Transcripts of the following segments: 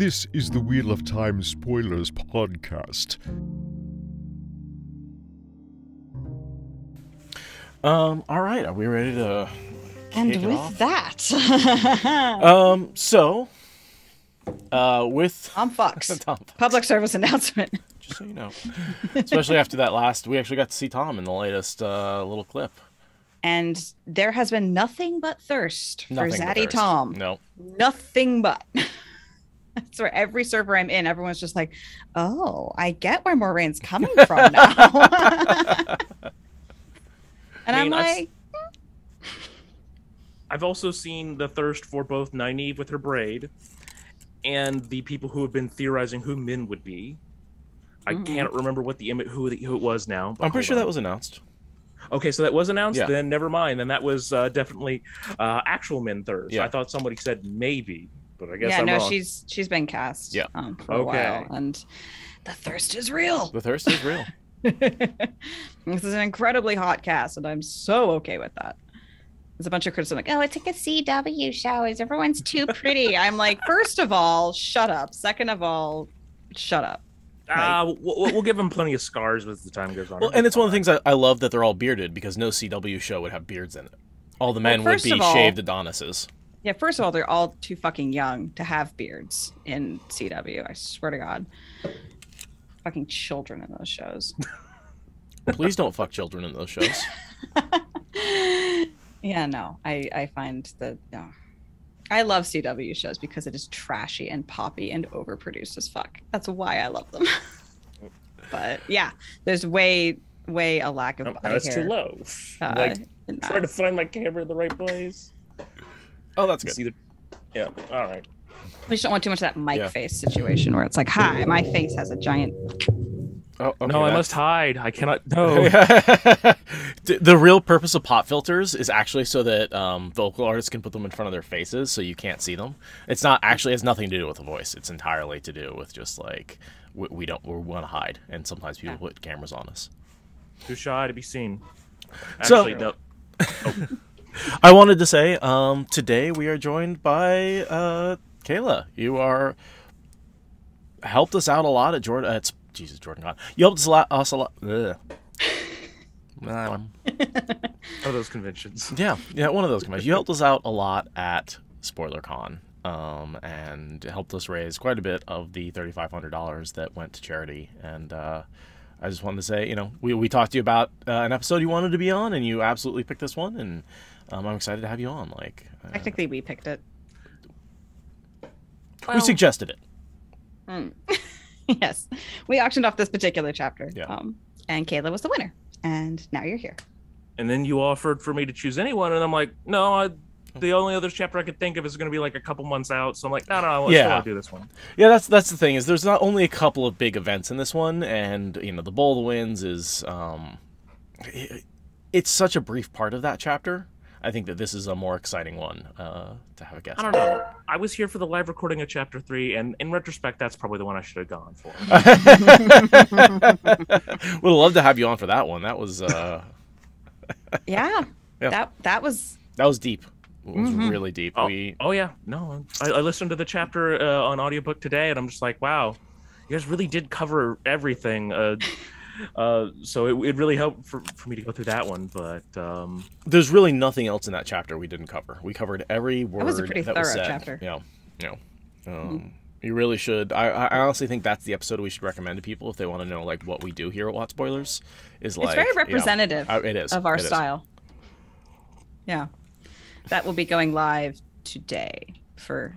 This is the Wheel of Time Spoilers podcast. All right, are we ready to And kick it with off? that, with Tom Fox, Tom Fox. public service announcement. Just so you know, especially after that last, we actually got to see Tom in the latest little clip. And there has been nothing but thirst Nothing for but Zaddy thirst. Tom. No, Nothing but. That's where every server I'm in, everyone's just like, oh, I get where Moraine's coming from now. And I'm like, I've also seen the thirst for both Nynaeve with her braid and the people who have been theorizing who Min would be. I can't remember what who it was now. I'm pretty sure that was announced. Okay, so that was announced? Yeah. Then never mind. Then that was definitely actual Min thirst. Yeah. I thought somebody said maybe, but I guess yeah, I'm no, wrong. she's been cast Yeah. for a while. And the thirst is real. The thirst is real. This is an incredibly hot cast, and I'm so okay with that. There's a bunch of criticism like, oh, it's like a CW show. Everyone's too pretty. I'm like, first of all, shut up. Second of all, shut up. We'll give them plenty of scars as the time goes on. Well, and it's one of the things I love that they're all bearded, because no CW show would have beards in it. All the men would first be of all- shaved Adonises. Yeah, first of all, they're all too fucking young to have beards in CW. I swear to God. Fucking children in those shows. Please don't fuck children in those shows. Yeah, no, I find that, no. I love CW shows because it is trashy and poppy and overproduced as fuck. That's why I love them. But yeah, there's way a lack of body that's hair. too low. in that. Trying to find my camera in the right place. Oh, that's good. See yeah, all right. We just don't want too much of that mic Yeah. face situation where it's like, hi, my face has a giant. Oh, okay, No, I that's- must hide. I cannot. No. The real purpose of pop filters is actually so that vocal artists can put them in front of their faces so you can't see them. It's not actually, it has nothing to do with the voice. It's entirely to do with just like we want to hide, and sometimes people put cameras on us. Too shy to be seen. So- Actually, no. I wanted to say today we are joined by Kayla. You are helped us out a lot at Jordan. It's Jesus, Jordan God. You helped us a lot. Ugh. One of those conventions. Yeah, one of those conventions. You helped us out a lot at SpoilerCon, and helped us raise quite a bit of the $3,500 that went to charity. And I just wanted to say, we talked to you about an episode you wanted to be on, and you absolutely picked this one, and I'm excited to have you on. Technically, we picked it. We suggested it. Yes, we auctioned off this particular chapter. Yeah. And Kayla was the winner, and now you're here. And then you offered for me to choose anyone, and I'm like, no, the only other chapter I could think of is going to be like a couple months out. So I'm like, no, I still want to do this one. Yeah, that's the thing, is there's not only a couple of big events in this one, and the Bowl of the Winds is it's such a brief part of that chapter. I think that this is a more exciting one to have a guest. I don't know. I was here for the live recording of chapter 3, and in retrospect, that's probably the one I should have gone for. Would love to have you on for that one. That was Yeah. Yeah. That was. deep. It was really deep. Oh yeah. No, I listened to the chapter on audiobook today, and I'm just like, wow, you guys really did cover everything. So it really helped for me to go through that one. But there's really nothing else in that chapter we didn't cover. We covered every word That was a pretty was thorough said. chapter. Yeah. You really should. I honestly think that's the episode we should recommend to people if they want to know what we do here at Watch Spoilers. Is It's very representative it is of our It is. style. Yeah. That will be going live today for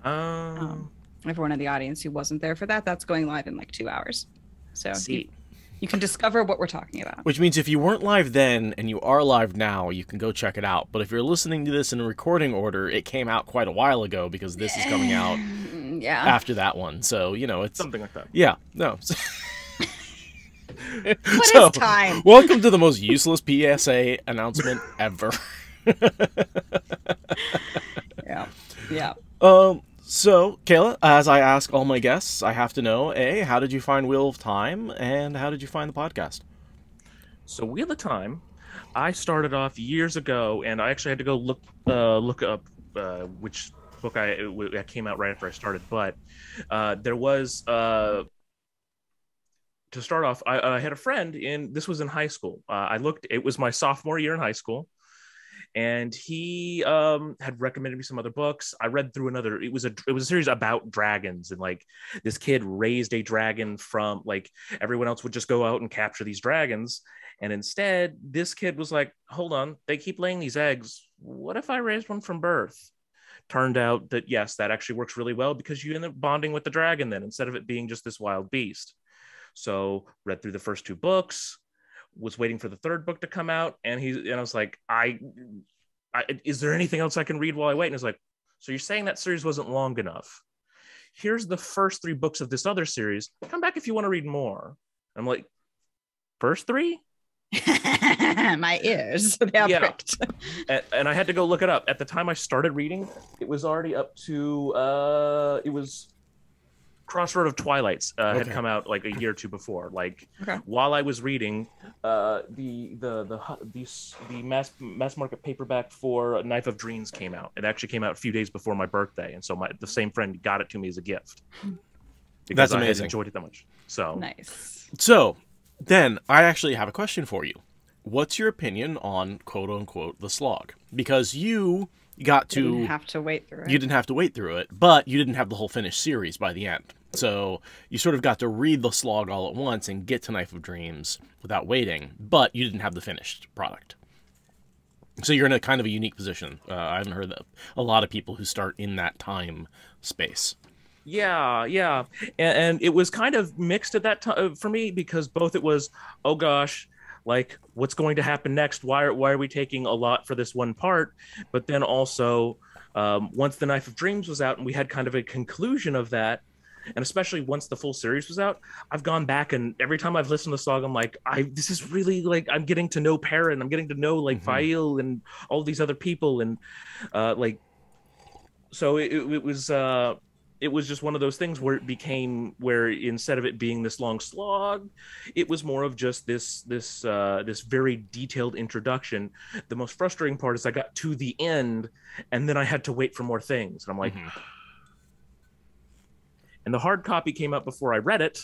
everyone in the audience who wasn't there for that. That's going live in 2 hours. So you can discover what we're talking about. Which means if you weren't live then and you are live now, you can go check it out. But if you're listening to this in a recording order, it came out quite a while ago because this is coming out after that one. So, it's something like that. Yeah, no. What is time? Welcome to the most useless PSA announcement ever. Yeah. So, Kayla, as I ask all my guests, I have to know, A, how did you find Wheel of Time, and how did you find the podcast? So Wheel of Time, I started off years ago, and I actually had to go look up which book I came out right after I started, but there was to start off, I had a friend this was in high school. It was my sophomore year in high school, and he had recommended me some other books. I read through it was a series about dragons, and like this kid raised a dragon from, like, everyone else would just go out and capture these dragons, and instead this kid was like, hold on, they keep laying these eggs, what if I raised one from birth? Turned out that yes, that actually works really well, because you end up bonding with the dragon then, instead of it being just this wild beast. So read through the first 2 books, was waiting for the 3rd book to come out, and I was like, is there anything else I can read while I wait? And he's like, so you're saying that series wasn't long enough? Here's the first 3 books of this other series. Come back if you want to read more. I'm like, first 3? My ears, they are pricked. And I had to go look it up. At the time I started reading, it was already up to it was Crossroad of Twilights had come out like a year or 2 before. Like, while I was reading, the mass market paperback for Knife of Dreams came out. It actually came out a few days before my birthday, and so the same friend got it to me as a gift. That's amazing. I had enjoyed it that much. So nice. So then I actually have a question for you. What's your opinion on quote unquote the slog? Because you didn't have to wait through it. You didn't have to wait through it, but you didn't have the whole finished series by the end. So you sort of got to read the slog all at once and get to Knife of Dreams without waiting, but you didn't have the finished product. So you're in a kind of a unique position. I haven't heard that a lot of people who start in that time space. Yeah. And it was kind of mixed at that time for me, because both it was, oh gosh, like, what's going to happen next? Why are we taking a lot for this one part? But then also, once the Knife of Dreams was out and we had kind of a conclusion of that, and especially once the full series was out, I've gone back, and every time I've listened to the song, I'm like, this is really, like, I'm getting to know Perrin, I'm getting to know, like, Fail and all these other people, and so it was just one of those things where it became, where instead of it being this long slog, it was more of just this very detailed introduction. The most frustrating part is I got to the end and then I had to wait for more things. And I'm like, and the hard copy came out before I read it.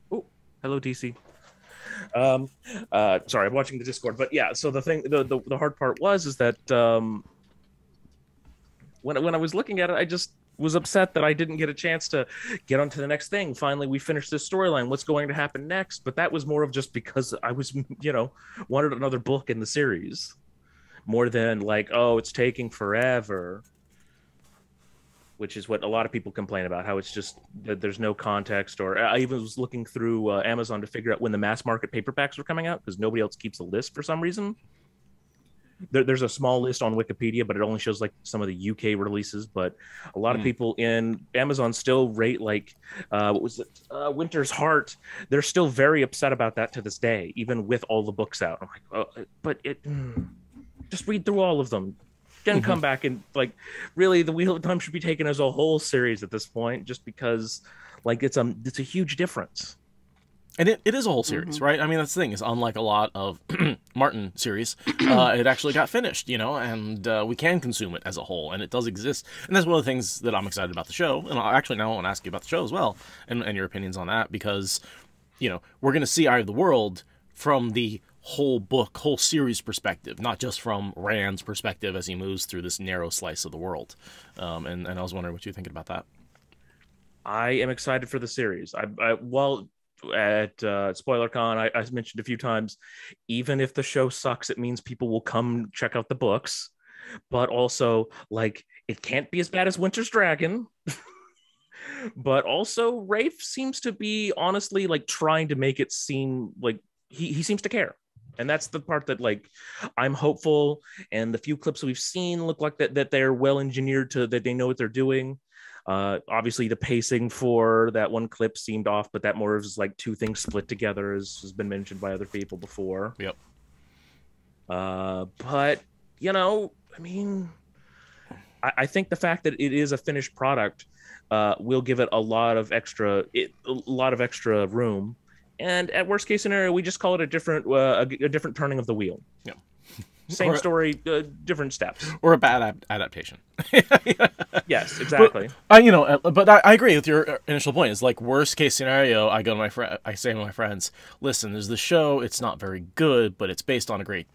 Oh, hello, DC. Sorry, I'm watching the Discord, but yeah. So the hard part is that when I was looking at it, I just was upset that I didn't get a chance to get onto the next thing. Finally, we finished this storyline. What's going to happen next? But that was more of just because I was, wanted another book in the series, more than like, oh, it's taking forever, which is what a lot of people complain about, how it's just that there's no context. Or I even was looking through Amazon to figure out when the mass market paperbacks were coming out, because nobody else keeps a list for some reason. There's a small list on Wikipedia, but it only shows like some of the UK releases. But a lot of people in Amazon still rate like what was it, Winter's Heart. They're still very upset about that to this day, even with all the books out. I'm like, oh, but just read through all of them, then come back, and like, really, the Wheel of Time should be taken as a whole series at this point, just because like it's a huge difference. And it is a whole series, right? I mean, that's the thing, is unlike a lot of Martin series, it actually got finished, and we can consume it as a whole, and it does exist. And that's one of the things that I'm excited about the show. And I actually now want to ask you about the show as well, and your opinions on that, because, we're going to see Eye of the World from the whole book, whole series perspective, not just from Rand's perspective as he moves through this narrow slice of the world. And I was wondering what you're thinking about that. I am excited for the series. Well, at SpoilerCon, I mentioned a few times, even if the show sucks, it means people will come check out the books. But also, like, it can't be as bad as Winter's Dragon. But also, Rafe seems to be honestly like trying to make it seem like he seems to care. And that's the part that, like, I'm hopeful. And the few clips we've seen look like that they're well engineered, to that they know what they're doing. Obviously the pacing for that one clip seemed off, but that more is like two things split together, as has been mentioned by other people before. Yep. But I mean, I think the fact that it is a finished product will give it a lot of extra room. And at worst case scenario, we just call it a different turning of the wheel. Yeah. Same story, different steps. Or a bad adaptation. Yes, exactly. But I agree with your initial point. It's like worst case scenario. I go to I say to my friends, listen, there's the show. It's not very good, but it's based on a great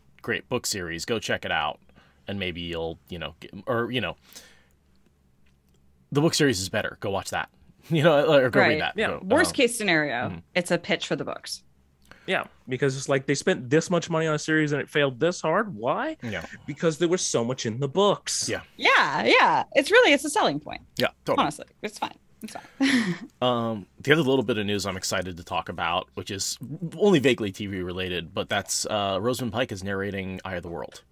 book series. Go check it out, and maybe you'll the book series is better. Go watch that. Or go read that. Yeah. Worst case scenario, it's a pitch for the books. Yeah, because it's like they spent this much money on a series and it failed this hard. Why? Yeah. Because there was so much in the books. Yeah. Yeah. It's a selling point. Yeah, totally. Honestly, it's fine. It's fine. The other little bit of news I'm excited to talk about, which is only vaguely TV related, but that's Rosamund Pike is narrating Eye of the World.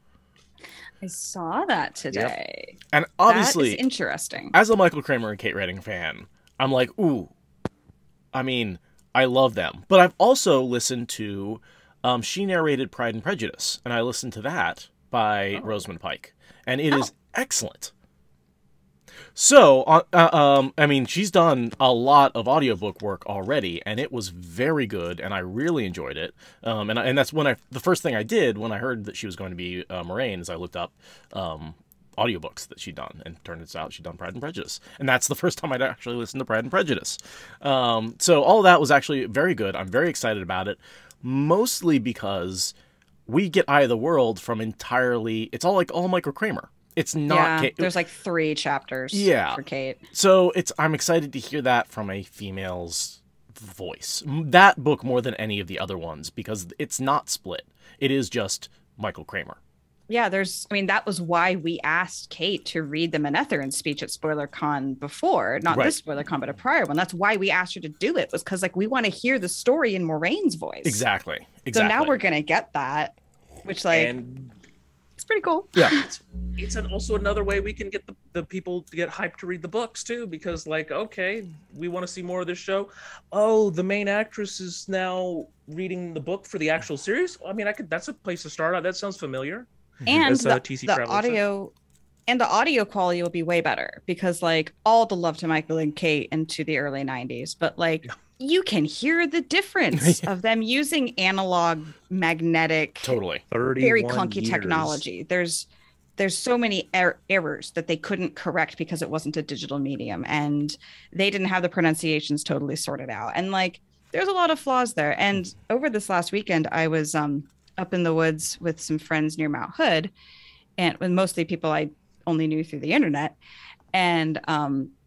I saw that today. Yep. And obviously, that is interesting. As a Michael Kramer and Kate Redding fan, I'm like, ooh. I mean, I love them. But I've also listened to, she narrated Pride and Prejudice, and I listened to that by Rosamund Pike, and it is excellent. So, I mean, she's done a lot of audiobook work already, and it was very good, and I really enjoyed it. And that's when the first thing I did when I heard that she was going to be Moraine is I looked up audiobooks that she'd done, and turns out she'd done Pride and Prejudice. And that's the first time I'd actually listened to Pride and Prejudice. So all of that was actually very good. I'm very excited about it, mostly because we get Eye of the World from it's all Michael Kramer. It's not Kate. There's like 3 chapters for Kate. So I'm excited to hear that from a female's voice. That book more than any of the other ones, because it's not split. It is just Michael Kramer. Yeah, that was why we asked Kate to read the Manetheren speech at SpoilerCon before, not this SpoilerCon, but a prior one. That's why we asked her to do it, was because we want to hear the story in Moraine's voice. Exactly. So now we're gonna get that, which it's pretty cool. Yeah. It's also another way we can get the people to get hyped to read the books too, because okay, we want to see more of this show. Oh, the main actress is now reading the book for the actual series. I mean, that's a place to start out. That sounds familiar. And the audio and the audio quality will be way better, because all the love to Michael and Kate into the early 90s, but you can hear the difference of them using analog magnetic, totally very clunky technology. There's so many errors that they couldn't correct because it wasn't a digital medium, and they didn't have the pronunciations totally sorted out. And there's a lot of flaws there. And over this last weekend, I was up in the woods with some friends near Mount Hood, and with mostly people I only knew through the internet. And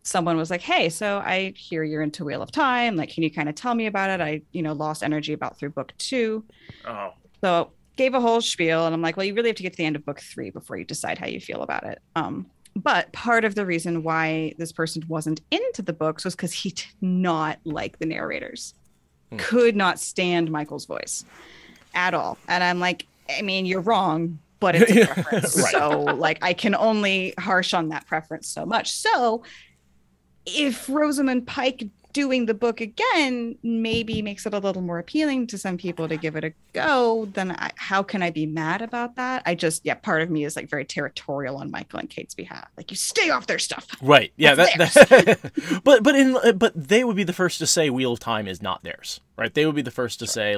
someone was like, hey, so I hear you're into Wheel of Time. Can you kind of tell me about it? I, lost energy about through book 2. Oh. So gave a whole spiel, and I'm like, well, you really have to get to the end of book 3 before you decide how you feel about it. But part of the reason why this person wasn't into the books was because he did not like the narrators. Could not stand Michael's voice at all. And I'm like, I mean, you're wrong, but it's a preference. Right. So I can only harsh on that preference so much. So if Rosamund Pike doing the book again maybe makes it a little more appealing to some people to give it a go, then how can I be mad about that? Part of me is very territorial on Michael and Kate's behalf. You stay off their stuff. Right. Yeah. But they would be the first to say Wheel of Time is not theirs. Right. They would be the first to say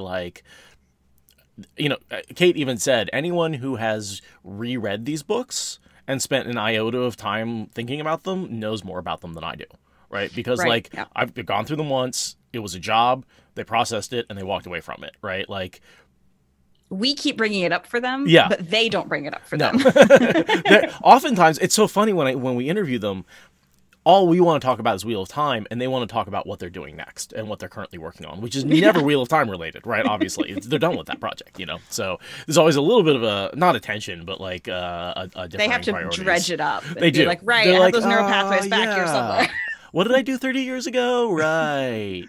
Kate even said anyone who has reread these books and spent an iota of time thinking about them knows more about them than I do. Right. Because I've gone through them once. It was a job. They processed it and they walked away from it. Right. We keep bringing it up for them. Yeah. But they don't bring it up for them. Oftentimes it's so funny when we interview them, all we want to talk about is Wheel of Time, and they want to talk about what they're doing next and what they're currently working on, which is never Wheel of Time related, right? Obviously, they're done with that project, So there's always a little bit of a, not a tension, but a different They have to priorities. dredge it up. They do. Right, I have those neural pathways back here somewhere. What did I do 30 years ago? Right.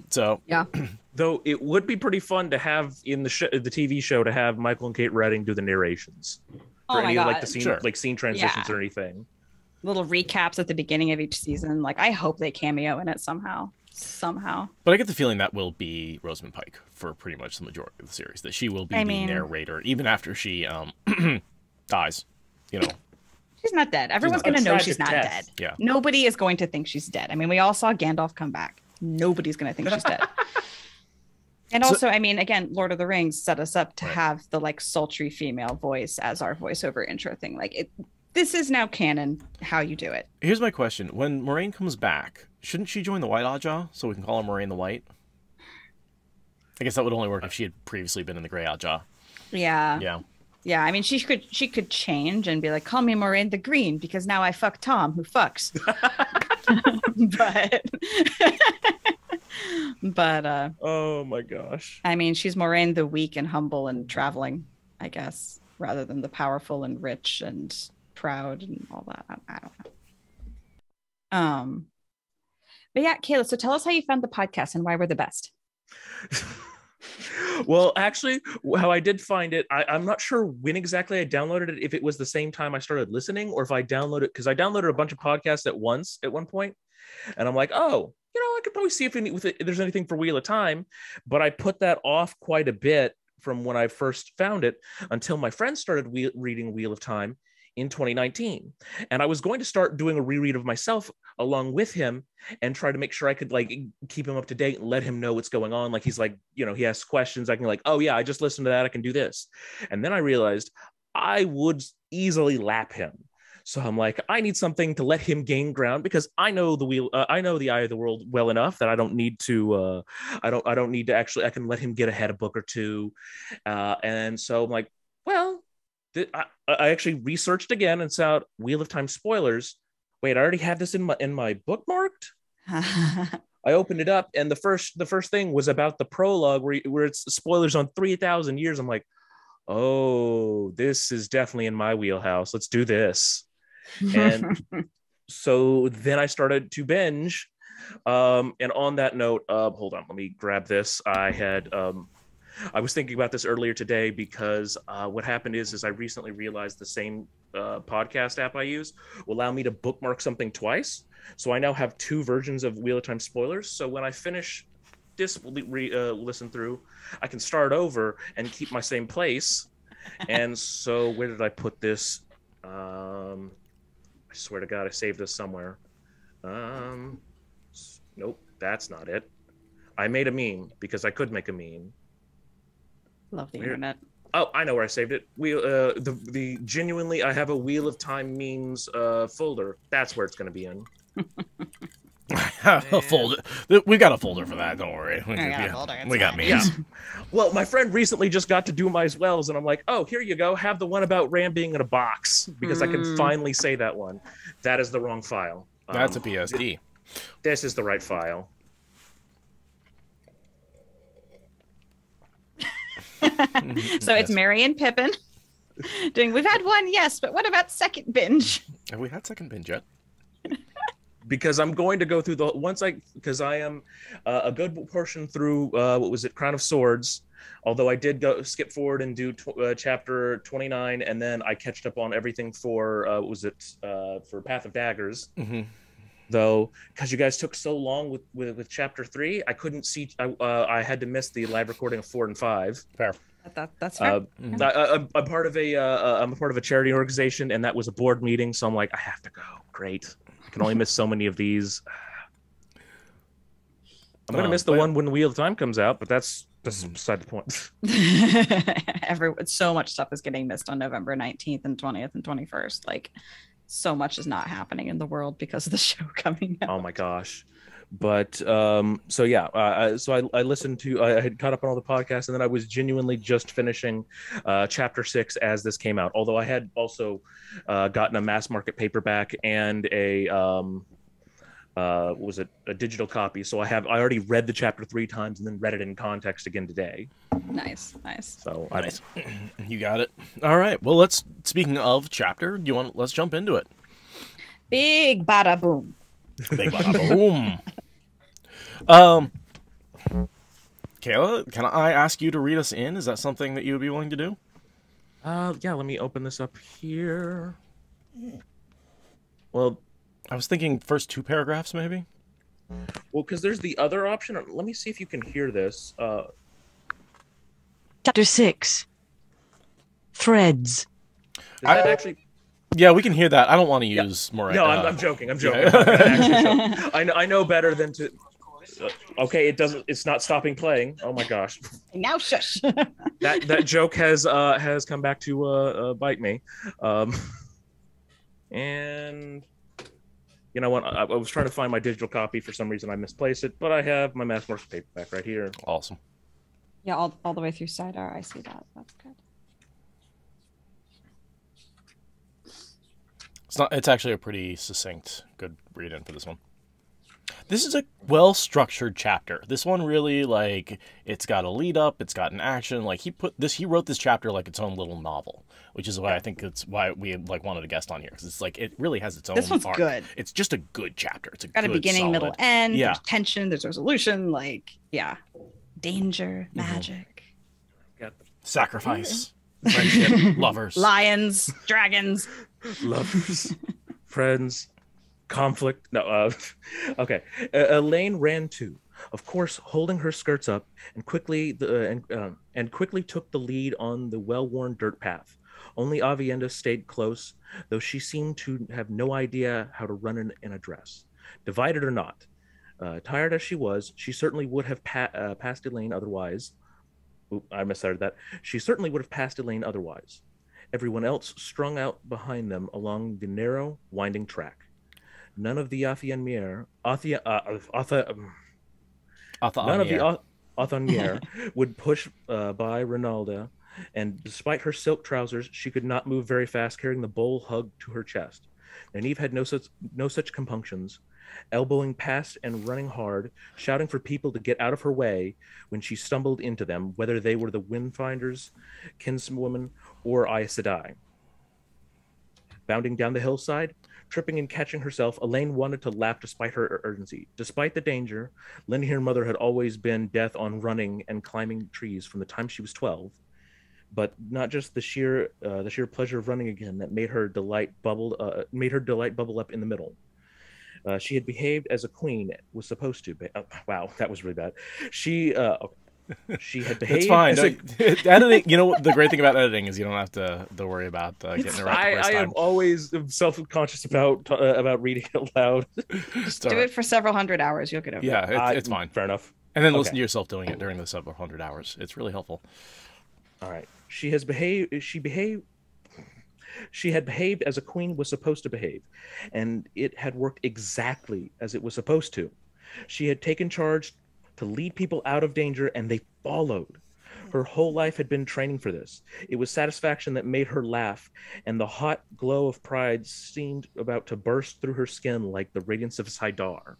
So. Yeah. Though it would be pretty fun to have in the TV show to have Michael and Kate Redding do the narrations for any of the scene, scene transitions or anything. Little recaps at the beginning of each season. I hope they cameo in it somehow. But I get the feeling that will be Rosamund Pike for pretty much the majority of the series. That she will be the narrator even after she dies. She's not dead. Everyone's going to know she's not dead. Yeah. Nobody is going to think she's dead. I mean, we all saw Gandalf come back. Nobody's going to think she's dead. And also, I mean, again, Lord of the Rings set us up to Right. have the like sultry female voice as our voiceover intro thing. Like this is now canon how you do it. Here's my question: when Moraine comes back, shouldn't she join the White Oddjaw so we can call her Moraine the White? I guess that would only work if she had previously been in the Grey Oddjaw. Yeah. Yeah. Yeah, I mean, she could change and be like, "Call me Moraine the Green because now I fuck Tom, who fucks." but Oh my gosh. I mean, she's Moraine the weak and humble and traveling, I guess, rather than the powerful and rich and proud and all that. I don't know. But yeah, Kayla. So tell us how you found the podcast and why we're the best. Well, actually, how I did find it, I'm not sure when exactly I downloaded it, if it was the same time I started listening or if I downloaded it, because I downloaded a bunch of podcasts at once at one point, and I'm like, oh, I could probably see if there's anything for Wheel of Time, but I put that off quite a bit from when I first found it until my friends started reading Wheel of Time in 2019. And I was going to start doing a reread of myself along with him and try to make sure I could like keep him up to date and let him know what's going on. Like he's like, he asks questions. I can like, oh yeah, I just listened to that. I can do this. And then I realized I would easily lap him. So I'm like, I need something to let him gain ground because I know I know the Eye of the World well enough that I don't need to, I don't need to actually, I can let him get ahead a book or two. And so I'm like, well, I actually researched again and saw Wheel of Time spoilers. Wait, I already have this in my bookmarked. I opened it up, and the first thing was about the prologue, where it's spoilers on 3,000 years. I'm like, oh, this is definitely in my wheelhouse. Let's do this. And so then I started to binge. And on that note, hold on, let me grab this. I was thinking about this earlier today because what happened is I recently realized the same podcast app I use will allow me to bookmark something twice. So I now have 2 versions of Wheel of Time spoilers. So when I finish this listen through, I can start over and keep my same place. And so where did I put this? I swear to God, I saved this somewhere. Nope, that's not it. I made a meme because I could make a meme. Love the internet. Oh, I know where I saved it. The genuinely, I have a Wheel of Time memes folder. That's where it's going to be in. A folder. We got a folder for that. Don't worry. We got memes. Yeah. Well, my friend recently just got to do my as wells, and I'm like, oh, here you go. Have the one about Ram being in a box because I can finally say that one. That is the wrong file. That's a PSD. This is the right file. So it's Merry and Pippin doing, we've had one, yes, but what about second binge? Have we had second binge yet? Because I'm going to go through because I am a good portion through, what was it, Crown of Swords, although I did skip forward and do chapter 29, and then I catched up on everything for, for Path of Daggers. Mm-hmm. Though, because you guys took so long with chapter 3, I couldn't see. I had to miss the live recording of 4 and 5. Fair. That's fair. I'm part of I'm a part of a charity organization, and that was a board meeting. So I'm like, I have to go. Great. I can only miss so many of these. I'm gonna miss the one when the Wheel of Time comes out, but that's beside the point. So much stuff is getting missed on November 19th and 20th and 21st. Like, so much is not happening in the world because of the show coming out. Oh my gosh. But so yeah, so I listened to, I had caught up on all the podcasts, and then I was genuinely just finishing chapter 6 as this came out. Although I had also gotten a mass market paperback and a a digital copy. So I already read the chapter 3 times and then read it in context again today. Nice. So nice. You got it. All right. Well, speaking of chapter, let's jump into it. Big bada boom. Big bada boom. Kayla, can I ask you to read us in? Is that something that you would be willing to do? Yeah, let me open this up here. Well, I was thinking first 2 paragraphs, maybe. Well, because there's the other option. Let me see if you can hear this. Chapter 6. Threads. Actually... Yeah, we can hear that. I don't want to use more. No, I'm joking. I'm joking. I'm not gonna actually joke. I know better than to. Okay, it doesn't. It's not stopping playing. Oh my gosh. Now shush. That joke has come back to bite me. And you know what? I was trying to find my digital copy. For some reason, I misplaced it, but I have my Mathworks paperback right here. Awesome. Yeah, all the way through Sidar. I see that. That's good. It's actually a pretty succinct, good read in for this one. This is a well-structured chapter. This one really, like, it's got a lead up, it's got an action. Like, he wrote this chapter like its own little novel, which is why I think it's why we like wanted a guest on here, because it's like it really has its own. This one's arc. good. It's just a good chapter. It's got a good, beginning, solid, middle, end. Yeah. There's tension. There's resolution. Like, yeah, danger, magic, sacrifice, friendship, lovers, lions, dragons, lovers, friends. Conflict. No. Okay. Elaine ran too, of course, holding her skirts up, and quickly took the lead on the well-worn dirt path. Only Avienda stayed close, though she seemed to have no idea how to run in a dress, divided or not. Tired as she was, she certainly would have passed Elaine otherwise. Oop, I misuttered that. She certainly would have passed Elaine otherwise. Everyone else strung out behind them along the narrow, winding track. None of the Athenier would push by Ronalda, and despite her silk trousers, she could not move very fast, carrying the bowl hugged to her chest. Nynaeve had no such compunctions, elbowing past and running hard, shouting for people to get out of her way when she stumbled into them, whether they were the Windfinders, kinswoman, or Aes Sedai. Bounding down the hillside, tripping and catching herself, Elaine wanted to laugh despite her urgency. Despite the danger, Lynn, her mother, had always been death on running and climbing trees from the time she was 12. But not just the sheer pleasure of running again that made her delight bubble up in the middle. She had behaved as a queen was supposed to. Wow, that was really bad. She had behaved. It's fine. Editing. You know, the great thing about editing is you don't have to worry about getting it right the first time. I am always self-conscious about reading it aloud. Just do it for several hundred hours. You'll get over it. Yeah, it's fine. Fair enough. And then listen to yourself doing it during the several hundred hours. It's really helpful. All right. She had behaved as a queen was supposed to behave, and it had worked exactly as it was supposed to. She had taken charge to lead people out of danger, and they followed. Her whole life had been training for this. It was satisfaction that made her laugh, and the hot glow of pride seemed about to burst through her skin like the radiance of Sidar.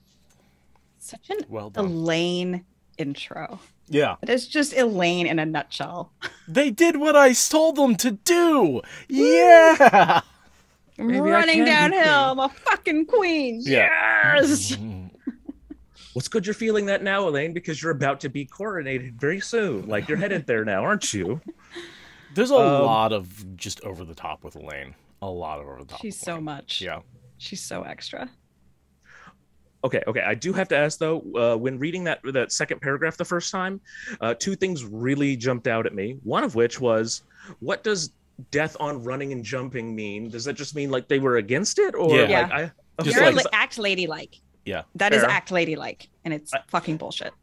Such an Elaine intro. Yeah. It is just Elaine in a nutshell. They did what I told them to do. Yeah. Running downhill. I'm a fucking queen. Yeah. Yes. What's good you're feeling that now, Elaine, because you're about to be coronated very soon. Like, you're headed there now, aren't you? There's a lot of just over the top with Elaine. A lot of over the top. She's so much. Yeah. She's so extra. Okay. I do have to ask, though, when reading that second paragraph the first time, two things really jumped out at me. One of which was, what does death on running and jumping mean? Does that just mean, like, they were against it? Or yeah. You're act ladylike. Yeah. That is act ladylike, and it's fucking bullshit.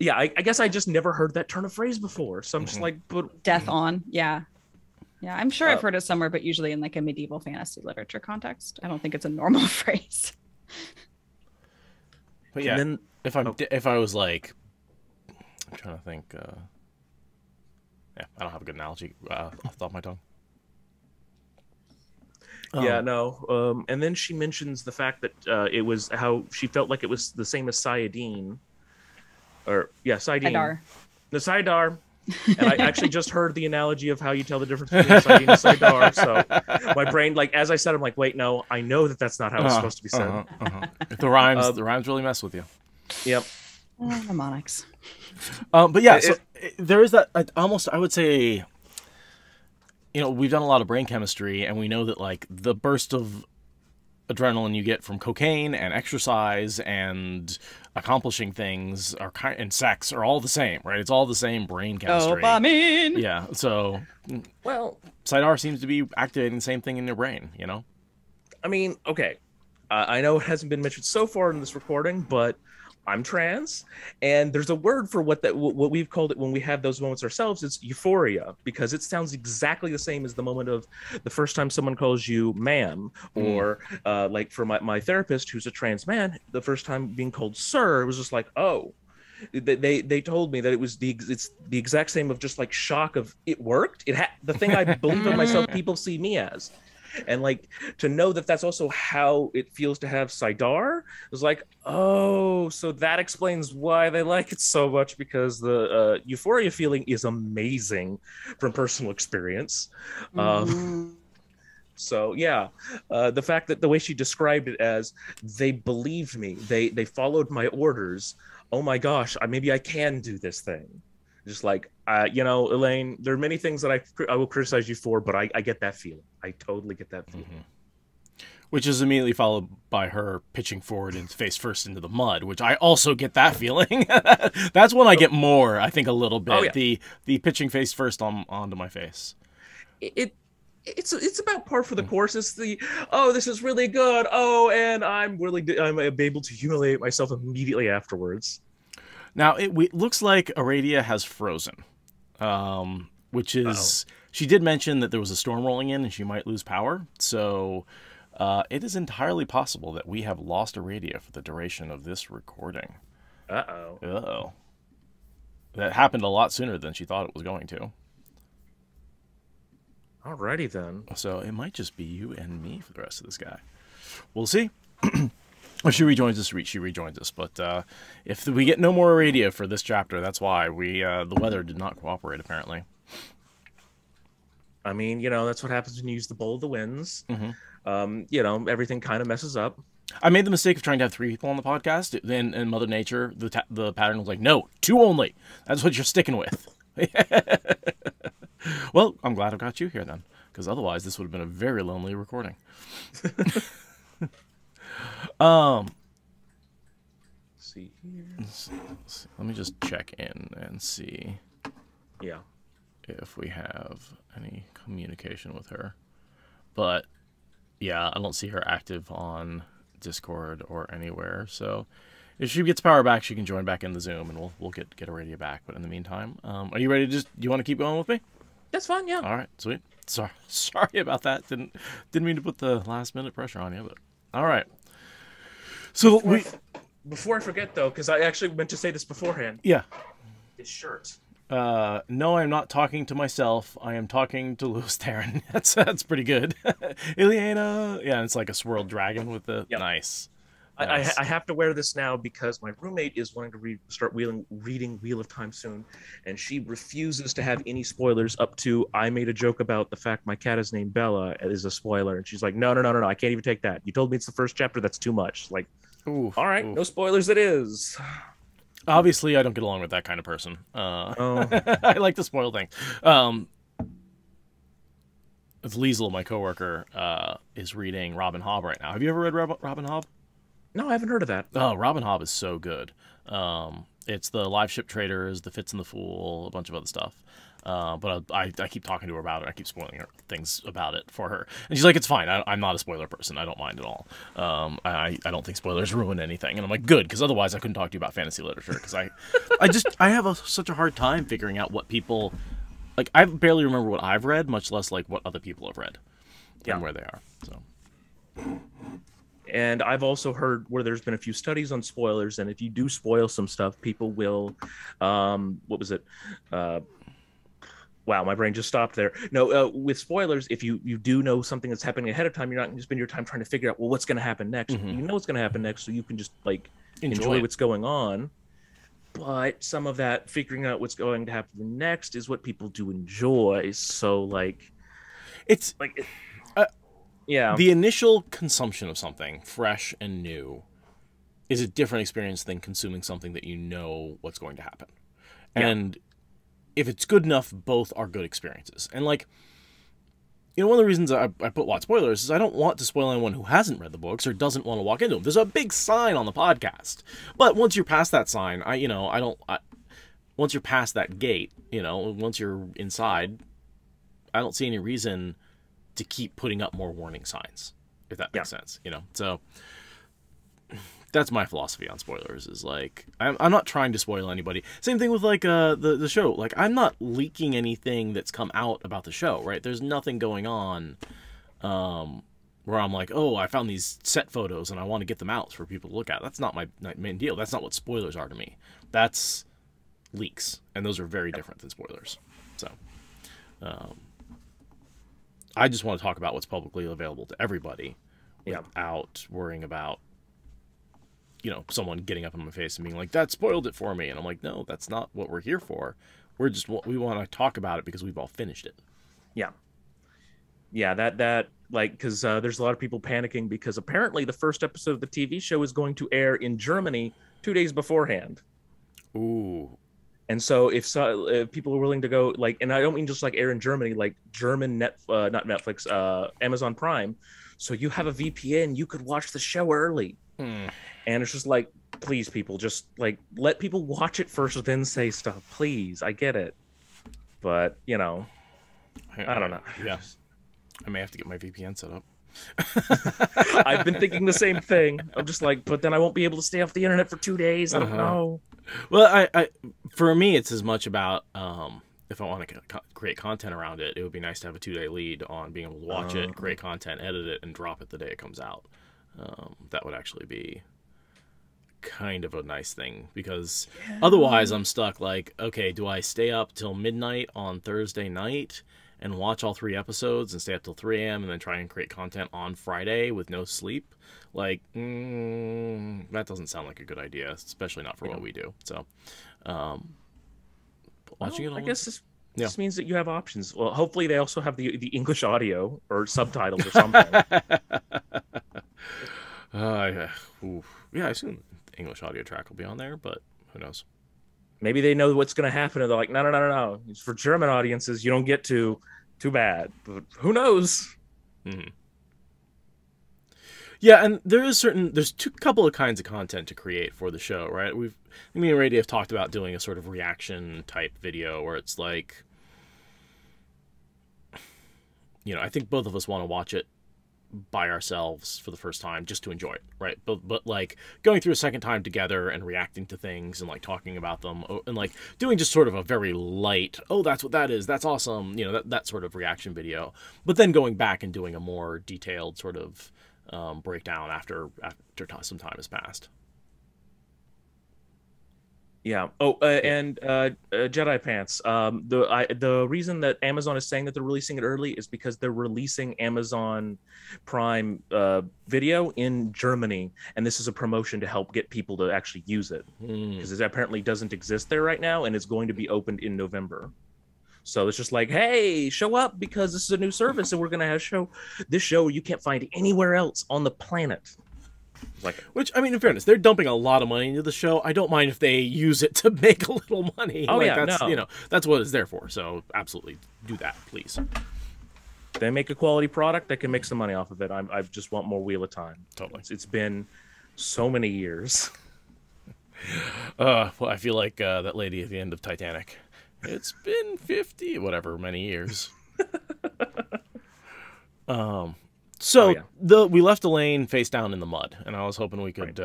Yeah, I guess I just never heard that turn of phrase before, so I'm just like... But... Death on, yeah. Yeah, I'm sure I've heard it somewhere, but usually in, like, a medieval fantasy literature context. I don't think it's a normal phrase. But yeah, then, if I was like... I'm trying to think... yeah, I don't have a good analogy off the top of my tongue. Yeah, no. And then she mentions the fact that it was how she felt like it was the same as Sayadine. Sayadine. The Sidar. And I actually just heard the analogy of how you tell the difference between Sayadine and Sidar. So my brain, like, as I said, I'm like, wait, no, I know that's not how it's supposed to be said. The rhymes really mess with you. Yep. Mnemonics. But yeah, so there is that I would say... You know, we've done a lot of brain chemistry, and we know that, like, the burst of adrenaline you get from cocaine and exercise and accomplishing things and sex are all the same, right? It's all the same brain chemistry. Dopamine! Yeah, so... Well... Sidar seems to be activating the same thing in your brain, you know? I mean, okay. I know it hasn't been mentioned so far in this recording, but I'm trans, and there's a word for what we've called it when we have those moments ourselves. It's euphoria, because it sounds exactly the same as the moment of the first time someone calls you ma'am, or like for my therapist who's a trans man, the first time being called sir, it was just like, oh. They told me that it's the exact same of just like shock of it worked. The thing I believe of myself, people see me as. And like to know that that's also how it feels to have Sidar was like, oh, so that explains why they like it so much, because the euphoria feeling is amazing from personal experience. So yeah, the fact that the way she described it as they believed me, they followed my orders. Oh my gosh, maybe I can do this thing. Just like, Elaine, there are many things that I will criticize you for, but I get that feeling. I totally get that feeling. Which is immediately followed by her pitching forward and face first into the mud, which I also get that feeling. That's when I get more, I think, a little bit. Oh, yeah. The pitching face first onto my face. It's about par for the course. It's this is really good. Oh, and I'm able to humiliate myself immediately afterwards. Now, it looks like Aradia has frozen, which is... She did mention that there was a storm rolling in and she might lose power. So it is entirely possible that we have lost Aradia for the duration of this recording. Uh-oh. That happened a lot sooner than she thought it was going to. Alrighty then. So it might just be you and me for the rest of this guy. We'll see. If she rejoins us, she rejoins us. But if we get no more Aradia for this chapter, that's why the weather did not cooperate, apparently. I mean, that's what happens when you use the bowl of the winds. Everything kind of messes up. I made the mistake of trying to have 3 people on the podcast. Then in Mother Nature, the pattern was like, no, 2 only. That's what you're sticking with. Well, I'm glad I've got you here then, because otherwise this would have been a very lonely recording. See here. Let me just check in and see. Yeah. If we have any communication with her. But yeah, I don't see her active on Discord or anywhere. So if she gets power back, she can join back in the Zoom and we'll get Aradia back. But in the meantime, are you ready to do you want to keep going with me? That's fine, yeah. All right, sweet. Sorry about that. Didn't mean to put the last minute pressure on you, but all right. So before I forget though, because I actually meant to say this beforehand. Yeah. His shirt. No, I'm not talking to myself. I am talking to Louis Theron. That's pretty good. Ileana. Yeah, it's like a swirled dragon with the nice. I have to wear this now because my roommate is wanting to start reading Wheel of Time soon, and she refuses to have any spoilers up to I made a joke about the fact my cat is named Bella is a spoiler, and she's like, no, I can't even take that. You told me it's the first chapter. That's too much. Like, all right, no spoilers. It is. Obviously, I don't get along with that kind of person. I like to spoil things. Liesl, my coworker, is reading Robin Hobb right now. Have you ever read Robin Hobb? No, I haven't heard of that. Oh, Robin Hobb is so good. It's the Live Ship Traders, the Fitz and the Fool, a bunch of other stuff. But I keep talking to her about it. I keep spoiling her things about it for her. And she's like, it's fine. I'm not a spoiler person. I don't mind at all. I don't think spoilers ruin anything. And I'm like, good, because otherwise I couldn't talk to you about fantasy literature. Because I have such a hard time figuring out what people... Like, I barely remember what I've read, much less like what other people have read and where they are. So... And I've also heard where there's been a few studies on spoilers, and if you do spoil some stuff, people will, what was it? Wow, my brain just stopped there. No, with spoilers, if you do know something that's happening ahead of time, you're not going to spend your time trying to figure out, well, what's going to happen next. You know what's going to happen next, so you can just like enjoy what's going on. But some of that figuring out what's going to happen next is what people do enjoy. So like, it's like. Yeah. The initial consumption of something fresh and new is a different experience than consuming something that you know what's going to happen. Yeah. And if it's good enough, both are good experiences. And like, one of the reasons I put What Spoilers is I don't want to spoil anyone who hasn't read the books or doesn't want to walk into them. There's a big sign on the podcast. But once you're past that sign, once you're past that gate, once you're inside, I don't see any reason to keep putting up more warning signs, if that makes sense, So that's my philosophy on spoilers. Is like I'm not trying to spoil anybody. Same thing with like the show. Like I'm not leaking anything that's come out about the show. Right? There's nothing going on. Where I'm like, oh, I found these set photos and I want to get them out for people to look at. That's not my main deal. That's not what spoilers are to me. That's leaks, and those are very different than spoilers. So, I just want to talk about what's publicly available to everybody without worrying about, someone getting up in my face and being like, that spoiled it for me. And I'm like, no, that's not what we're here for. We want to talk about it because we've all finished it. Yeah. Yeah, that because there's a lot of people panicking because apparently the first episode of the TV show is going to air in Germany 2 days beforehand. Ooh. And so if people are willing to go, like, and I don't mean just like air in Germany, like German not Netflix, Amazon Prime. So you have a VPN, you could watch the show early. And it's just like, please, people, just like let people watch it first, then say stuff. Please, I get it, but I don't know. Yeah. I may have to get my VPN set up. I've been thinking the same thing. I'm just like, but then I won't be able to stay off the internet for 2 days. I don't know. Well, I for me, it's as much about if I want to create content around it, it would be nice to have a 2-day lead on being able to watch it, create content, edit it, and drop it the day it comes out. That would actually be kind of a nice thing because otherwise I'm stuck like, okay, do I stay up till midnight on Thursday night and watch all 3 episodes and stay up till 3 a.m. and then try and create content on Friday with no sleep? Like, that doesn't sound like a good idea, especially not for what we do. So, watching it all... I guess this means that you have options. Well, hopefully they also have the English audio or subtitles or something. Yeah, I assume the English audio track will be on there, but who knows? Maybe they know what's going to happen, and they're like, no. It's for German audiences. You don't get to. Too bad. But who knows? Mm-hmm. Yeah, and there's couple of kinds of content to create for the show, right? Me and Ray have talked about doing a sort of reaction type video where it's like, I think both of us want to watch it by ourselves for the first time just to enjoy it, right? But like going through a second time together and reacting to things and like talking about them and like doing just sort of a very light, oh, that's what that is, that's awesome, that sort of reaction video, but then going back and doing a more detailed sort of breakdown after some time has passed. Yeah. Oh, and Jedi Pants. The reason that Amazon is saying that they're releasing it early is because they're releasing Amazon Prime Video in Germany, and this is a promotion to help get people to actually use it because it apparently doesn't exist there right now, and it's going to be opened in November. So it's just like, hey, show up because this is a new service, and we're going to have this show you can't find anywhere else on the planet. Which, I mean, in fairness, they're dumping a lot of money into the show. I don't mind if they use it to make a little money. Oh, that's what it's there for. So absolutely do that, please. They make a quality product, they can make some money off of it. I just want more Wheel of Time. Totally. It's been so many years. Well, I feel like that lady at the end of Titanic. It's been 50, whatever, many years. So we left Elaine face down in the mud, and I was hoping we could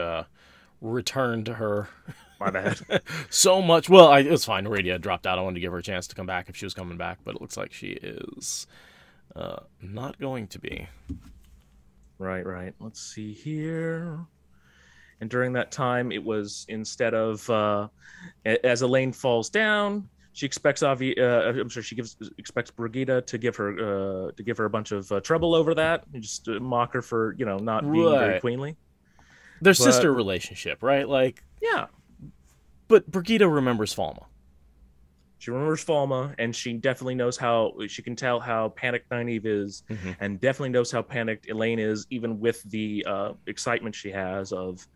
return to her. My bad. So much. Well, it was fine. Radia dropped out. I wanted to give her a chance to come back if she was coming back, but it looks like she is not going to be. Right. Let's see here. And during that time, it was instead of as Elaine falls down, she expects expects Brigitte to give her a bunch of trouble over that, and just mock her for not being very queenly. Their sister relationship, right? Like but Brigitte remembers Falma. She remembers Falma, and she definitely knows she can tell how panicked Nynaeve is, and definitely knows how panicked Elaine is, even with the excitement she has of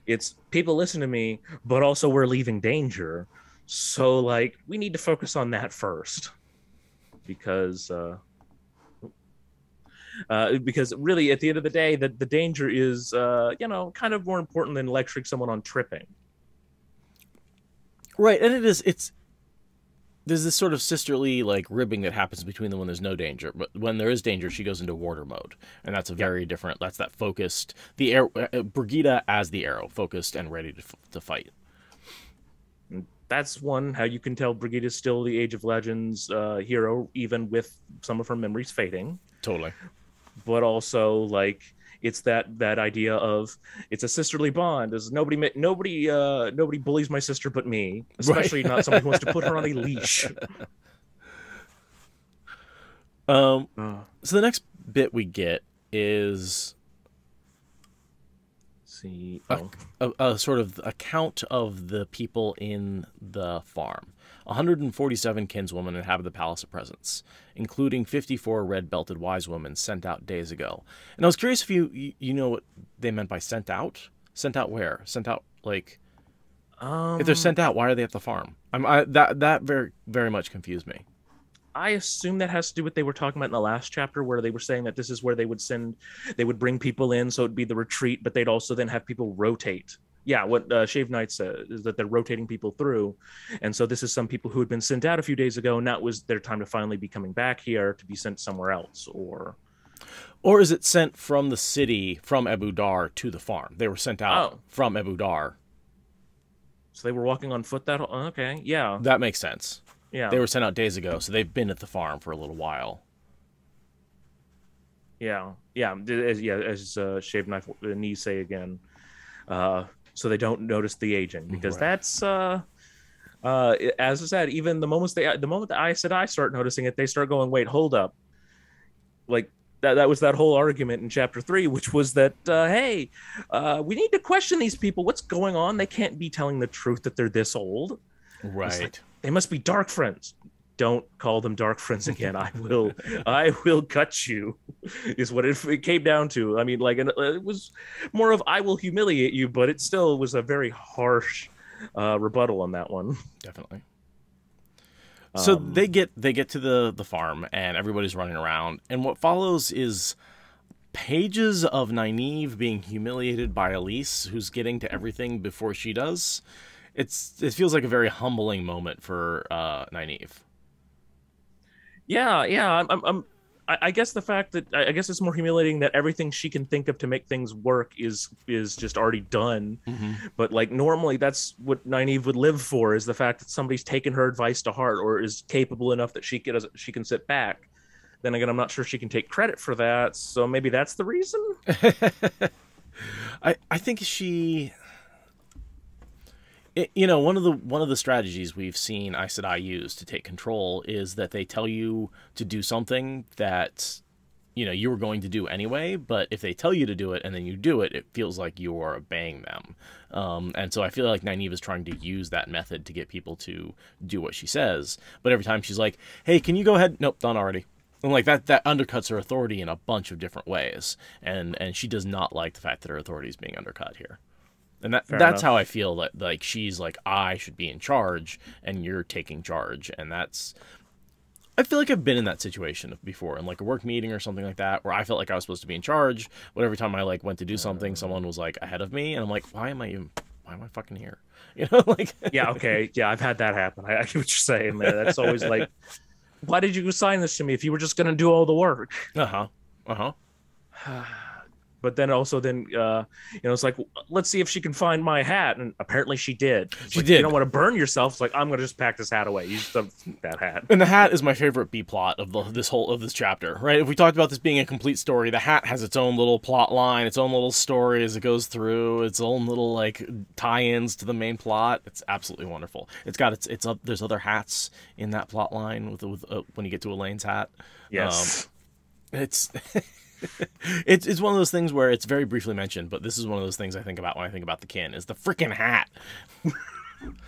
it's people listen to me, but also we're leaving danger. So, like, we need to focus on that first, because really, at the end of the day, the danger is, kind of more important than lecturing someone on tripping. Right, and it's there's this sort of sisterly like ribbing that happens between them when there's no danger, but when there is danger, she goes into warder mode, and that's a very different. That's that focused. The Brigida as the arrow, focused and ready to fight. That's one how you can tell Brigida is still the Age of Legends hero, even with some of her memories fading. Totally. But also, like, it's that idea of it's a sisterly bond. There's nobody bullies my sister but me, especially not someone who wants to put her on a leash. So the next bit we get is a sort of account of the people in the farm. 147 kinswomen inhabit the Palace of Presence, including 54 red-belted wise women sent out days ago. And I was curious if you know what they meant by sent out? Sent out where? Sent out, like... if they're sent out, why are they at the farm? That very, very much confused me. I assume that has to do with what they were talking about in the last chapter, where they were saying that this is where they would bring people in, so it'd be the retreat, but they'd also then have people rotate. Yeah, what Shave Knight said is that they're rotating people through, and so this is some people who had been sent out a few days ago, and that was their time to finally be coming back here to be sent somewhere else, or is it sent from the city, from Abu Dar to the farm? They were sent out from Abu Dar. So they were walking on foot okay, yeah. That makes sense. Yeah. They were sent out days ago, so they've been at the farm for a little while. Yeah. As Shave Knife knees say again, so they don't notice the aging, because that's as I said, even the moment the Aes Sedai start noticing it, they start going, wait, hold up, like that was that whole argument in chapter 3, which was that hey, we need to question these people. What's going on? They can't be telling the truth that they're this old. Right. Like, they must be dark friends. Don't call them dark friends again. I will cut you, is what it came down to. I mean, like, it was more of I will humiliate you, but it still was a very harsh rebuttal on that one. Definitely. So they get to the farm, and everybody's running around, and what follows is pages of Nynaeve being humiliated by Elise, who's getting to everything before she does. It feels like a very humbling moment for Nynaeve. Yeah. I guess the fact that I guess it's more humiliating that everything she can think of to make things work is just already done. Mm-hmm. But like normally that's what Nynaeve would live for, is the fact that somebody's taken her advice to heart or is capable enough that she can sit back. Then again, I'm not sure she can take credit for that, so maybe that's the reason. I think she. One of the strategies we've seen Aes Sedai use to take control is that they tell you to do something that, you were going to do anyway, but if they tell you to do it and then you do it, it feels like you're obeying them. And so I feel like Nynaeve is trying to use that method to get people to do what she says. But every time she's like, hey, can you go ahead? Nope, done already. And like that undercuts her authority in a bunch of different ways. And she does not like the fact that her authority is being undercut here. And that's how I feel that, like, she's like, I should be in charge and you're taking charge. And I feel like I've been in that situation before, in like a work meeting or something like that, where I felt like I was supposed to be in charge, but every time I like went to do something, someone was like ahead of me, and I'm like, why am I fucking here? Like. Yeah. Okay. Yeah. I've had that happen. I get what you're saying there. That's always like, why did you assign this to me if you were just going to do all the work? But then also it's like, let's see if she can find my hat. And apparently she did. She did. You don't want to burn yourself. It's like, I'm going to just pack this hat away. Use that hat. And the hat is my favorite B plot of this chapter, right? If we talked about this being a complete story, the hat has its own little plot line, its own little story as it goes through, its own little like tie-ins to the main plot. It's absolutely wonderful. It's got there's other hats in that plot line with when you get to Elaine's hat. Yes. It's it's one of those things where it's very briefly mentioned, but this is one of those things I think about when I think about the kin, is the freaking hat.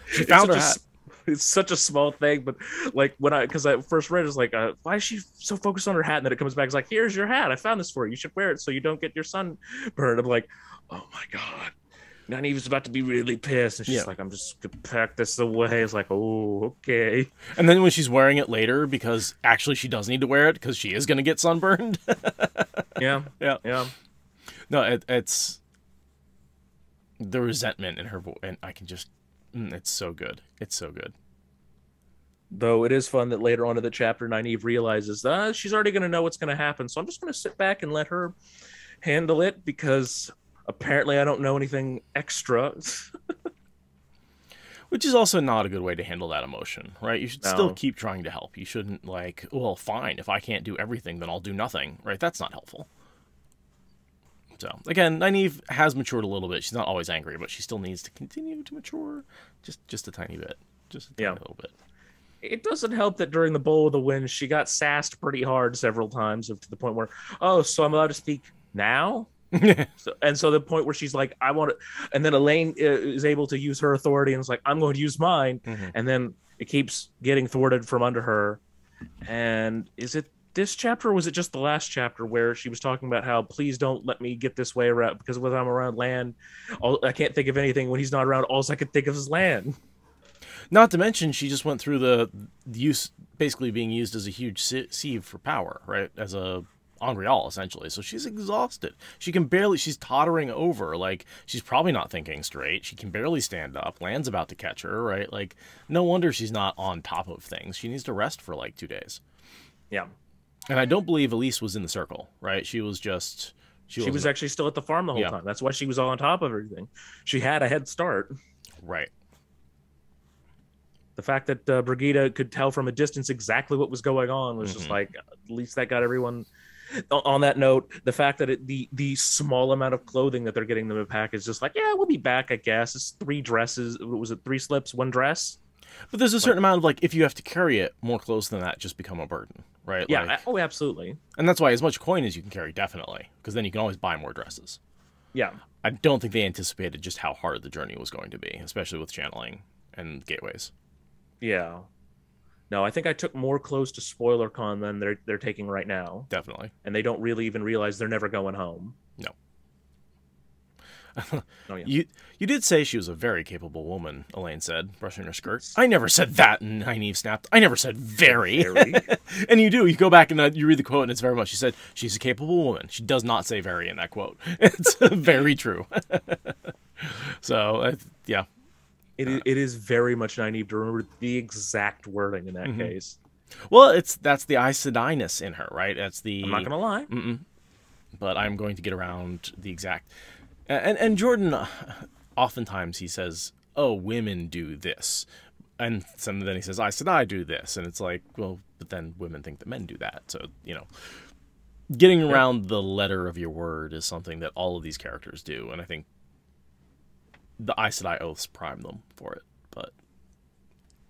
She found her hat. It's such a small thing, but like because I first read it, was like, why is she so focused on her hat? And then it comes back, it's like, here's your hat. I found this for you. You should wear it so you don't get your sunburned. I'm like, oh my God. Nynaeve's about to be really pissed. And she's like, I'm just going to pack this away. It's like, oh, okay. And then when she's wearing it later, because actually she does need to wear it because she is going to get sunburned. Yeah. No, it's the resentment in her voice. And I can just, it's so good. It's so good. Though it is fun that later on in the chapter, Nynaeve realizes she's already going to know what's going to happen. So I'm just going to sit back and let her handle it because apparently I don't know anything extra. Which is also not a good way to handle that emotion, right? You should still No. keep trying to help. You shouldn't like, well, fine, if I can't do everything, then I'll do nothing, right? That's not helpful. So, again, Nynaeve has matured a little bit. She's not always angry, but she still needs to continue to mature just a tiny bit. Just a tiny little bit. It doesn't help that during the Bowl of the Wind, she got sassed pretty hard several times to the point where, oh, so I'm allowed to speak now? So the point where she's like, I want to, and then Elaine is able to use her authority and is like, I'm going to use mine. And then it keeps getting thwarted from under her. And is it this chapter or was it just the last chapter where she was talking about how, please don't let me get this way around because when I'm around Land, I can't think of anything. When he's not around, all I can think of is Land. Not to mention, she just went through the use, basically being used as a huge sieve for power, right? As a Angreal, essentially. So she's exhausted. She's tottering over. Like, she's probably not thinking straight. She can barely stand up. Land's about to catch her, right? Like, no wonder she's not on top of things. She needs to rest for, like, 2 days. Yeah. And I don't believe Elise was in the circle, right? She was just... She was actually still at the farm the whole time. That's why she was all on top of everything. She had a head start. Right. The fact that Brigida could tell from a distance exactly what was going on was just like, at least that got everyone. On that note, the fact that the small amount of clothing that they're getting them to pack is just like, yeah, we'll be back, I guess. It's 3 dresses. Was it 3 slips, 1 dress? But there's a certain amount of, like, if you have to carry it, more clothes than that just become a burden, right? Yeah, like, oh, absolutely. And that's why as much coin as you can carry, definitely. Because then you can always buy more dresses. Yeah. I don't think they anticipated just how hard the journey was going to be, especially with channeling and gateways. Yeah. No, I think I took more clothes to SpoilerCon than they're taking right now. Definitely. And they don't really even realize they're never going home. No. Oh, yeah. You did say she was a very capable woman, Elaine said, brushing her skirt. I never said that, and Nynaeve snapped. I never said very. And you do. You go back and you read the quote, and it's very much. She said, she's a capable woman. She does not say very in that quote. It's very true. So, yeah. It is very much Nynaeve to remember the exact wording in that case. Well, that's the Aes Sedai-ness in her, right? That's the... I'm not going to lie. But I'm going to get around the exact... And Jordan, oftentimes he says, oh, women do this. And then he says, Aes Sedai do this. And it's like, well, but then women think that men do that. So, getting around the letter of your word is something that all of these characters do. And I think the Aes Sedai oaths prime them for it, but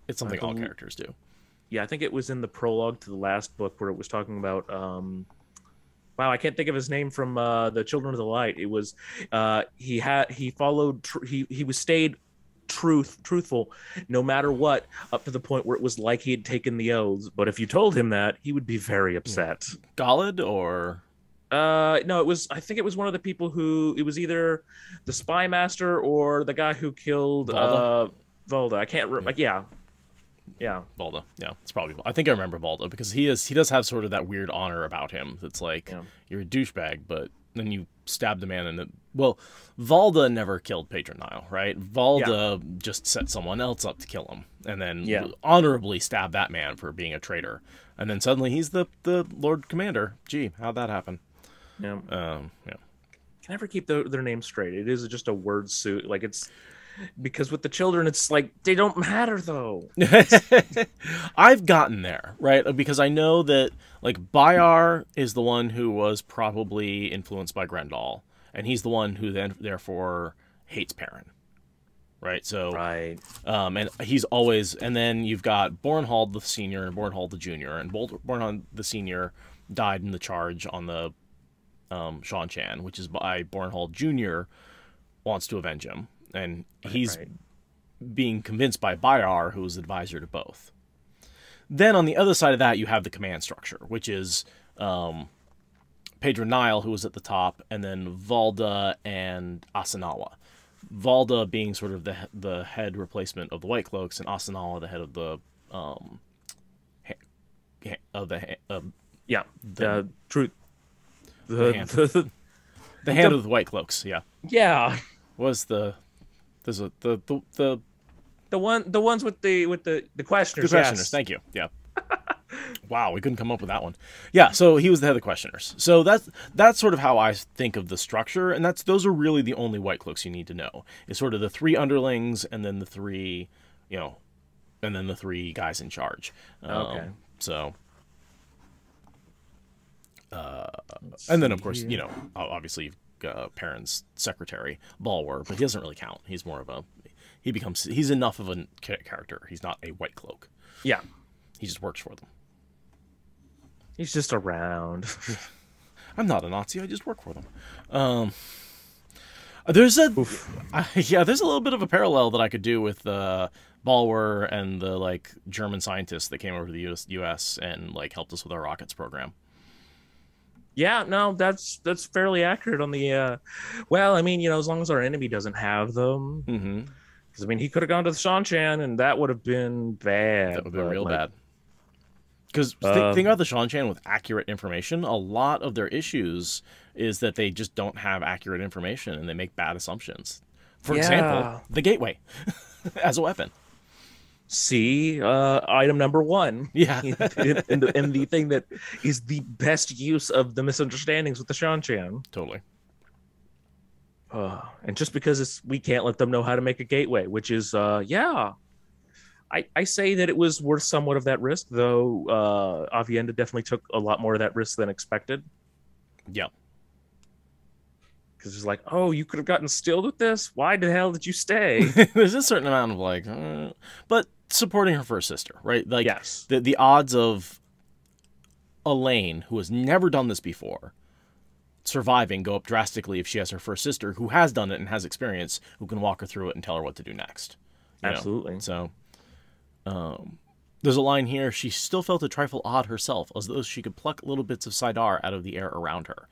it's something all characters do. Yeah, I think it was in the prologue to the last book where it was talking about. Wow, I can't think of his name from the Children of the Light. It was he followed he was stayed truthful no matter what up to the point where it was like he had taken the oaths. But if you told him that, he would be very upset. Galad or. No, I think it was one of the people who, it was either the spy master or the guy who killed Volda. I can't remember. Yeah. Volda. Yeah, it's probably. I think I remember Volda because he does have sort of that weird honor about him. That's like you're a douchebag, but then you stabbed a man in the. Well, Volda never killed Patron Nile, right? Volda just set someone else up to kill him, and then honorably stabbed that man for being a traitor. And then suddenly he's the Lord Commander. Gee, how'd that happen? Yeah. Yeah. Can never keep their names straight. It is just a word suit. Like it's because with the children, it's like they don't matter though. I've gotten there, right? Because I know that like Bayar is the one who was probably influenced by Grendel, and he's the one who then therefore hates Perrin. Right. So and he's always, and then you've got Bornhald the senior and Bornhald the junior, and Bornhald the senior died in the charge on the Shan Chan, which is by Bornhald Jr. wants to avenge him, and he's being convinced by Bayar, who is advisor to both. Then on the other side of that, you have the command structure, which is Pedro Nile, who was at the top, and then Valda and Asanawa. Valda being sort of the head replacement of the White Cloaks, and Asanawa the head of the truth. The hand of the White Cloaks, yeah. Yeah. Was the The ones with the questioners. The questioners, yes. thank you. Yeah. Wow, we couldn't come up with that one. Yeah, so he was the head of the questioners. So that's sort of how I think of the structure, and those are really the only white cloaks you need to know. It's sort of the 3 underlings, and then the 3, and then the 3 guys in charge. Okay. So, and then of course, obviously you've got Perrin's secretary, Balwer, but he doesn't really count. He's more of he's enough of a character. He's not a white cloak. Yeah. He just works for them. He's just around. I'm not a Nazi. I just work for them. There's a little bit of a parallel that I could do with Balwer and the German scientists that came over to the U.S. and helped us with our rockets program. Yeah, no, that's fairly accurate on the. Well, I mean, as long as our enemy doesn't have them. Mm-hmm. Because I mean, he could have gone to the Shanshan, and that would have been bad. That would have been real bad. Because think about the Shanshan with accurate information. A lot of their issues is that they just don't have accurate information and they make bad assumptions. For example, the gateway as a weapon. See, item number 1. Yeah. and the thing that is the best use of the misunderstandings with the Shanshan. Totally. And just because we can't let them know how to make a gateway, which is, I say that it was worth somewhat of that risk, though Avienda definitely took a lot more of that risk than expected. Yeah. Because it's like, oh, you could have gotten stilled with this? Why the hell did you stay? There's a certain amount of but supporting her first sister, right? Yes. The odds of Elaine, who has never done this before, surviving go up drastically if she has her first sister who has done it and has experience, who can walk her through it and tell her what to do next. Absolutely. So there's a line here: she still felt a trifle odd herself, as though she could pluck little bits of Sidar out of the air around her.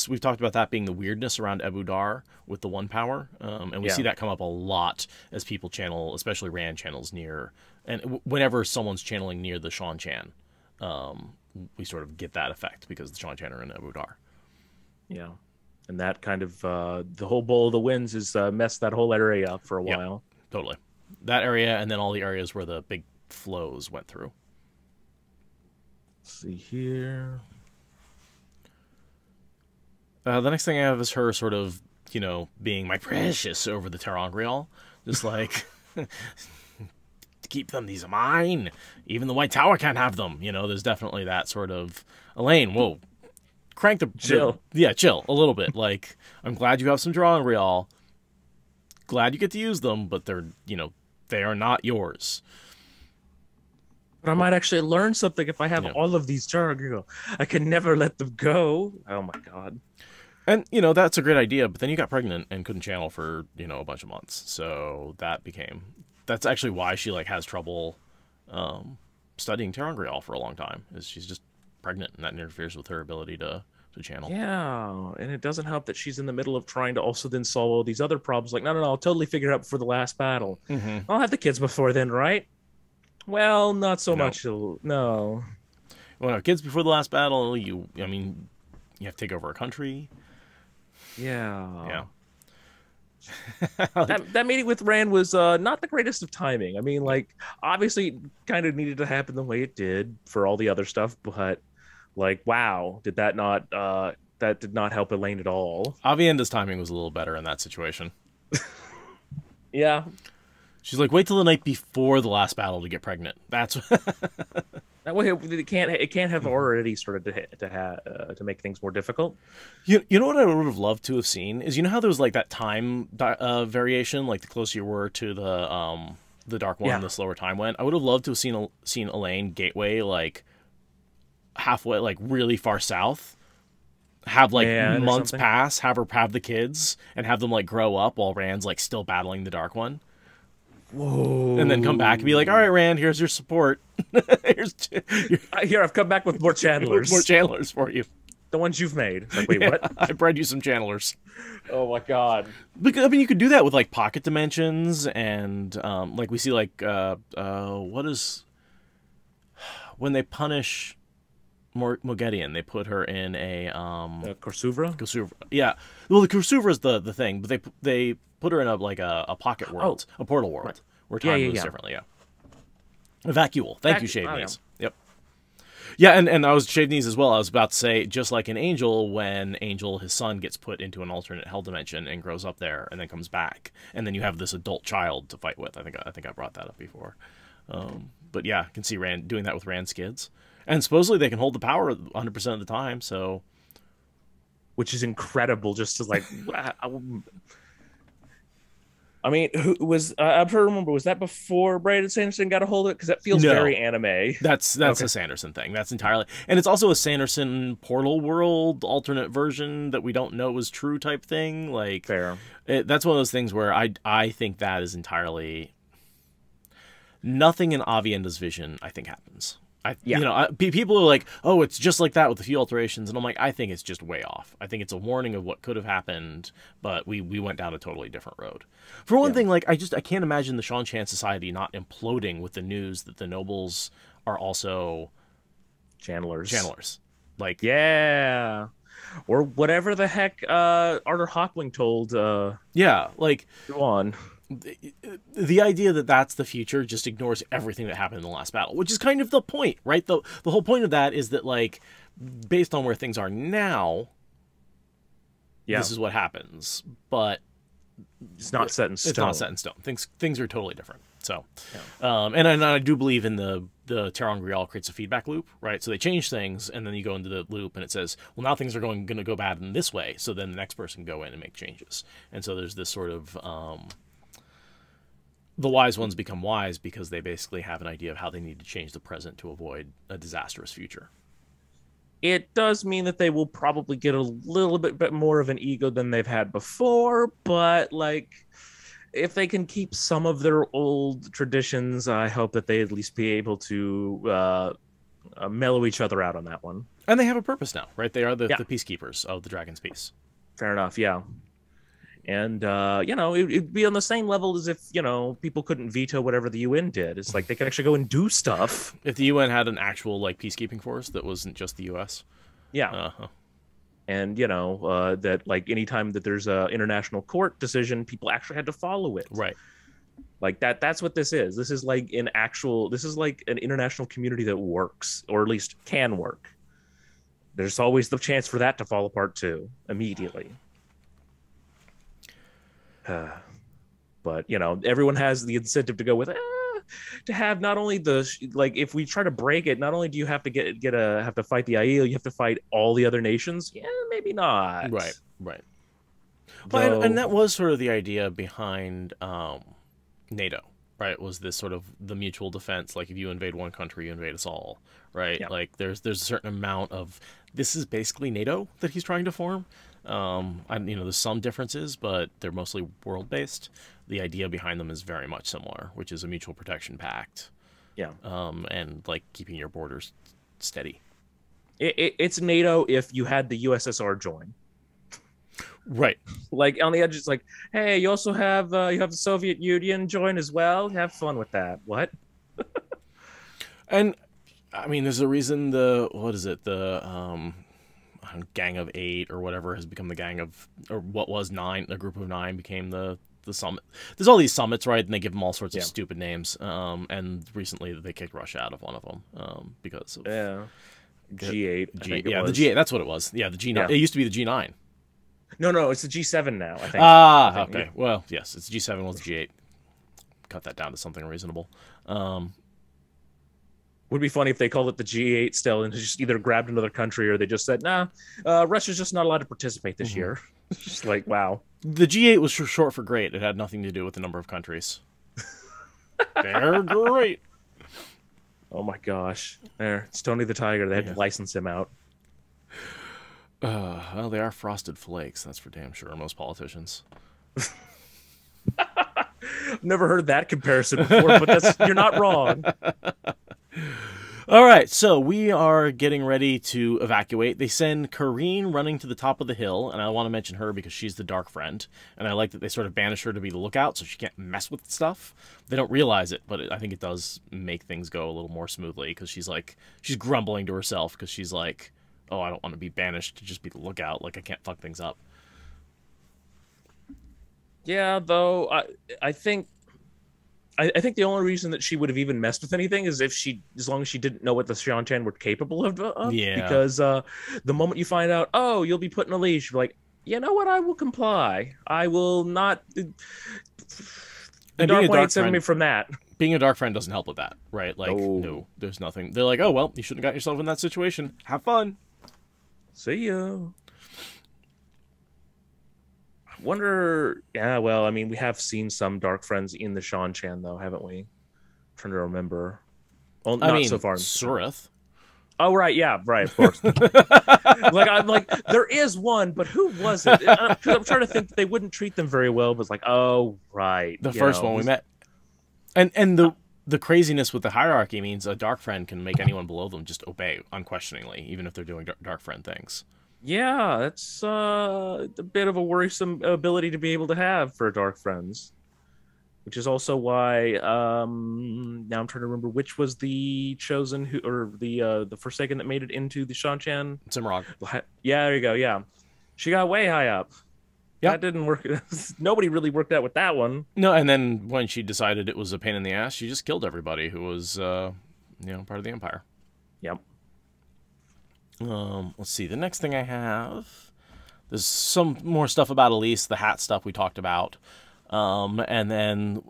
We've talked about that being the weirdness around Ebu Dar with the 1 power, and we see that come up a lot as people channel, especially Rand channels near, and whenever someone's channeling near the Shanshan, we sort of get that effect because the Shanshan are in Ebu Dar. Yeah, and that kind of the whole Bowl of the Winds has messed that whole area up for a while. Totally. That area, and then all the areas where the big flows went through. Let's see here. The next thing I have is her sort of, being my precious over the Terangreal. Just keep them, these are mine. Even the White Tower can't have them. There's definitely that sort of, Elaine, whoa, crank the... Chill. Chill a little bit. I'm glad you have some Terangreal. Glad you get to use them, but they're, they are not yours. But I might actually learn something if I have all of these Terangreal. I can never let them go. Oh my god. And, that's a great idea, but then you got pregnant and couldn't channel for, a bunch of months. So that's actually why she, has trouble studying Terangreal for a long time, is she's just pregnant, and that interferes with her ability to channel. Yeah, and it doesn't help that she's in the middle of trying to also then solve all these other problems. No, I'll totally figure it out before the last battle. Mm-hmm. I'll have the kids before then, right? Well, not so much. No. Well, no, kids before the last battle, you have to take over a country. Yeah. that meeting with Rand was not the greatest of timing. I mean, obviously it kind of needed to happen the way it did for all the other stuff, but wow, did that not that did not help Elaine at all. Avienda's timing was a little better in that situation. Yeah. She's like, wait till the night before the last battle to get pregnant. That's that way it can't have already started to make things more difficult. You know what I would have loved to have seen is, how there was that time variation, the closer you were to the Dark One, the slower time went. I would have loved to have seen Elaine gateway halfway, really far south, have months pass, have her have the kids, and have them grow up while Rand's still battling the Dark One. Whoa! And then come back and be like, all right, Rand, here's your support. Here, I've come back with more channelers. More channelers for you. The ones you've made. Wait, what? I bred you some channelers. Oh my god! Because you could do that with pocket dimensions, and we see what is when they punish Mogedion, they put her in a Korsuvra? Korsuvra. Yeah. Well, the Korsuvra is the thing, but they put her in a pocket world, a portal world, where time moves yeah. differently. Yeah. Vacuole. Thank you, Shave oh, Knees. Yep. Yeah, and I was Shave Knees as well. I was about to say, just like in Angel, when Angel, his son, gets put into an alternate hell dimension and grows up there, and then comes back, and then you have this adult child to fight with. I think I brought that up before. But yeah, I can see Rand doing that with Rand skids, and supposedly they can hold the power 100% of the time. So, which is incredible. Just to like, I mean, who was I'm trying to remember. Was that before Brandon Sanderson got a hold of it? Because that feels No. very anime. That's Okay. a Sanderson thing. That's entirely, and it's also a Sanderson Portal World alternate version that we don't know is true type thing. Like, Fair. That's one of those things where I think that is entirely nothing in Avienda's vision. I think happens. People are like, oh, it's just like that with a few alterations, and I'm like, I think it's just way off. I think it's a warning of what could have happened, but we went down a totally different road. For one thing, like I can't imagine the Sean Chan Society not imploding with the news that the nobles are also channelers. Like, Yeah. Or whatever the heck Arthur Hawkling told yeah, like go on. the idea that that's the future just ignores everything that happened in the last battle, which is kind of the point, right? The whole point of that is that, like, based on where things are now, this is what happens. But it's not set in stone. It's not set in stone. Things are totally different. So, and I do believe in the Terran Grial creates a feedback loop, right? So they change things, and then you go into the loop, and it says, well, now things are going to go bad in this way. So then the next person can go in and make changes. And so there's this sort of the wise ones become wise because they basically have an idea of how they need to change the present to avoid a disastrous future. It does mean that they will probably get a little bit more of an ego than they've had before, but like if they can keep some of their old traditions, I hope that they at least be able to mellow each other out on that one. And they have a purpose now, right? They are the peacekeepers of the Dragon's Peace. Fair enough, yeah. And, it'd be on the same level as if, people couldn't veto whatever the UN did. It's like they could actually go and do stuff. If the UN had an actual, like, peacekeeping force that wasn't just the U.S. Yeah. And, that, like, anytime that there's a international court decision, people actually had to follow it. Right. Like, that's what this is. This is like an international community that works, or at least can work. There's always the chance for that to fall apart, too, immediately. But everyone has the incentive to go with to have not only if we try to break it, not only do you have to have to fight the Aiel, you have to fight all the other nations. Yeah, maybe not. Right. Well, and that was sort of the idea behind NATO, right? Was this sort of the mutual defense? Like if you invade one country, you invade us all, right? Yeah. Like there's a certain amount of this is basically NATO that he's trying to form. There's some differences, but they're mostly world-based. The idea behind them is very much similar, which is a mutual protection pact. Yeah. And like keeping your borders steady. It's NATO if you had the USSR join. Right. Like on the edge, it's like, hey, you also have the Soviet Union join as well. Have fun with that. What? And I mean, there's a reason the Gang of 8 or whatever has become the Gang of, or what was 9, a group of 9 became the summit. There's all these summits, right? And they give them all sorts of stupid names. And recently they kicked Russia out of one of them because of G8. The G8. That's what it was. Yeah, the G9. Yeah. It used to be the G9. No, it's the G7 now. I think. Okay. Yeah. Well, yes, it's G7 was the G8. Cut that down to something reasonable. Would be funny if they called it the G8 still and just either grabbed another country or they just said, nah, Russia's just not allowed to participate this year. It's just like, wow. The G8 was short for great. It had nothing to do with the number of countries. They're great. Oh my gosh. There, it's Tony the Tiger. They had to license him out. Well, they are frosted flakes. That's for damn sure. Most politicians. I've never heard that comparison before, but you're not wrong. All right, so we are getting ready to evacuate. They send Kareen running to the top of the hill, and I want to mention her because she's the Dark Friend, and I like that they sort of banish her to be the lookout so she can't mess with stuff. They don't realize it, but I think it does make things go a little more smoothly because she's grumbling to herself because she's like, oh, I don't want to be banished to just be the lookout. Like, I can't fuck things up. Yeah, though, I think I think the only reason that she would have even messed with anything is if as long as she didn't know what the Shan-Chan were capable of. Yeah. Because the moment you find out, oh, you'll be put in a leash, you're like, you know what? I will comply. I will not. The Dark One ain't saving me from that. Being a dark friend doesn't help with that, right? Like, no, there's nothing. They're like, oh well, you shouldn't have got yourself in that situation. Have fun. See ya. I wonder. Yeah, well, I mean, we have seen some dark friends in the Shan-Chan, though, haven't we? I'm trying to remember. Well, not so far. Surith. Oh right, yeah, right, of course. I'm like, there is one, but who was it? I'm trying to think that they wouldn't treat them very well, but it's like, oh right, the first one we met, and the craziness with the hierarchy means a dark friend can make anyone below them just obey unquestioningly, even if they're doing dark friend things. Yeah, that's a bit of a worrisome ability to be able to have for dark friends. Which is also why now I'm trying to remember which was the chosen or the Forsaken that made it into the Shan-Chan. Simrog. Yeah, there you go. Yeah, she got way high up. Yeah, that didn't work. Nobody really worked out with that one. No, and then when she decided it was a pain in the ass, she just killed everybody who was part of the Empire. Yep. Let's see. The next thing I have, there's some more stuff about Elise, the hat stuff we talked about. And then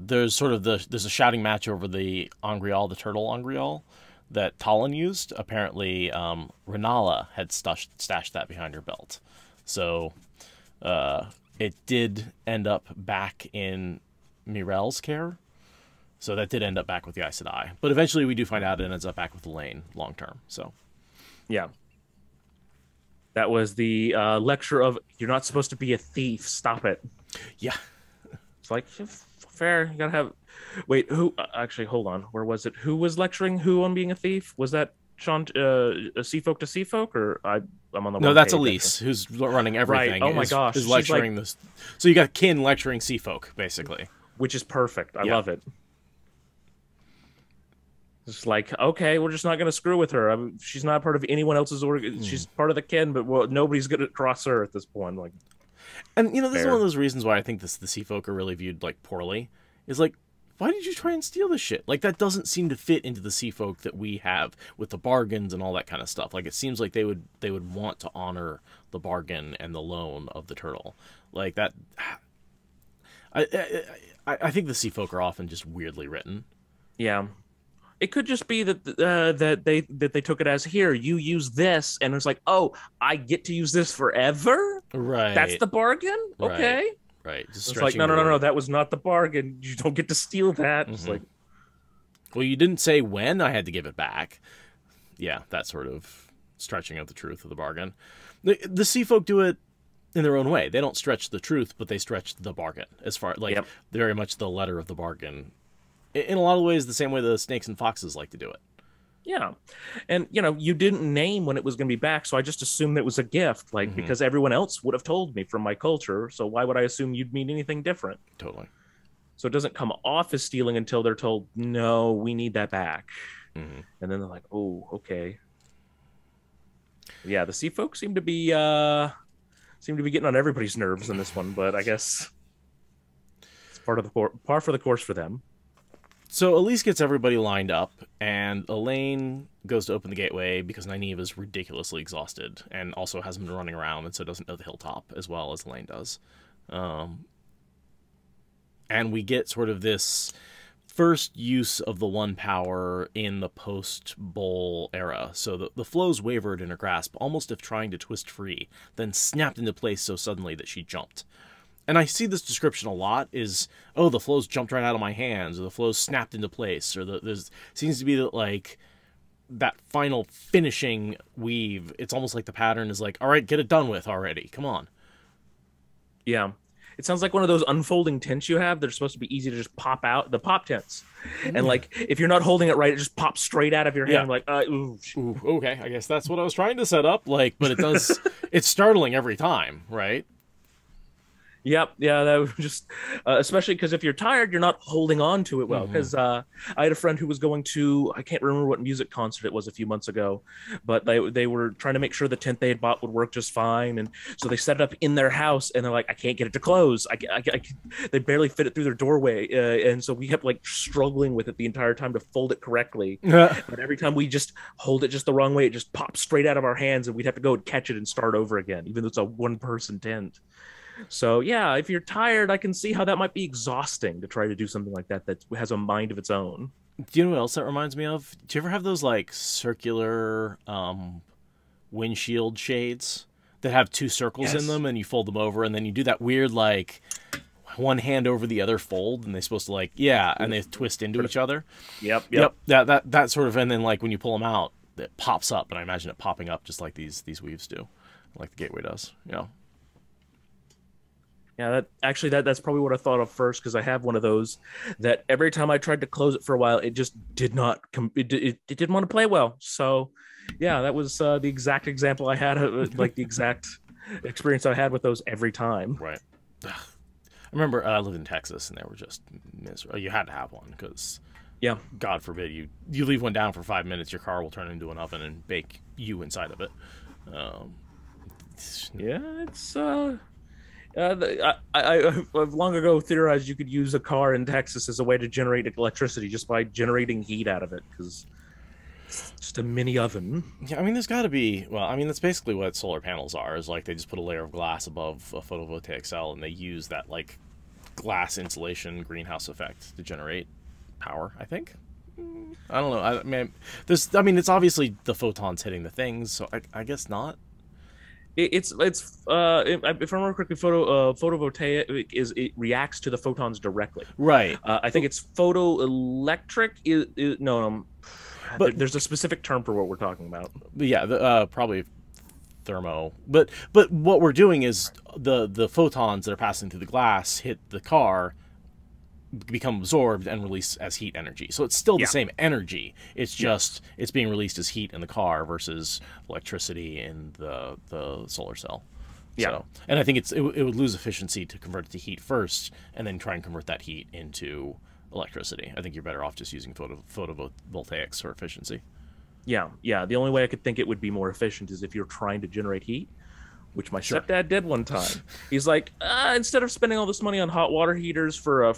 there's sort of there's a shouting match over the Angreal, the turtle Angreal that Talon used. Apparently, Renala had stashed that behind her belt. So it did end up back in Mirel's care. So that did end up back with the Aes Sedai. But eventually we do find out it ends up back with Elaine long term. So yeah. That was the lecture of, you're not supposed to be a thief. Stop it. Yeah. It's like, fair. You gotta have... Wait, who... actually, hold on. Where was it? Who was lecturing who on being a thief? Was that Sean, Seafolk to Seafolk? Or I'm on the wrong No, that's page, Elise, who's running everything. Right. Oh my gosh. Is lecturing this. So you got Kin lecturing Seafolk, basically. Which is perfect. I love it. It's like, okay, we're just not going to screw with her. She's not part of anyone else's org. She's part of the Kin, but nobody's going to cross her at this point. Like, and this is one of those reasons why I think the Seafolk are really viewed like poorly. Is like, why did you try and steal this shit? Like, that doesn't seem to fit into the Seafolk that we have with the bargains and all that kind of stuff. Like, it seems like they would want to honor the bargain and the loan of the turtle. Like that. I think the Seafolk are often just weirdly written. Yeah. It could just be that they took it as, here, you use this, and it's like, oh, I get to use this forever? Right. That's the bargain? Right. Okay. Right. Just it's like, no, that was not the bargain. You don't get to steal that. It's like, well, you didn't say when I had to give it back. Yeah, that sort of stretching of the truth of the bargain. The Seafolk do it in their own way. They don't stretch the truth, but they stretch the bargain as far, like, very much the letter of the bargain. In a lot of ways, the same way the snakes and foxes like to do it. Yeah. And, you didn't name when it was going to be back, so I just assumed it was a gift, like, because everyone else would have told me from my culture, so why would I assume you'd mean anything different? Totally. So it doesn't come off as stealing until they're told, no, we need that back. And then they're like, oh, okay. Yeah, the Seafolk seem to be getting on everybody's nerves in this one, but I guess it's par for the course for them. So Elise gets everybody lined up, and Elaine goes to open the gateway because Nynaeve is ridiculously exhausted and also hasn't been running around, and so doesn't know the hilltop as well as Elaine does. And we get sort of this first use of the one power in the post-bowl era. So the flows wavered in her grasp, almost if trying to twist free, then snapped into place so suddenly that she jumped. And I see this description a lot is, oh, the flows jumped right out of my hands, or the flows snapped into place, or there's seems to be that, like, that final finishing weave. It's almost like the pattern is like, all right, get it done with already. Come on. Yeah. It sounds like one of those unfolding tents you have that are supposed to be easy to just pop out, the pop tents. And, like, if you're not holding it right, it just pops straight out of your hand. Like, ooh, okay, I guess that's what I was trying to set up. Like, but it does, it's startling every time, right? Yep, yeah, that was just especially because if you're tired, you're not holding on to it well. Because I had a friend who was going to, I can't remember what music concert it was a few months ago, but they were trying to make sure the tent they had bought would work just fine, and so they set it up in their house, and they're like, I can't get it to close. They barely fit it through their doorway, and so we kept like struggling with it the entire time to fold it correctly. But every time we just hold it just the wrong way, it just pops straight out of our hands, and we'd have to go and catch it and start over again, even though it's a one-person tent. So yeah, if you're tired, I can see how that might be exhausting to try to do something like that that has a mind of its own. Do you know what else that reminds me of? Do you ever have those like circular windshield shades that have two circles in them, and you fold them over, and then you do that weird like one hand over the other fold, and they're supposed to like and they twist into each other. Yep. That sort of, and then like when you pull them out, it pops up, and I imagine it popping up just like these weaves do, like the Gateway does. Yeah, that's probably what I thought of first, because I have one of those that every time I tried to close it for a while, it just did not it didn't want to play well. So yeah, that was the exact example I had, like the exact experience I had with those every time. Right. I remember I lived in Texas, and they were just miserable. You had to have one because, God forbid you leave one down for 5 minutes, your car will turn into an oven and bake you inside of it. It's I've long ago theorized you could use a car in Texas as a way to generate electricity just by generating heat out of it, because it's just a mini oven. Yeah, I mean, there's got to be. Well, I mean, that's basically what solar panels are. Is like they just put a layer of glass above a photovoltaic cell, and they use that like glass insulation greenhouse effect to generate power. I think. I don't know. I mean, it's obviously the photons hitting the things, so I guess not. If I remember correctly, photovoltaic it reacts to the photons directly. Right. I think it's photoelectric. No, but there's a specific term for what we're talking about. Yeah, probably thermo. But what we're doing is the photons that are passing through the glass hit the car, become absorbed and released as heat energy. So it's still the same energy. It's just it's being released as heat in the car versus electricity in the solar cell. Yeah. So, and I think it would lose efficiency to convert it to heat first and then try and convert that heat into electricity. I think you're better off just using photovoltaics for efficiency. Yeah. The only way I could think it would be more efficient is if you're trying to generate heat, which my stepdad did one time. He's like, instead of spending all this money on hot water heaters for a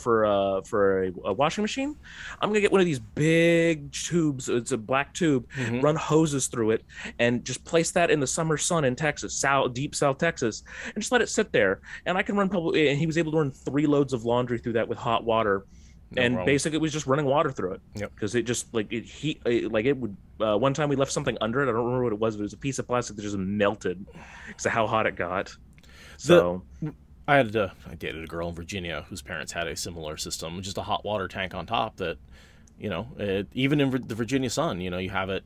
washing machine, I'm gonna get one of these big tubes. It's a black tube, run hoses through it, and just place that in the summer sun in Texas, deep South Texas, and just let it sit there. And I can run and he was able to run 3 loads of laundry through that with hot water. Basically, it was just running water through it. Because it just it would. One time we left something under it. I don't remember what it was. But it was a piece of plastic that just melted because of how hot it got. So I dated a girl in Virginia whose parents had a similar system, just a hot water tank on top. That even in the Virginia sun, you have it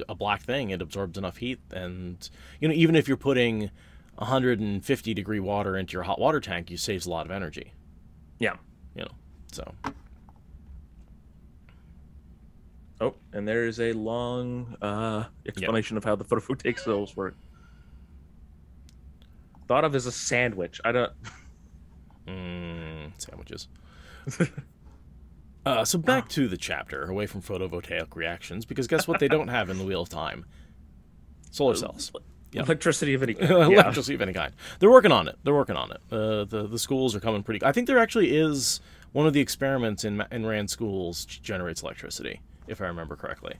a black thing. It absorbs enough heat, and even if you're putting 150-degree water into your hot water tank, you saves a lot of energy. Yeah. So. Oh, and there is a long explanation of how the photovoltaic cells work. Thought of as a sandwich. I don't. Sandwiches. So back to the chapter, away from photovoltaic reactions, because guess what they don't have in the Wheel of Time? Solar cells. Electricity of any kind. Electricity of any kind. They're working on it. The schools are coming pretty. I think there actually is one of the experiments in Rand schools generates electricity, if I remember correctly.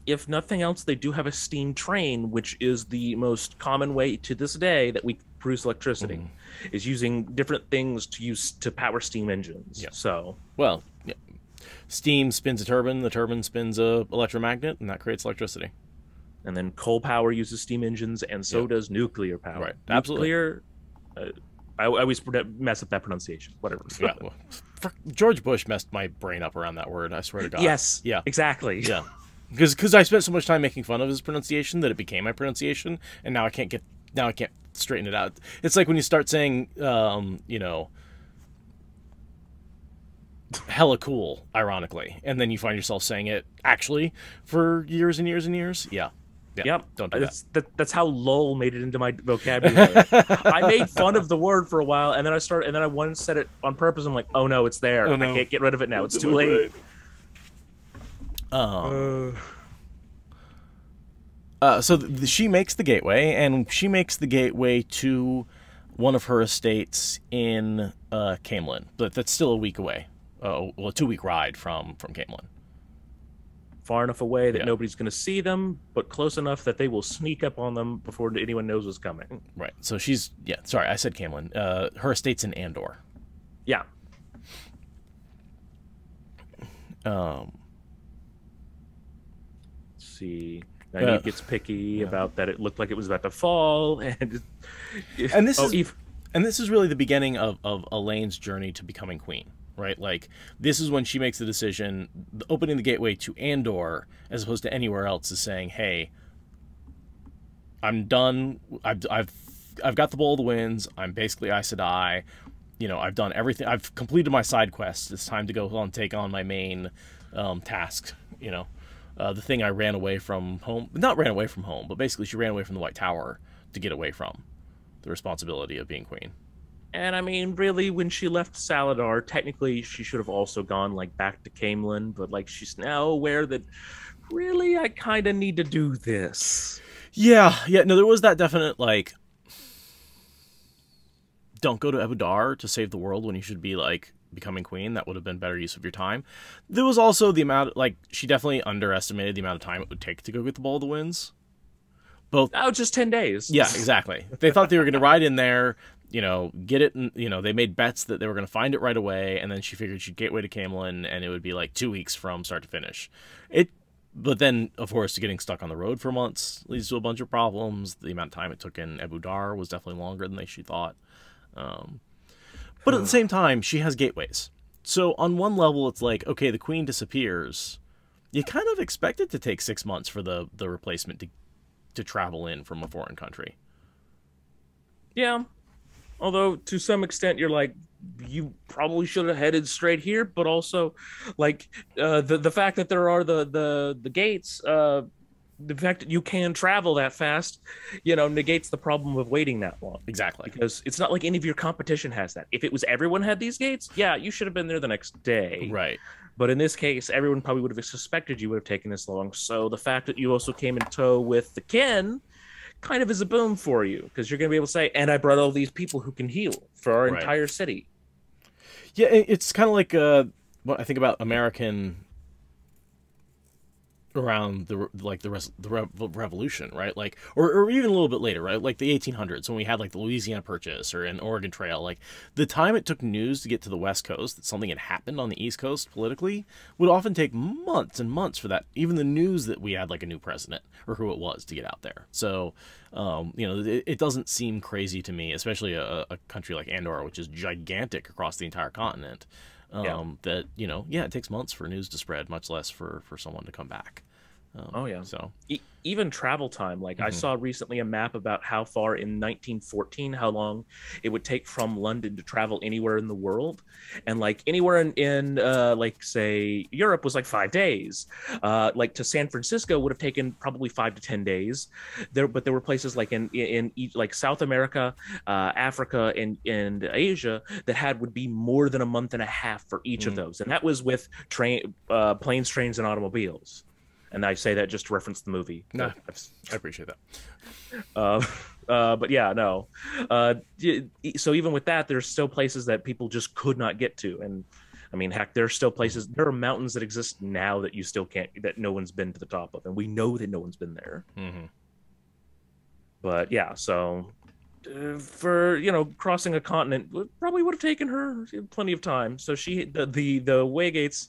If nothing else, they do have a steam train, which is the most common way to this day that we produce electricity, is using different things to power steam engines. So, steam spins a turbine, the turbine spins a electromagnet, and that creates electricity. And then coal power uses steam engines, and so does nuclear power. Right, absolutely. Nuclear. I always mess up that pronunciation. Whatever. George Bush messed my brain up around that word. I swear to God. Yes. Yeah. Exactly. Yeah. Because I spent so much time making fun of his pronunciation that it became my pronunciation, and now I can't straighten it out. It's like when you start saying, hella cool, ironically, and then you find yourself saying it actually for years and years and years. Yeah. Yeah, Yep, don't do that. That's how "lol" made it into my vocabulary. I made fun of the word for a while, and then I once said it on purpose. I'm like, oh no, it's there. Oh, no. I can't get rid of it now. It's too late. So she makes the gateway, and she makes the gateway to one of her estates in Camelin, but that's still a week away. Well, a 2-week ride from Camelin. Far enough away that Yeah. nobody's going to see them, but close enough that they will sneak up on them before anyone knows what's coming. Right. So sorry, I said Camelin. Her estate's in Andor. Yeah. Um, Let's see. Nynaeve gets picky about that. It looked like it was about to fall, and this is really the beginning of Elaine's journey to becoming queen. Right, like this is when she makes the decision. Opening the gateway to Andor, as opposed to anywhere else, is saying, "Hey, I'm done. I've got the bowl of the winds. I'm basically Aes Sedai. You know, I've done everything. I've completed my side quests. It's time to go on take on my main task. You know, the thing I ran away from home. Not ran away from home, but basically she ran away from the White Tower to get away from the responsibility of being queen." And I mean, really, when she left Saladar, technically she should have also gone like back to Camelin, but like she's now aware that really I kind of need to do this. Yeah. No, there was that definite like, don't go to Abu Dar to save the world when you should be like becoming queen. That would have been better use of your time. There was also the amount, like she definitely underestimated the amount of time it would take to go get the Bowl of the Winds. Just 10 days. Yeah, exactly. They thought they were going to ride in there, you know, get it, and, you know, they made bets that they were going to find it right away, and then she figured she'd gateway to Camelin, and it would be like 2 weeks from start to finish. But then, of course, getting stuck on the road for months leads to a bunch of problems. The amount of time it took in Abu Dar was definitely longer than she thought. But at the same time, she has gateways. So on one level, it's like, okay, the queen disappears. You kind of expect it to take 6 months for the replacement to travel in from a foreign country. Yeah. Although to some extent you're like, you probably should have headed straight here, but also like the fact that there are the gates, the fact that you can travel that fast, you know, negates the problem of waiting that long. Exactly. Because it's not like any of your competition has that. If it was everyone had these gates, yeah, you should have been there the next day. Right. But in this case, everyone probably would have suspected you would have taken this long. So the fact that you also came in tow with the kin kind of is a boom for you, because you're going to be able to say, and I brought all these people who can heal for our entire city. Yeah, it's kind of like what I think about American around the revolution, right? Like, or even a little bit later, right? Like the 1800s when we had like the Louisiana Purchase or an Oregon Trail. Like the time it took news to get to the West Coast that something had happened on the East Coast politically would often take months and months for that. Even the news that we had like a new president or who it was to get out there. So, you know, it doesn't seem crazy to me, especially a country like Andorra, which is gigantic across the entire continent. That, you know, yeah, it takes months for news to spread, much less for someone to come back. So even travel time, like I saw recently a map about how far in 1914, how long it would take from London to travel anywhere in the world, and like anywhere in like say Europe was like 5 days, like to San Francisco would have taken probably 5 to 10 days but there were places like in like South America, Africa, and Asia that would be more than a month and a half for each of those, and that was with planes, trains, and automobiles. And I say that just to reference the movie. No, I appreciate that. But yeah, no. So even with that, there's still places that people just could not get to. And I mean, heck, there are mountains that exist now that you still can't, that no one's been to the top of. And we know that no one's been there. But yeah, so for, you know, crossing a continent probably would have taken her plenty of time. So the Waygates,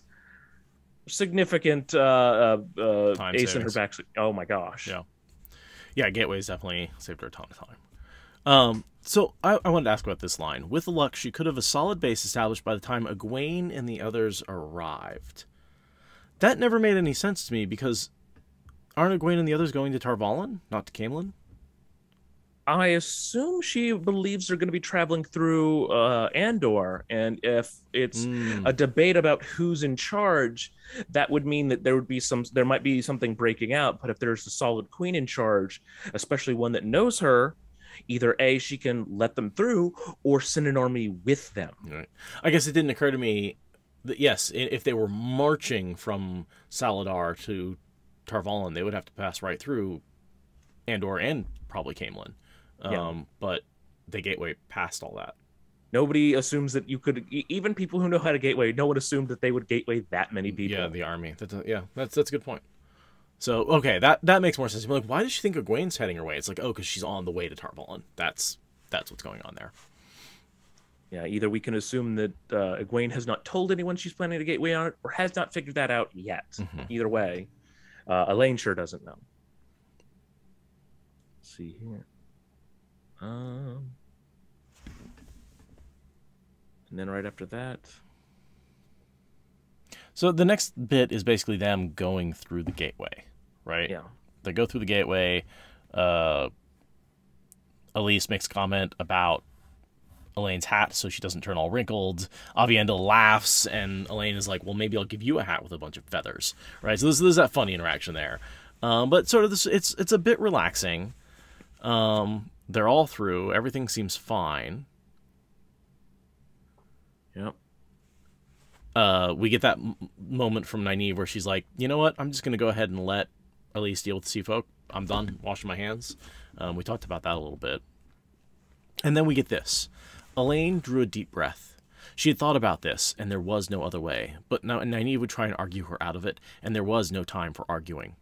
significant ace in her back. Oh my gosh. Yeah, gateways definitely saved her a ton of time. So I wanted to ask about this line. With the luck, she could have a solid base established by the time Egwene and the others arrived. That never made any sense to me, because aren't Egwene and the others going to Tarvalon, not to Camelin? I assume she believes they're going to be traveling through Andor, and if it's a debate about who's in charge, that would mean that there might be something breaking out. But if there's a solid queen in charge, especially one that knows her, either A, she can let them through, or send an army with them. Right. I guess it didn't occur to me that, yes, if they were marching from Saladar to Tarvalin, they would have to pass right through Andor and probably Camelin. But the gateway passed all that. Nobody assumes that you could, even people who know how to gateway, no one assumed that they would gateway that many people. Yeah, the army. That's a good point. So, okay, that makes more sense. Like, why does she think Egwene's heading her way? It's like, oh, because she's on the way to Tarvalin. That's what's going on there. Yeah, either we can assume that Egwene has not told anyone she's planning to gateway on it, or has not figured that out yet. Either way, Elaine sure doesn't know. Let's see here. And then right after that. So the next bit is basically them going through the gateway, right? Yeah. They go through the gateway. Elise makes a comment about Elaine's hat so she doesn't turn all wrinkled. Aviendha laughs, and Elaine is like, well, maybe I'll give you a hat with a bunch of feathers, right? So there's that funny interaction there. But sort of this, it's a bit relaxing. They're all through. Everything seems fine. Yep. We get that moment from Nynaeve where she's like, you know what? I'm just going to go ahead and let Elise deal with the sea folk. I'm done washing my hands. We talked about that a little bit. And then we get this. Elaine drew a deep breath. She had thought about this, and there was no other way. But now Nynaeve would try and argue her out of it, and there was no time for arguing.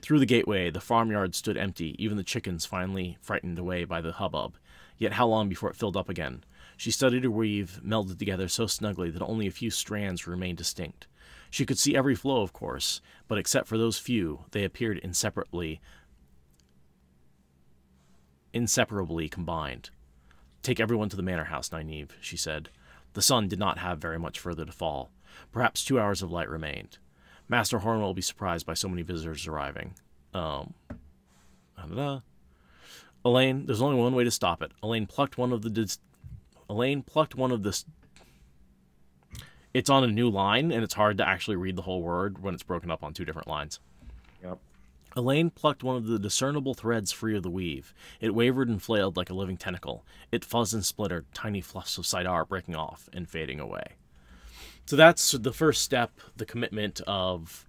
Through the gateway, the farmyard stood empty, even the chickens finally frightened away by the hubbub. Yet how long before it filled up again? She studied her weave, melded together so snugly that only a few strands remained distinct. She could see every flow, of course, but except for those few, they appeared inseparably combined. Take everyone to the manor house, Nynaeve, she said. The sun did not have very much further to fall. Perhaps 2 hours of light remained. Master Horn will be surprised by so many visitors arriving. Elaine, there's only one way to stop it. Elaine plucked one of the... It's on a new line, and it's hard to actually read the whole word when it's broken up on 2 different lines. Yep. Elaine plucked one of the discernible threads free of the weave. It wavered and flailed like a living tentacle. It fuzzed and splintered, tiny fluffs of Sidar breaking off and fading away. So that's the first step, the commitment of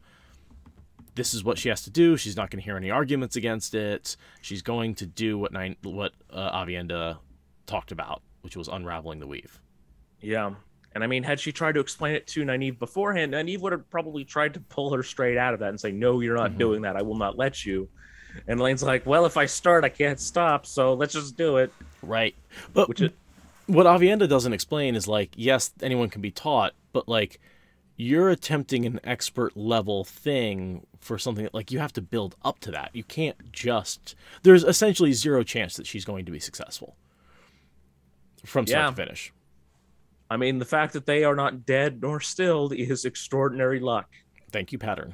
this is what she has to do. She's not going to hear any arguments against it. She's going to do what Aviendha talked about, which was unraveling the weave. Yeah. And I mean, had she tried to explain it to Nynaeve beforehand, Nynaeve would have probably tried to pull her straight out of that and say, no, you're not doing that. I will not let you. And Elaine's like, well, if I start, I can't stop. So let's just do it. Right. But what Aviendha doesn't explain is like, yes, anyone can be taught, but like you're attempting an expert level thing for something that, like, you have to build up to that. You can't just, there's essentially 0 chance that she's going to be successful from start to finish. I mean, the fact that they are not dead nor stilled is extraordinary luck. Thank you, pattern.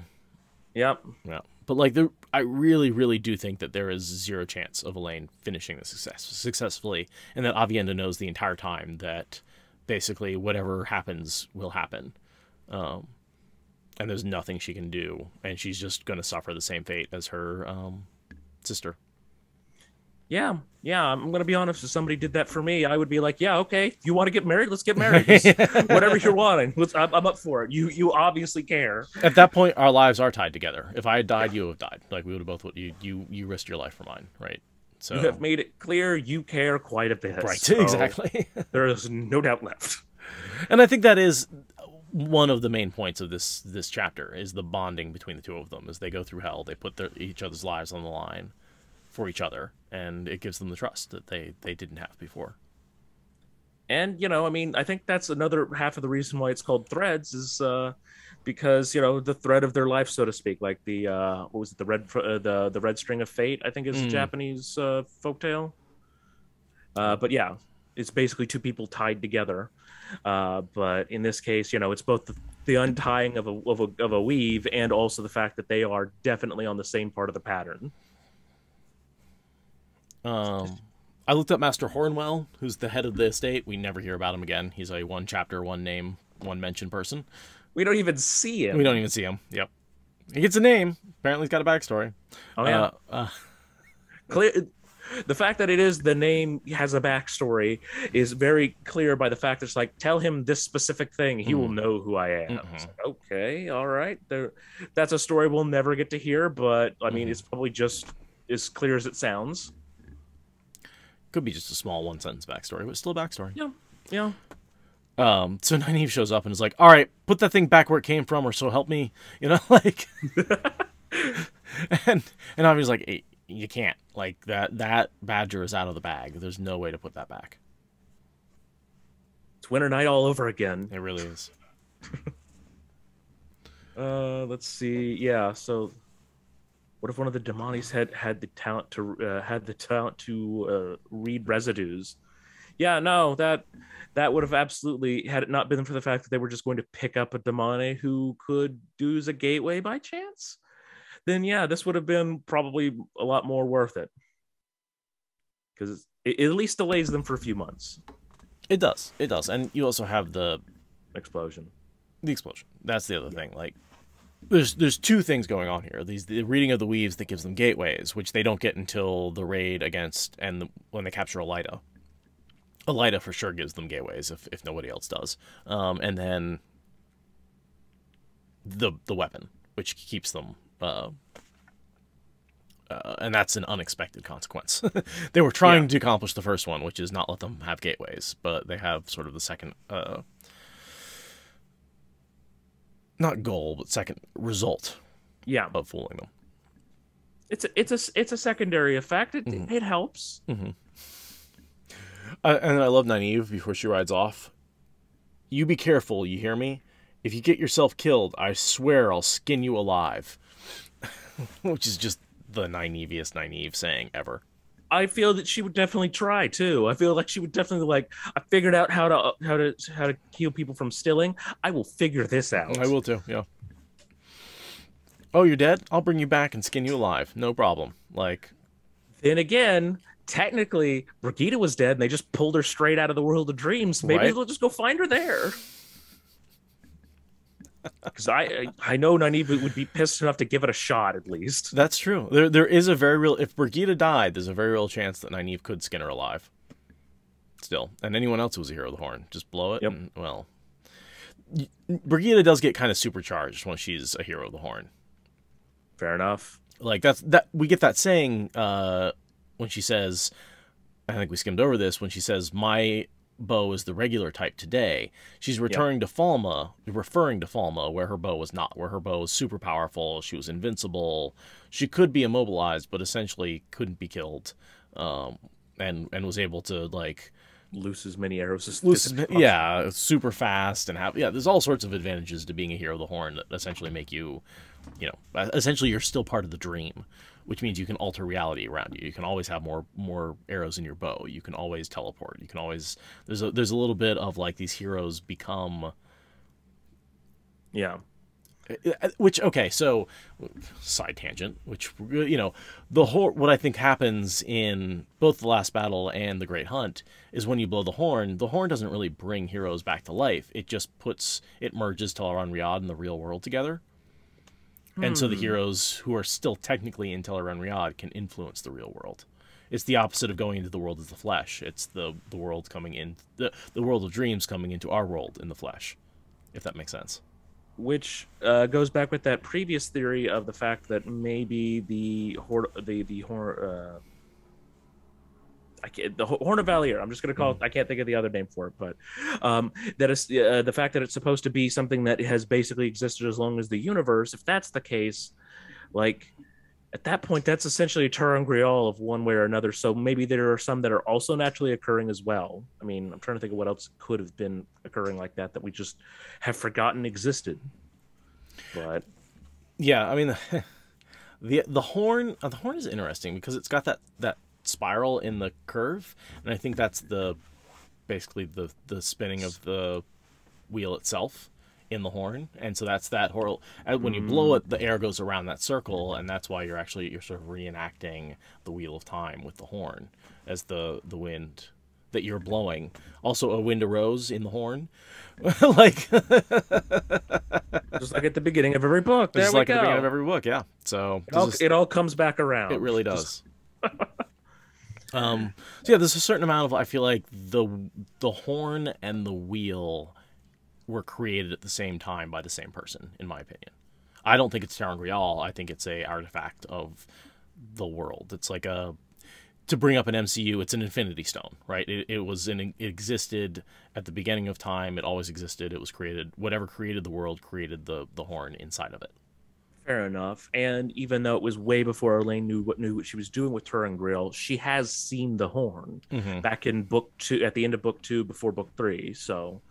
Yep. Yeah. But like, I really, really do think that there is 0 chance of Elaine finishing this successfully, and that Aviendha knows the entire time that basically whatever happens will happen. And there's nothing she can do, and she's just going to suffer the same fate as her sister. Yeah, I'm going to be honest. If somebody did that for me, I would be like, yeah, okay, you want to get married? Let's get married. Whatever you're wanting. I'm up for it. You obviously care. At that point, our lives are tied together. If I had died, you would have died. Like, we would have both, you risked your life for mine, right? So you have made it clear you care quite a bit. Right, so exactly. There is no doubt left. And I think that is one of the main points of this chapter, is the bonding between the two of them. As they go through hell, they put each other's lives on the line for each other, and it gives them the trust that they didn't have before. And, I mean, I think that's another half of the reason why it's called Threads is because, the thread of their life, so to speak, like the, what was it, the red string of fate, I think is a Japanese folktale. But yeah, it's basically 2 people tied together. But in this case, it's both the untying of a weave and also the fact that they are definitely on the same part of the pattern. I looked up Master Hornwell, who's the head of the estate. We never hear about him again. He's a one chapter, one name, one mention person. We don't even see him. We don't even see him. Yep. He gets a name. Apparently, he's got a backstory. Oh yeah. Clear. The fact that it is the name has a backstory is very clear by the fact that it's like, tell him this specific thing, he will know who I am. It's like, okay, all right. That's a story we'll never get to hear, but I mean, it's probably just as clear as it sounds. Could be just a small one sentence backstory, but still a backstory. Yeah. So Nynaeve shows up and is like, all right, put that thing back where it came from, or so help me. You know, like, and Navi's like, hey, you can't. Like, that badger is out of the bag. There's no way to put that back. It's winter night all over again. It really is. Let's see. Yeah. So, what if one of the Demanis had the talent to read residues? Yeah. No. That would have absolutely, had it not been for the fact that they were just going to pick up a Demani who could use a gateway by chance, then yeah, this would have been probably a lot more worth it. Because it at least delays them for a few months. It does. And you also have the explosion. That's the other thing. Like, there's two things going on here. The reading of the weaves that gives them gateways, which they don't get until the raid against, and when they capture Elida. Elida for sure gives them gateways if nobody else does. And then the weapon, which keeps them, and that's an unexpected consequence. They were trying to accomplish the first one, which is not let them have gateways, but they have sort of the second, not goal, but second result. Yeah, of fooling them. It's a secondary effect. It helps. And I love Nynaeve before she rides off. You be careful, you hear me? If you get yourself killed, I swear I'll skin you alive. Which is just the Nynaeviest Nynaeve saying ever. I feel that she would definitely try too. I feel like she would definitely like, I figured out how to heal people from stilling. I will figure this out. I will too, yeah. Oh, you're dead? I'll bring you back and skin you alive. No problem. Like, then again, technically, Brigida was dead, and they just pulled her straight out of the world of dreams. Maybe they'll just go find her there. Because I know Nynaeve would be pissed enough to give it a shot, at least. That's true. There is a very real... If Brigida died, there's a very real chance that Nynaeve could skin her alive. Still. And anyone else who was a hero of the Horn. Just blow it, and, well... Brigida does get kind of supercharged when she's a hero of the Horn. Fair enough. Like, we get that saying... when she says, I think we skimmed over this, when she says, my bow is the regular type today, she's referring to Falma, where her bow was not, where her bow was super powerful, she was invincible, she could be immobilized, but essentially couldn't be killed, and was able to, like... loose as many arrows as yeah, super fast, and have... Yeah, there's all sorts of advantages to being a hero of the Horn that essentially make you, essentially you're still part of the dream. Which means you can alter reality around you. You can always have more arrows in your bow. You can always teleport. You can always... There's a little bit of, like, these heroes become... Yeah. Which, okay, so... Side tangent. Which, what I think happens in both the Last Battle and the Great Hunt is when you blow the horn doesn't really bring heroes back to life. It just merges Teleron Riyadh and the real world together. And so the heroes who are still technically in Teleron Riyadh can influence the real world. It's the opposite of going into the world of the flesh. It's the world coming in, the world of dreams coming into our world in the flesh, if that makes sense. Which goes back with that previous theory of the fact that maybe the Horn of Valier, I'm just going to call it, I can't think of the other name for it, but that is the fact that it's supposed to be something that has basically existed as long as the universe. If that's the case, like, at that point, that's essentially a Turan Grial of one way or another. So maybe there are some that are also naturally occurring as well. I mean, I'm trying to think of what else could have been occurring like that we just have forgotten existed. But yeah, I mean, the horn is interesting because it's got that spiral in the curve, and I think that's basically the spinning of the wheel itself in the horn, and so that's that horn. When you blow it, the air goes around that circle, and that's why you're sort of reenacting the Wheel of Time with the horn as the wind that you're blowing. Also, a wind arose in the horn, like just like at the beginning of every book. There just we like go. at the beginning of every book. Yeah, so It all comes back around. it really does. So yeah, there's a certain amount of, I feel like the horn and the wheel were created at the same time by the same person, in my opinion. I don't think it's Terran. I think it's a artifact of the world. It's like to bring up an MCU, it's an Infinity Stone, right? It existed at the beginning of time. It always existed. It was created. Whatever created the world created the horn inside of it. Fair enough. And even though it was way before Elaine knew what she was doing with Turin Grill, she has seen the horn back in book 2, at the end of book 2, before book 3. So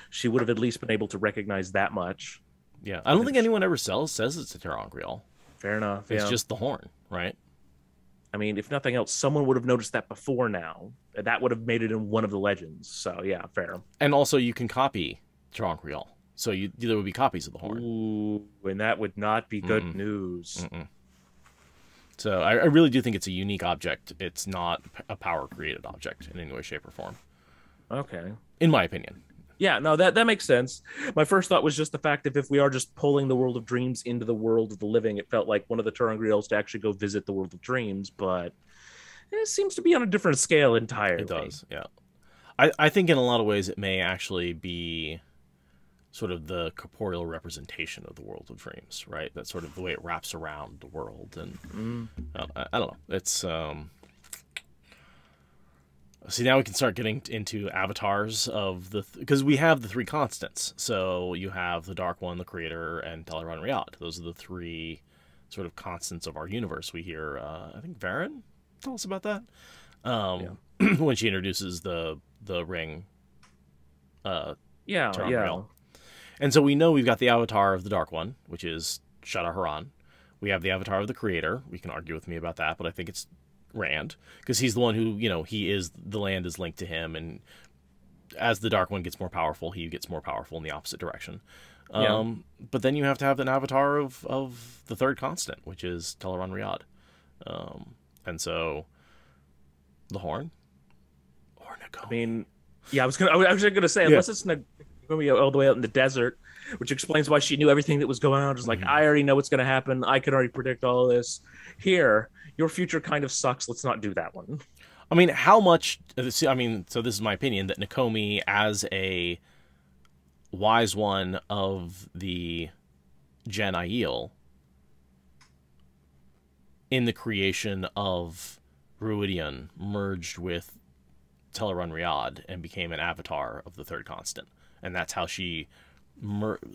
she would have at least been able to recognize that much. Yeah, I don't think anyone ever says it's a Terran Grill. Fair enough. It's just the horn, right? I mean, if nothing else, someone would have noticed that before now. That would have made it in one of the legends. So yeah, fair. And also, you can copy Terran Grill. So there would be copies of the horn. Ooh, and that would not be good news. So I really do think it's a unique object. It's not a power-created object in any way, shape, or form. Okay. In my opinion. Yeah, no, that makes sense. My first thought was just the fact that if we are just pulling the world of dreams into the world of the living, it felt like one of the Turin Grills to actually go visit the world of dreams, but it seems to be on a different scale entirely. It does, yeah. I think in a lot of ways it may actually be sort of the corporeal representation of the world of dreams, right? That's sort of the way it wraps around the world. And I don't know. It's see, now we can start getting into avatars of because we have the 3 constants. So you have the Dark One, the Creator, and Teleron Riyadh. Those are the 3 sort of constants of our universe. We hear, I think Varen tell us about that when she introduces the ring. Riyadh. And so we know we've got the avatar of the Dark One, which is Shada Haran. We have the avatar of the Creator. We can argue with me about that, but I think it's Rand, because he's the one who, the land is linked to him, and as the Dark One gets more powerful, he gets more powerful in the opposite direction. But then you have to have an avatar of the 3rd constant, which is Teleron Riyadh. And so the horn or Nakomi. I mean, yeah, I was gonna say, unless it's Nakomi all the way out in the desert, which explains why she knew everything that was going on. Just like, I already know what's gonna happen. I can already predict all of this. Here, your future kind of sucks. Let's not do that one. I mean, how much? So this is my opinion that Nakomi, as a wise one of the Gen Aiel, in the creation of Ruidian, merged with Teleron Riyadh and became an avatar of the 3rd constant. And that's how she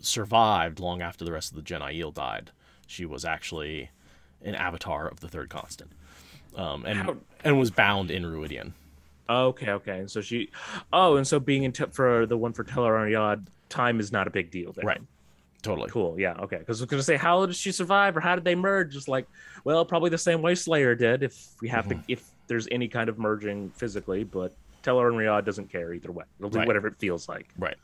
survived long after the rest of the Gen Aiel died. She was actually an avatar of the 3rd constant, and was bound in Ruidian. Okay. So and so being for the one for Teleron Riyadh, time is not a big deal then. Right. Totally. Cool. Yeah. Okay. Because I was going to say, how did she survive, or how did they merge? Just like, well, probably the same way Slayer did. If we have to, if there's any kind of merging physically, but Teleron Riyadh doesn't care either way. It'll do whatever it feels like. Right.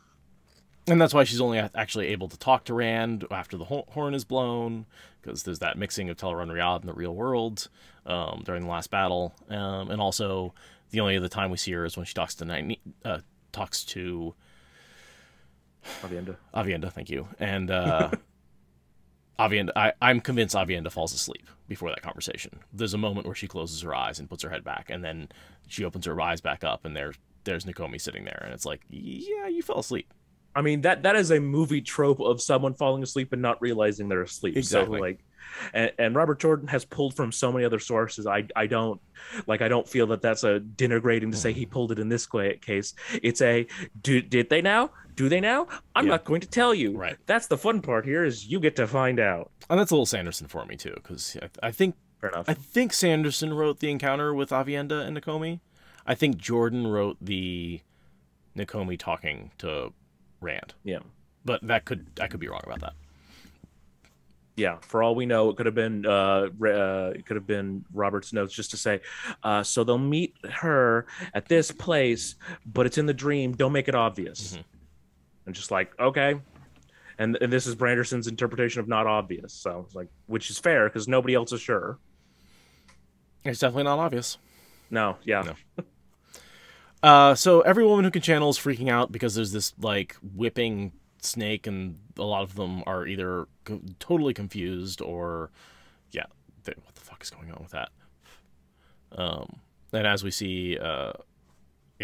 And that's why she's only actually able to talk to Rand after the horn is blown, because there's that mixing of Teleron Riyadh in the real world during the last battle, and also the only other time we see her is when she talks to Avienda, thank you. And Avienda, I'm convinced Avienda falls asleep before that conversation. There's a moment where she closes her eyes and puts her head back, and then she opens her eyes back up, and there's Nakomi sitting there, and it's like, yeah, you fell asleep. I mean, that is a movie trope of someone falling asleep and not realizing they're asleep. Exactly. So, like, and Robert Jordan has pulled from so many other sources. I don't feel that that's a denigrating to say he pulled it in this case. It's a did they now? Do they now? I'm not going to tell you. Right. That's the fun part here, is you get to find out. And that's a little Sanderson for me too, because I think fair enough. I think Sanderson wrote the encounter with Avienda and Nakomi. I think Jordan wrote the Nakomi talking to Rand. Yeah. But I could be wrong about that. Yeah, for all we know, it could have been Robert's notes just to say, so they'll meet her at this place, but it's in the dream. Don't make it obvious. And just like, okay. and this is Branderson's interpretation of not obvious. So it's like, which is fair because nobody else is sure. It's definitely not obvious. No, yeah. So every woman who can channel is freaking out because there's this like whipping snake, and a lot of them are either totally confused or, yeah, what the fuck is going on with that? And as we see,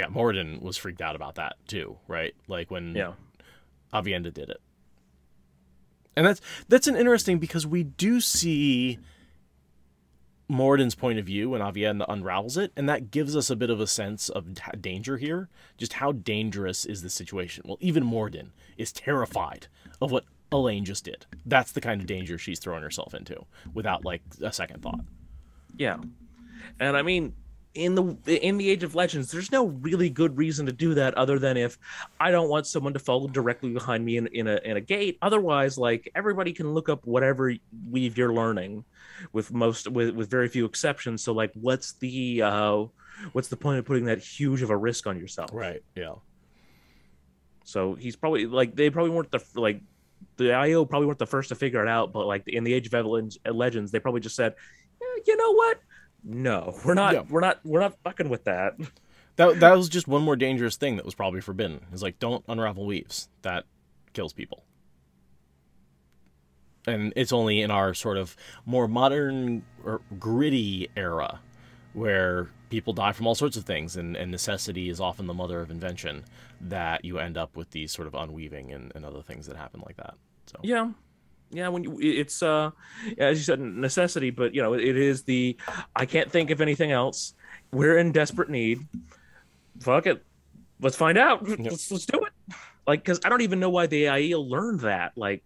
Morden was freaked out about that too, right? Like when Avienda did it, and that's an interesting because we do see Morden's point of view when Avienda unravels it, and that gives us a bit of a sense of danger here. Just how dangerous is the situation? Well, even Morden is terrified of what Elaine just did. That's the kind of danger she's throwing herself into without like a second thought. Yeah, and I mean, in the Age of Legends, there's no really good reason to do that other than if I don't want someone to follow directly behind me in a gate. Otherwise, like, everybody can look up whatever weave you're learning, with very few exceptions. So like, what's the point of putting that huge of a risk on yourself? Right. Yeah. So he's probably like, they probably weren't the IO probably weren't the first to figure it out, but like in the Age of Legends, they probably just said, you know what? No, we're not fucking with that. That was just one more dangerous thing that was probably forbidden. It's like, don't unravel weaves. That kills people. And it's only in our sort of more modern or gritty era where people die from all sorts of things, and necessity is often the mother of invention, that you end up with these sort of unweaving and other things that happen like that. So yeah, when it's as you said, necessity, but you know, it is I can't think of anything else. We're in desperate need. Fuck it, let's find out. Yep. Let's do it. Like, because I don't even know why the Aiel learned that. Like,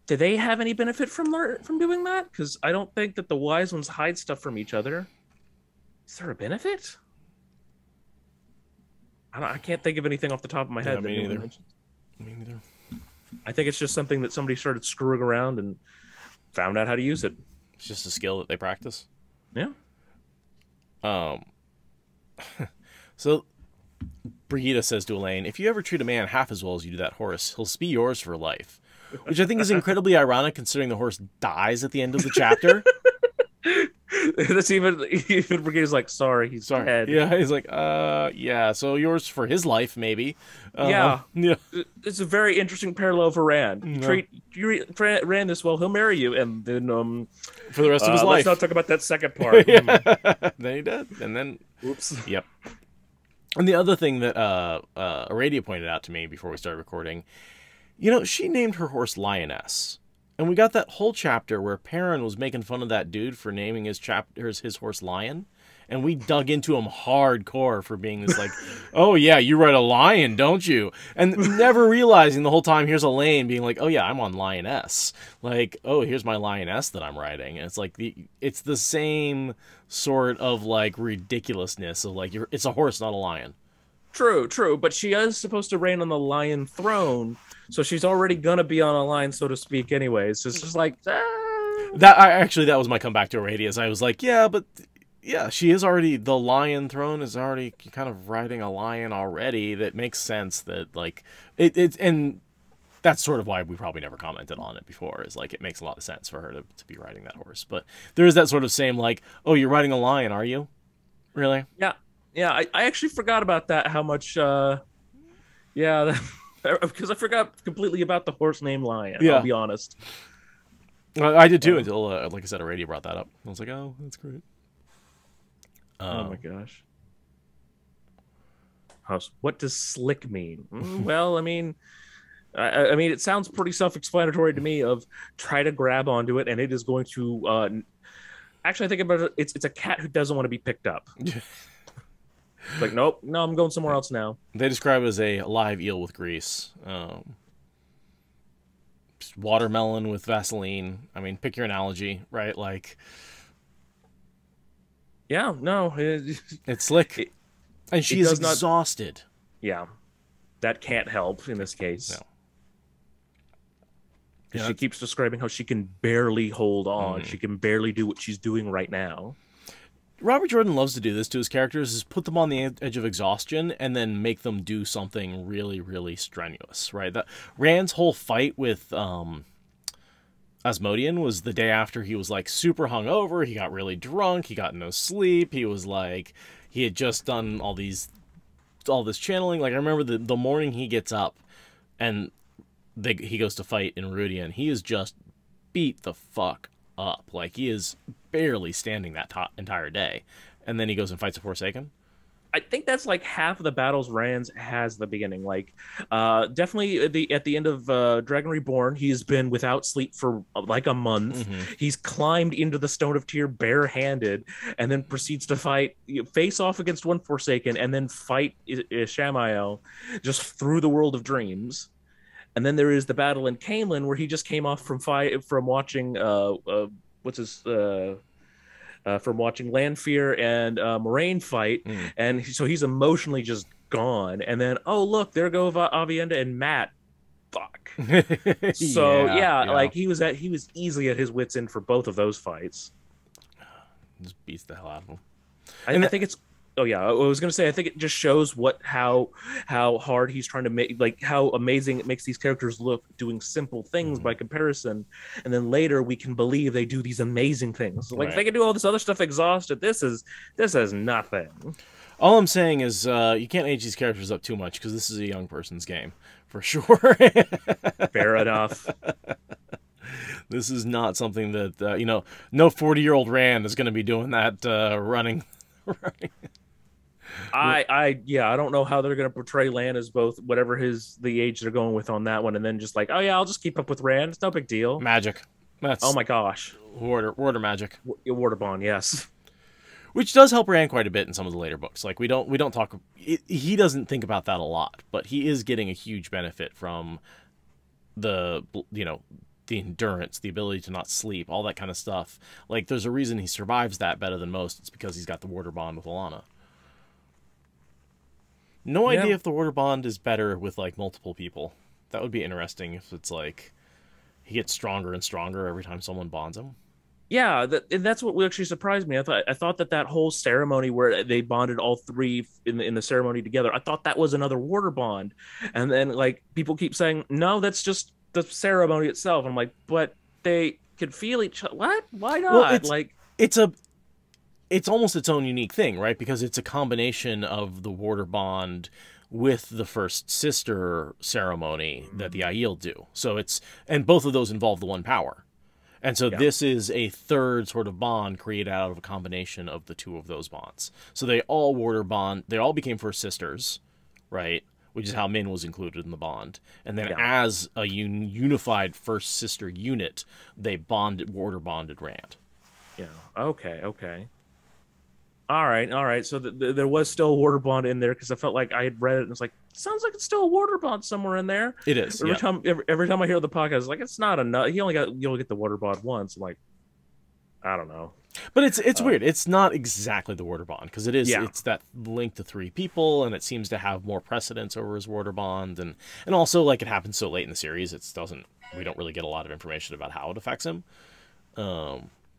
do they have any benefit from doing that? Because I don't think that the wise ones hide stuff from each other. Is there a benefit? I can't think of anything off the top of my head. Me neither. Me neither. I think it's just something that somebody started screwing around and found out how to use it. It's just a skill that they practice. Yeah. So Brigida says to Elaine, if you ever treat a man half as well as you do that horse, he'll be yours for life. Which I think is incredibly ironic considering the horse dies at the end of the chapter. That's even Brigida's like, sorry, he's dead. Yeah, he's like, yeah, so yours for his life, maybe. Yeah. It's a very interesting parallel for Rand. You treat Rand this well, he'll marry you, and then for the rest of his life. Let's not talk about that second part. Then he did, and then oops. Yep. And the other thing that Aradia pointed out to me before we started recording, you know, she named her horse Lioness. And we got that whole chapter where Perrin was making fun of that dude for naming his horse Lion. And we dug into him hardcore for being this like, oh yeah, you ride a lion, don't you? And never realizing the whole time, here's Elaine being like, oh yeah, I'm on Lioness. Like, oh, here's my Lioness that I'm riding. And it's like, it's the same sort of like ridiculousness of like, it's a horse, not a lion. True. But she is supposed to reign on the lion throne. So she's already gonna be on a line, so to speak. Anyways, it's just like that was my comeback to Aradius. I was like, yeah, but yeah, she is already, the lion throne is already kind of riding a lion already. That makes sense. That like it's and that's sort of why we probably never commented on it before. Is like, it makes a lot of sense for her to be riding that horse. But there is that sort of same like, oh, you're riding a lion, are you? Really? Yeah. I actually forgot about that. How much? Because I forgot completely about the horse named Lion. Yeah. I'll be honest. I did too until, like I said, a radio brought that up. I was like, oh, that's great. Oh my gosh. What does slick mean? Well, I mean, it sounds pretty self-explanatory to me. Of try to grab onto it, and it is going to. Actually, I think about it. It's a cat who doesn't want to be picked up. Like, nope, no, I'm going somewhere else now. They describe it as a live eel with grease. Watermelon with Vaseline. I mean, pick your analogy, right? Like, yeah, no, it's slick, and she is exhausted. Yeah, that can't help in this case. No. Yeah, she keeps describing how she can barely hold on. She can barely do what she's doing right now. Robert Jordan loves to do this to his characters, is put them on the edge of exhaustion and then make them do something really, really strenuous, right? That Rand's whole fight with Asmodean was the day after he was like super hungover, he got really drunk, he got no sleep, he was like, he had just done all this channeling. Like, I remember the morning he gets up and he goes to fight in Rudian, he is just beat the fuck up. Like, he is barely standing that entire day. And then he goes and fights a Forsaken. I think that's like half of the battles Rand has at the beginning. Like, definitely at the end of Dragon Reborn, he's been without sleep for like a month. Mm-hmm. He's climbed into the Stone of Tyr barehanded, and then proceeds to face off against one Forsaken, and then fight Shamael just through the world of dreams. And then there is the battle in Camelin where he just came off from watching from watching Lanfear and Moraine fight, and so he's emotionally just gone. And then, oh look, there go Avienda and Matt. Fuck. So yeah, like he was easily at his wits' end for both of those fights. Just beats the hell out of him. I think it's. Oh yeah, I was gonna say I think it just shows how hard he's trying to make, like how amazing it makes these characters look doing simple things by comparison, and then later we can believe they do these amazing things. Like if they can do all this other stuff exhausted, this is nothing. All I'm saying is you can't age these characters up too much because this is a young person's game for sure. Fair enough. This is not something that no 40-year-old Rand is going to be doing that running. I don't know how they're going to portray Lan as both whatever the age they're going with on that one, and then just like, oh yeah, I'll just keep up with Rand. It's no big deal. Magic. Oh my gosh. Water magic. Water bond, yes. Which does help Rand quite a bit in some of the later books. Like we don't talk. He doesn't think about that a lot, but he is getting a huge benefit from the endurance, the ability to not sleep, all that kind of stuff. Like there's a reason he survives that better than most. It's because he's got the water bond with Alana. No idea if the water bond is better with like multiple people. That would be interesting if it's like he gets stronger and stronger every time someone bonds him. Yeah, that's what actually surprised me. I thought that whole ceremony where they bonded all three in the ceremony together, I thought that was another water bond. And then like people keep saying, no, that's just the ceremony itself. I'm like, but they could feel each other. What? Why not? Well, it's almost its own unique thing, right? Because it's a combination of the water bond with the first sister ceremony that the Aiel do. So and both of those involve the one power. And so this is a third sort of bond created out of a combination of the two of those bonds. So they all they all became first sisters, right? Which is how Min was included in the bond. And then as a unified first sister unit, they water bonded Rand. Yeah. Okay. All right. So there was still a water bond in there because I felt like I had read it and it's like, sounds like it's still a water bond somewhere in there. It is. Every time I hear the podcast, it's like, it's not enough. You only get the water bond once. I'm like, I don't know. But it's weird. It's not exactly the water bond because it's that link to three people, and it seems to have more precedence over his water bond, and also like it happens so late in the series, we don't really get a lot of information about how it affects him.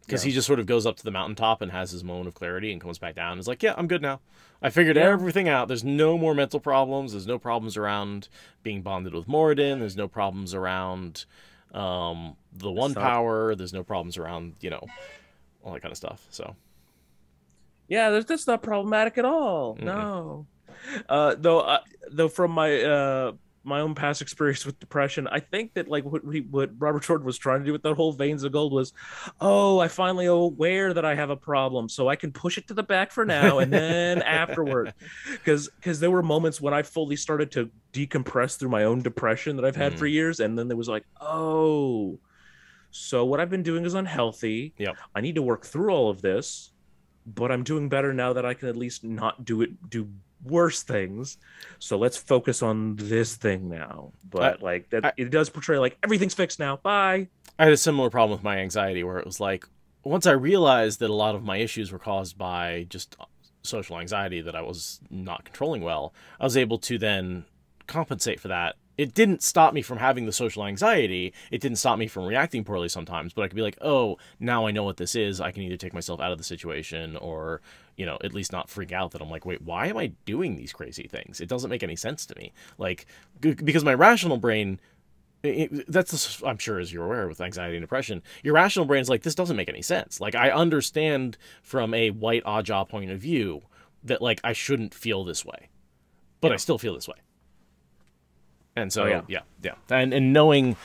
Because he just sort of goes up to the mountaintop and has his moment of clarity and comes back down and is like, yeah, I'm good now. I figured everything out. There's no more mental problems. There's no problems around being bonded with Moradin. There's no problems around the one power. There's no problems around, all that kind of stuff. So, yeah, that's not problematic at all. Mm-hmm. No. Though from my own past experience with depression, I think that like what Robert Jordan was trying to do with that whole Veins of Gold was, I finally aware that I have a problem, so I can push it to the back for now, and then afterward, because there were moments when I fully started to decompress through my own depression that I've had for years, and then there was like, so what I've been doing is unhealthy. Yep. I need to work through all of this, but I'm doing better now that I can at least not do worse things, so let's focus on this thing now. But it does portray like everything's fixed now, bye. I had a similar problem with my anxiety where it was like, once I realized that a lot of my issues were caused by just social anxiety that I was not controlling well, I was able to then compensate for that it didn't stop me from having the social anxiety. It didn't stop me from reacting poorly sometimes, but I could be like, oh, now I know what this is. I can either take myself out of the situation or, you know, at least not freak out that I'm like, wait, why am I doing these crazy things? It doesn't make any sense to me. Like, because my rational brain, I'm sure, as you're aware with anxiety and depression, your rational brain's like, this doesn't make any sense. Like, I understand from a white Oddjaw point of view that, like, I shouldn't feel this way, but I still feel this way. And so, yeah. And knowing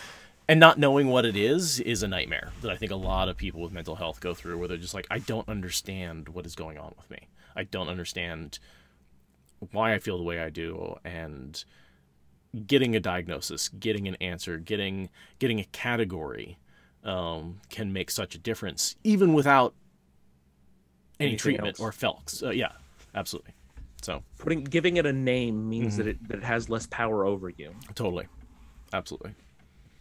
and not knowing what it is a nightmare that I think a lot of people with mental health go through, where they're just like, I don't understand what is going on with me. I don't understand why I feel the way I do. And getting a diagnosis, getting an answer, getting a category can make such a difference, even without any treatment or felks. Yeah, absolutely. So giving it a name means that it has less power over you. Totally, absolutely.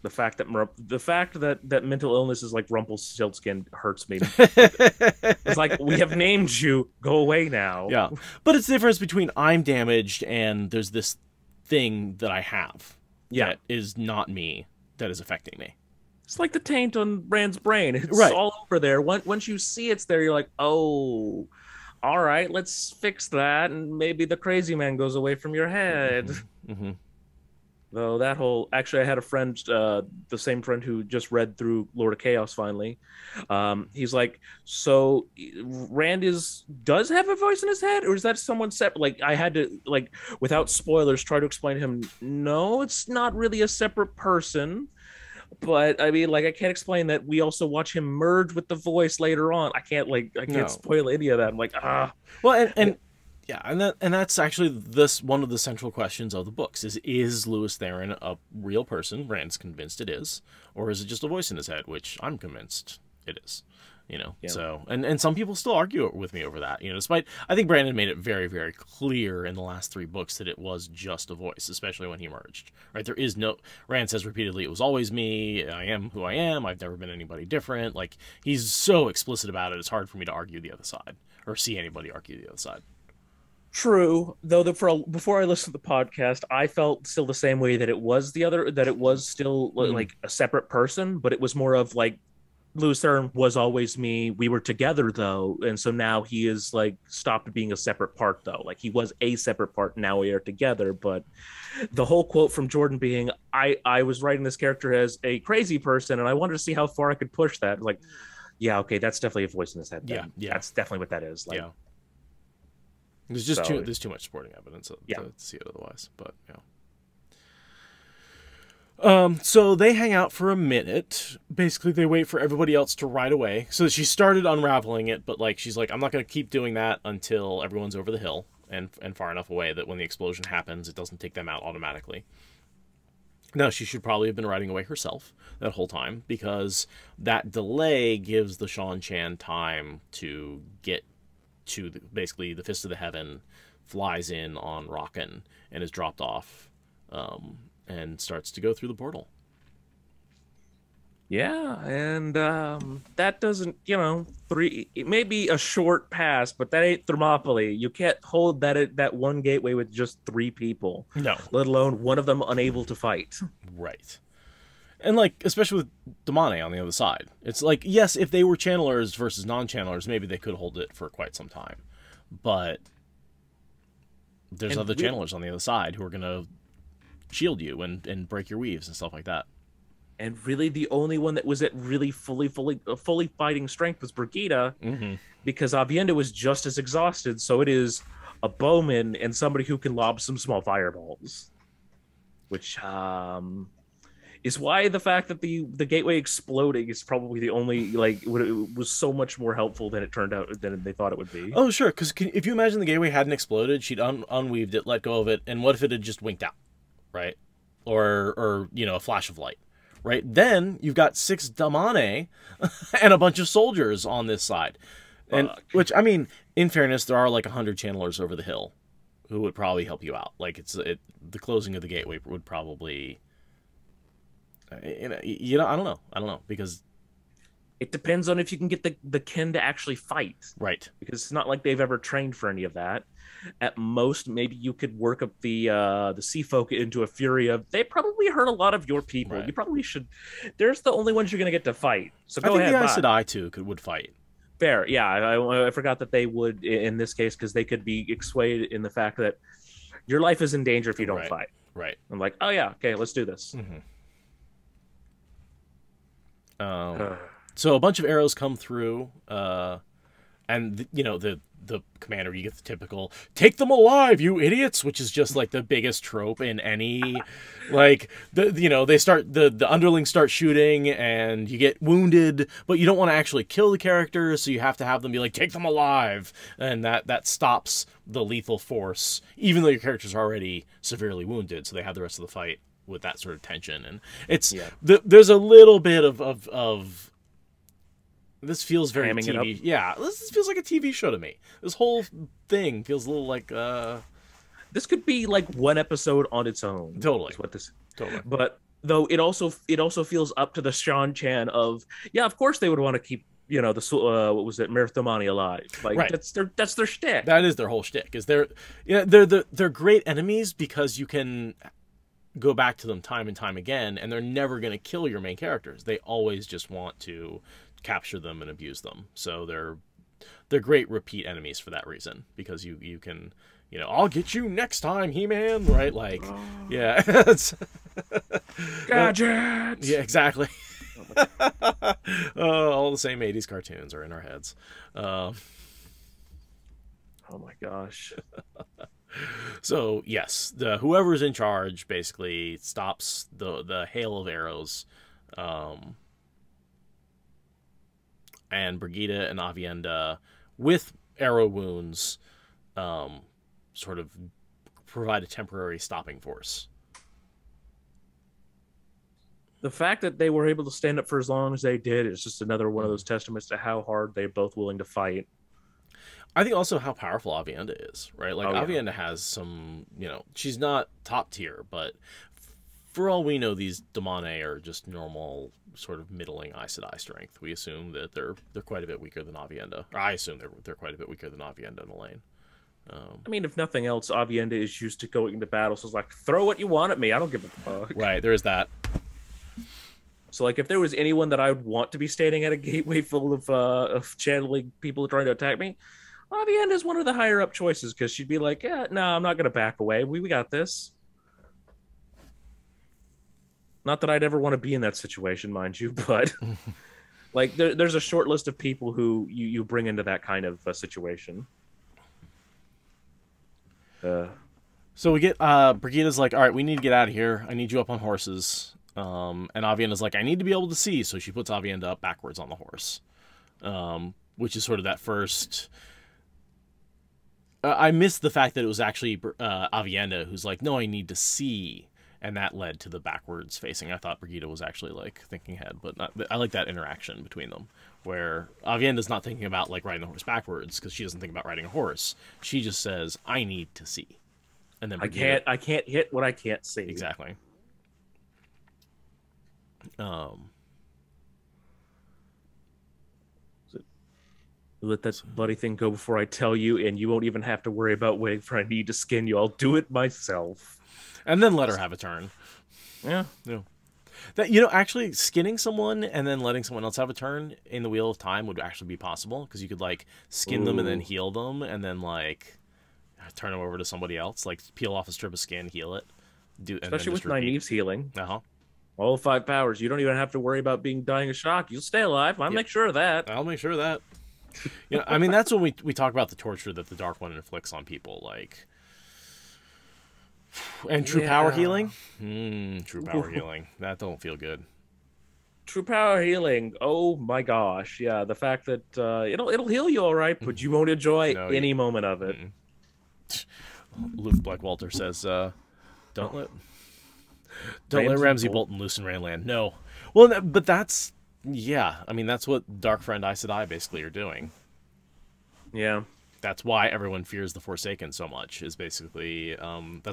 The fact that mental illness is like Rumpelstiltskin hurts me. It's like, we have named you. Go away now. Yeah, but it's the difference between I'm damaged and there's this thing that I have that is not me, that is affecting me. It's like the taint on Rand's brain. It's all over there. Once you see it's there, you're like, oh, all right, let's fix that, and maybe the crazy man goes away from your head. Though that whole... Actually, I had a friend, the same friend who just read through Lord of Chaos finally. He's like, so Rand does have a voice in his head, or is that someone separate? Like, I had to, like, without spoilers, try to explain to him, no, it's not really a separate person. But I mean, like, I can't explain that we also watch him merge with the voice later on. I can't spoil any of that. I'm like, Well, and that's actually one of the central questions of the books is Lewis Theron a real person? Rand's convinced it is, or is it just a voice in his head, which I'm convinced it is. You know, so and some people still argue with me over that. You know, despite I think Brandon made it very, very clear in the last 3 books that it was just a voice, especially when he merged. Right, there is no... Rand says repeatedly, it was always me. I am who I am. I've never been anybody different. Like, he's so explicit about it. It's hard for me to argue the other side or see anybody argue the other side. True, though. Before I listened to the podcast, I felt still the same way that it was still like a separate person, but it was more of like, Lewis Theron was always me. We were together though, and so now he is like stopped being a separate part though. Like, he was a separate part. Now we are together. But the whole quote from Jordan being, "I was writing this character as a crazy person, and I wanted to see how far I could push that." Like, yeah, okay, that's definitely a voice in his head. Then. Yeah, that's definitely what that is. Like, there's just there's too much supporting evidence to see it otherwise. But so they hang out for a minute. Basically, they wait for everybody else to ride away. So she started unraveling it, but like she's like, I'm not going to keep doing that until everyone's over the hill and far enough away that when the explosion happens, it doesn't take them out automatically. Now, she should probably have been riding away herself that whole time, because that delay gives the Shan Chan time to get to basically the Fist of the Heaven, flies in on Rockin' and is dropped off. And starts to go through the portal. Yeah, and that doesn't, it may be a short pass, but that ain't Thermopylae. You can't hold that one gateway with just 3 people. No. Let alone one of them unable to fight. Right. And, like, especially with Damane on the other side. It's like, yes, if they were channelers versus non-channelers, maybe they could hold it for quite some time. But there's other channelers on the other side who are going to shield you and break your weaves and stuff like that. And really, the only one that was at really fully fighting strength was Brigida, because Avienda was just as exhausted. So it is a bowman and somebody who can lob some small fireballs, which is why the fact that the gateway exploding is probably the only, like, it was so much more helpful than it turned out than they thought it would be. Oh, sure, because if you imagine the gateway hadn't exploded, she'd unweaved it, let go of it, and what if it had just winked out? Right? Or a flash of light, right? Then you've got 6 Damane and a bunch of soldiers on this side. And which, I mean, in fairness, there are like 100 channelers over the hill who would probably help you out. Like, the closing of the gateway would probably, I don't know, because It depends on if you can get the kin to actually fight, Right. because it's not like they've ever trained for any of that. At most, maybe you could work up the sea folk into a fury of they probably hurt a lot of your people. Right. You probably should. There's the only ones you're gonna get to fight. So I go think ahead. the Aes Bye. Sedai too would fight. Fair, yeah. I forgot that they would in this case because they could be swayed in the fact that your life is in danger if you don't Right. fight. Right. I'm like, oh yeah, okay, let's do this. So a bunch of arrows come through, and the commander, you get the typical "take them alive, you idiots," which is just like the biggest trope in any, like the underlings start shooting and you get wounded, but you don't want to actually kill the characters, so you have to have them be like "take them alive," and that stops the lethal force, even though your characters are already severely wounded, so they have the rest of the fight with that sort of tension, and it's there's a little bit of this feels very Hamming it TV. up. Yeah, this feels like a TV show to me. This whole thing feels a little like This could be like one episode on its own. Totally. Is what this. Totally. But though it also feels up to the Sean Chan of of course they would want to keep the what was it, Marathomani alive. Like Right. that's their shtick. That is their whole shtick. Is they're great enemies because you can go back to them time and time again, and they're never going to kill your main characters. They always just want to capture them and abuse them. So they're great repeat enemies for that reason, because you can, I'll get you next time, He-Man, right? Like, yeah. Gadgets. Yeah, exactly. All the same 80s cartoons are in our heads. Oh my gosh. So yes, whoever's in charge basically stops the hail of arrows, and Brigida and Avienda, with arrow wounds, sort of provide a temporary stopping force. The fact that they were able to stand up for as long as they did is just another one of those testaments to how hard they're both willing to fight. I think also how powerful Avienda is, right? Like, Avienda has some, she's not top tier, but for all we know, these Damane are just normal, sort of middling Aes Sedai strength. We assume that they're quite a bit weaker than Avienda. Or I assume they're quite a bit weaker than Avienda in the lane. I mean, if nothing else, Avienda is used to going into battle, so it's like, throw what you want at me. I don't give a fuck. Right, there is that. So, like, if there was anyone that I would want to be standing at a gateway full of channeling people trying to attack me, Avienda is one of the higher up choices, because she'd be like, yeah, no, I'm not going to back away. We got this. Not that I'd ever want to be in that situation, mind you, but like there's a short list of people who you bring into that kind of situation. So we get Brigida's like, all right, we need to get out of here. I need you up on horses. And Avienda's like, I need to be able to see. So she puts Avienda up backwards on the horse, which is sort of that first. I missed the fact that it was actually Avienda who's like, no, I need to see. And that led to the backwards facing. I thought Brigida was actually like thinking ahead, but not, I like that interaction between them, where Avienda's not thinking about like riding the horse backwards because she doesn't think about riding a horse. She just says, "I need to see," and then Brigida, I can't hit what I can't see. Exactly. Let that bloody thing go before I tell you, and you won't even have to worry about waiting for I need to skin you. I'll do it myself. And then let her have a turn. Yeah. That actually skinning someone and then letting someone else have a turn in the Wheel of Time would actually be possible, because you could like skin them and then heal them and then like turn them over to somebody else, like peel off a strip of skin, heal it. Especially with Nynaeve's healing. Uh-huh. All 5 powers. You don't even have to worry about dying of shock. You'll stay alive. I'll make sure of that. I'll make sure of that. I mean, that's when we talk about the torture that the Dark One inflicts on people, like. And true power healing? True power healing. That don't feel good. True power healing. Oh my gosh. Yeah, the fact that it'll heal you all right, but you won't enjoy any moment of it. Luke Blackwalter says, don't let Ramsay Bolton loose in Randland. No. Well, but that's, I mean, that's what Dark Friend Aes Sedai basically are doing. Yeah. That's why everyone fears the Forsaken so much, is basically, that's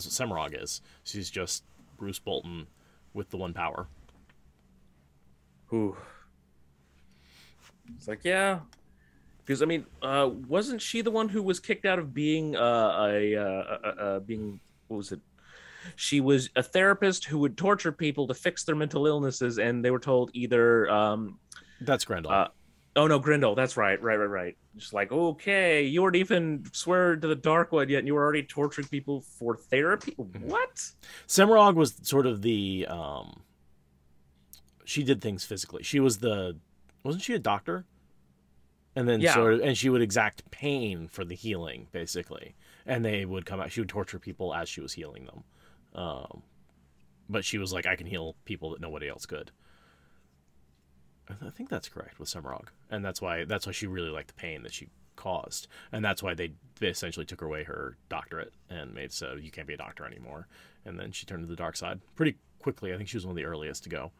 what Semirog is. She's just Bruce Bolton with the one power. Ooh. It's like, yeah, because I mean, wasn't she the one who was kicked out of being being, what was it? She was a therapist who would torture people to fix their mental illnesses, and they were told either That's Grendel. oh no, Grindel, that's right. Just like, okay, you weren't even swear to the Dark One yet, and you were already torturing people for therapy. What? Semrog was sort of the she did things physically. She was wasn't she a doctor? And then and she would exact pain for the healing, basically. And they would come out. She would torture people as she was healing them. But she was like, I can heal people that nobody else could. I think that's correct with Semrog, and that's why she really liked the pain that she caused, and that's why they essentially took away her doctorate and made so you can't be a doctor anymore. And then she turned to the dark side pretty quickly. I think she was one of the earliest to go.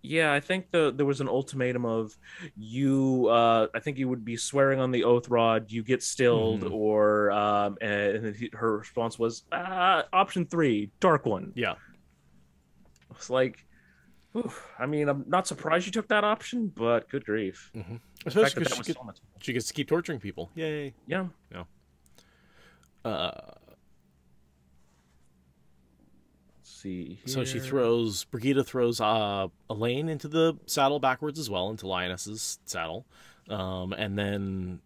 Yeah, I think there was an ultimatum of you. I think you would be swearing on the oath rod, you get stilled, or and then her response was option 3, Dark One. Yeah, it's like, I mean, I'm not surprised you took that option, but good grief. Especially because she gets to keep torturing people. Yay! Yeah. See here. So Brigitte throws Elaine into the saddle backwards as well, into Lioness's saddle, and then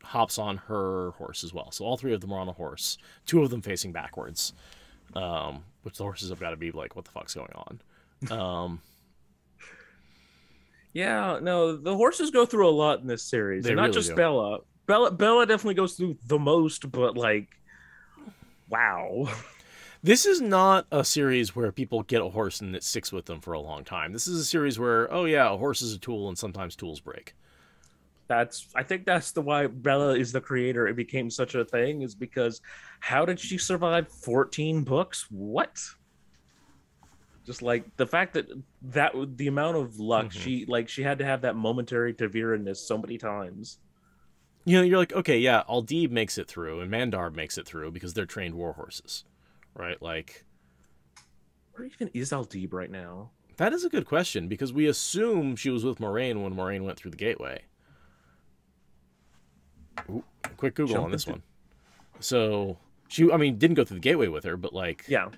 hops on her horse as well. So all 3 of them are on a horse, 2 of them facing backwards, which the horses have got to be like, what the fuck's going on? Yeah, no, the horses go through a lot in this series. They Not really just do. Bella. Bella definitely goes through the most, but like, wow. This is not a series where people get a horse and it sticks with them for a long time. This is a series where, oh yeah, a horse is a tool and sometimes tools break. I think that's why Bella is the creator. It became such a thing, is because how did she survive 14 books? What? Just like the fact that the amount of luck she had to have that momentary perseverance so many times. You know, you're like, okay, yeah, Aldib makes it through and Mandar makes it through because they're trained war horses, right? Like, where even is Aldib right now? That is a good question, because we assume she was with Moraine when Moraine went through the gateway. Ooh, quick Google on this one. So she, I mean, didn't go through the gateway with her, but like, yeah.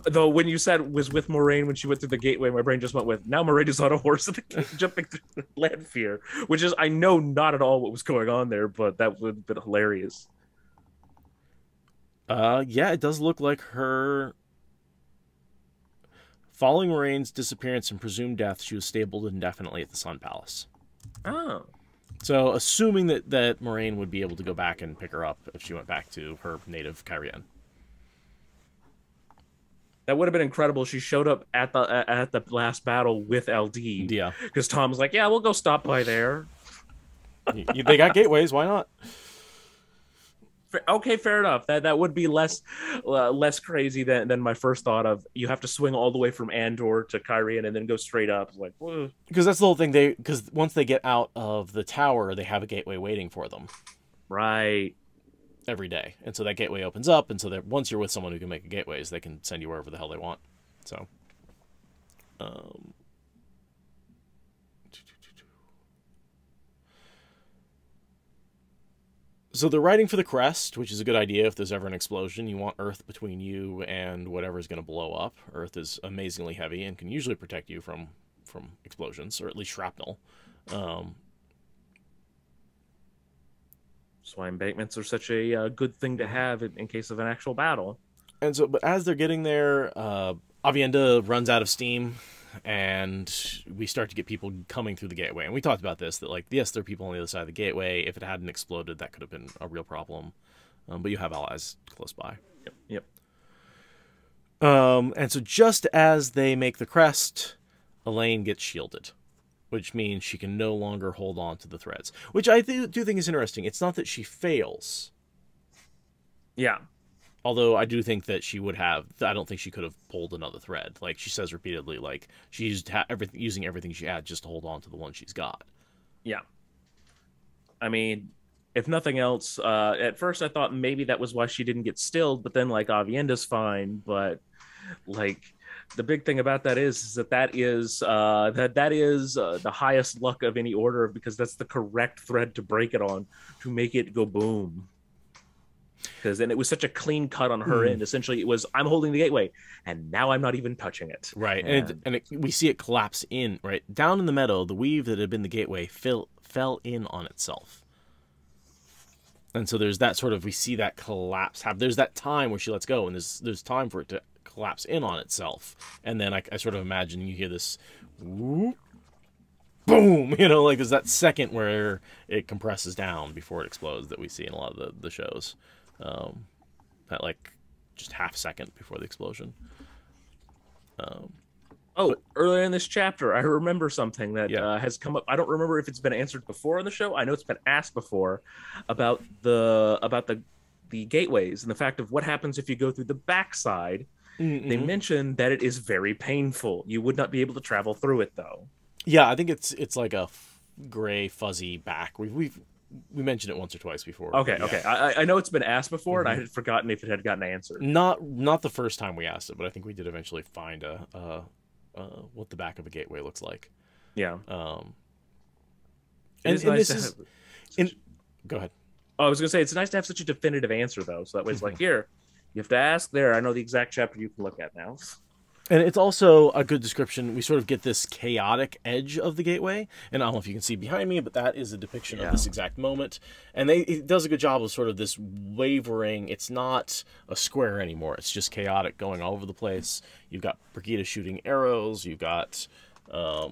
Though when you said was with Moraine when she went through the gateway, my brain just went with, now Moraine is on a horse jumping through the Landfear, which is, I know, not at all what was going on there, but that would have been hilarious. Yeah, it does look like her. Following Moraine's disappearance and presumed death, she was stabled indefinitely at the Sun Palace. Oh. So, assuming that Moraine would be able to go back and pick her up if she went back to her native Cairhien. That would have been incredible. She showed up at the last battle with LD. Yeah. Because Tom's like, yeah, we'll go stop by there. They got gateways, why not? Okay, fair enough. That would be less crazy than my first thought of, you have to swing all the way from Andor to Cairhien and then go straight up. Like, whoa. Because that's the whole thing. Because once they get out of the tower, they have a gateway waiting for them. Right. Every day. And so that gateway opens up, and so that once you're with someone who can make gateways, they can send you wherever the hell they want. So, so they're riding for the crest, which is a good idea if there's ever an explosion. You want Earth between you and whatever's going to blow up. Earth is amazingly heavy and can usually protect you from explosions, or at least shrapnel. That's why embankments are such a good thing to have in case of an actual battle. And so, but as they're getting there, Avienda runs out of steam, and we start to get people coming through the gateway. And we talked about this, that like, yes, there are people on the other side of the gateway. If it hadn't exploded, that could have been a real problem. But you have allies close by. Yep. And so just as they make the crest, Elaine gets shielded, which means she can no longer hold on to the threads, which I do think is interesting. It's not that she fails. Yeah. Although I do think that she would have, I don't think she could have pulled another thread. Like she says repeatedly, like she's using everything she had just to hold on to the one she's got. Yeah. I mean, if nothing else, at first I thought maybe that was why she didn't get stilled, but then like Avienda's fine, but like the big thing about that is that is the highest luck of any order, because that's the correct thread to break it on to make it go boom. Because then it was such a clean cut on her end. Essentially, it was, I'm holding the gateway, and now I'm not even touching it. Right, and we see it collapse in, right? Down in the meadow, the weave that had been the gateway fell in on itself. And so there's that sort of, we see that collapse happen. There's that time where she lets go, and there's time for it to collapse in on itself. And then I sort of imagine you hear this whoop, boom, you know, like there's that second where it compresses down before it explodes that we see in a lot of the shows. That like just half second before the explosion. Earlier in this chapter, I remember something that has come up. I don't remember if it's been answered before on the show. I know it's been asked before about the gateways and the fact of what happens if you go through the backside. They mentioned that it is very painful. You would not be able to travel through it, though. Yeah, I think it's like a gray fuzzy back. We mentioned it once or twice before. Okay. I know it's been asked before, and I had forgotten if it had gotten answered. Not the first time we asked it, but I think we did eventually find what the back of a gateway looks like. Yeah. Go ahead. Oh, I was gonna say it's nice to have such a definitive answer, though, so that way it's like, here, you have to ask. There, I know the exact chapter you can look at now. And it's also a good description. We sort of get this chaotic edge of the gateway. And I don't know if you can see behind me, but that is a depiction of this exact moment. And it does a good job of sort of this wavering. It's not a square anymore. It's just chaotic going all over the place. You've got Brigida shooting arrows. You've got, I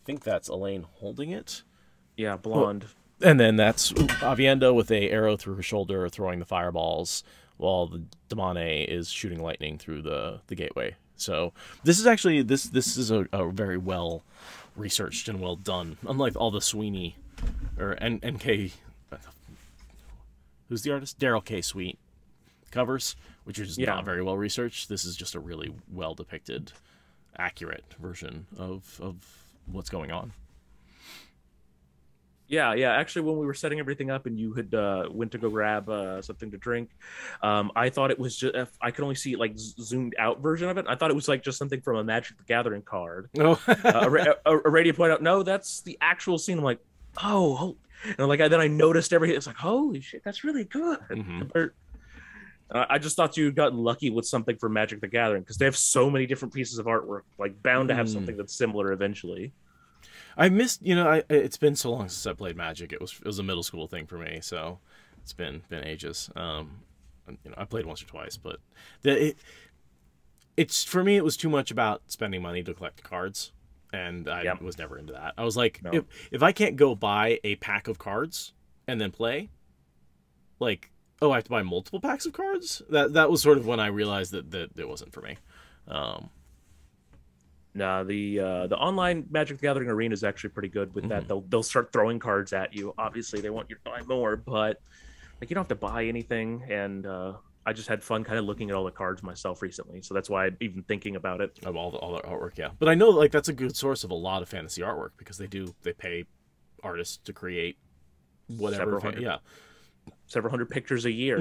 think that's Elaine holding it. Yeah, blonde. And then that's Avienda with a arrow through her shoulder throwing the fireballs, while the Damane is shooting lightning through the gateway. So this is actually this is a very well researched and well done. Unlike all the Sweeney or NK, who's the artist? Daryl K. Sweet covers, which are just not very well researched. This is just a really well depicted, accurate version of what's going on. Yeah. Actually, when we were setting everything up and you had went to go grab something to drink, I thought it was just, I could only see like zoomed out version of it. I thought it was like just something from a Magic the Gathering card. Oh. A radio pointed out, no, that's the actual scene. I'm like, oh, and like then I noticed everything. It's like, holy shit, that's really good. I just thought you had gotten lucky with something from Magic the Gathering, because they have so many different pieces of artwork, like bound to have something that's similar eventually. I missed, it's been so long since I played Magic. It was a middle school thing for me, so it's been ages. I played once or twice, but it's for me, it was too much about spending money to collect cards, and I was never into that. I was like, if I can't go buy a pack of cards and then play, like, oh, I have to buy multiple packs of cards? That was sort of when I realized that it wasn't for me. No, the online Magic the Gathering arena is actually pretty good with that. They'll start throwing cards at you. Obviously, they want you to buy more, but like you don't have to buy anything. And I just had fun kind of looking at all the cards myself recently, so that's why I'm even thinking about it. Of all the artwork, yeah. But I know like that's a good source of a lot of fantasy artwork, because they pay artists to create whatever. Several hundred pictures a year.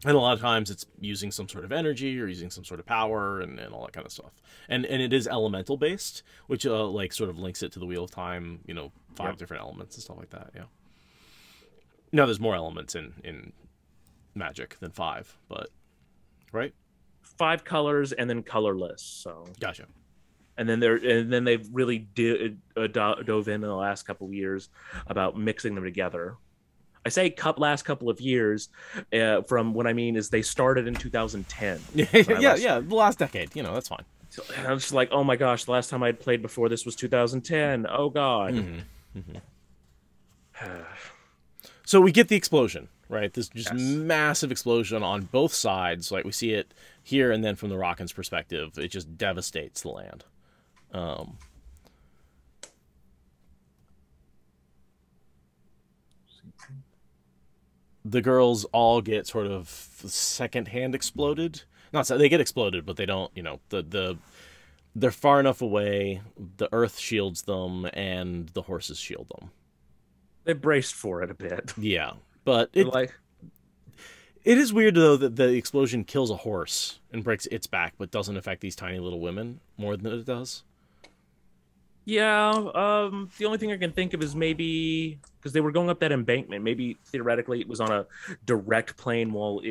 And a lot of times it's using some sort of energy or using some sort of power and all that kind of stuff. And it is elemental based, which like sort of links it to the Wheel of Time, 5 different elements and stuff like that, yeah. Now there's more elements in Magic than 5, but right? 5 colors and then colorless, so. Gotcha. And then they've really dove in the last couple of years about mixing them together. I say last couple of years, from what I mean is they started in 2010. The last decade. That's fine. So I was just like, oh my gosh, the last time I had played before this was 2010. Oh god. So we get the explosion, right? This just massive explosion on both sides. Like we see it here, and then from the Rockin's perspective, it just devastates the land. The girls all get sort of secondhand exploded. Not so they get exploded, but they don't. They're far enough away. The earth shields them, and the horses shield them. They braced for it a bit. Yeah, but It is weird though that the explosion kills a horse and breaks its back, but doesn't affect these tiny little women more than it does. Yeah, the only thing I can think of is maybe because they were going up that embankment. Maybe theoretically it was on a direct plane. Well,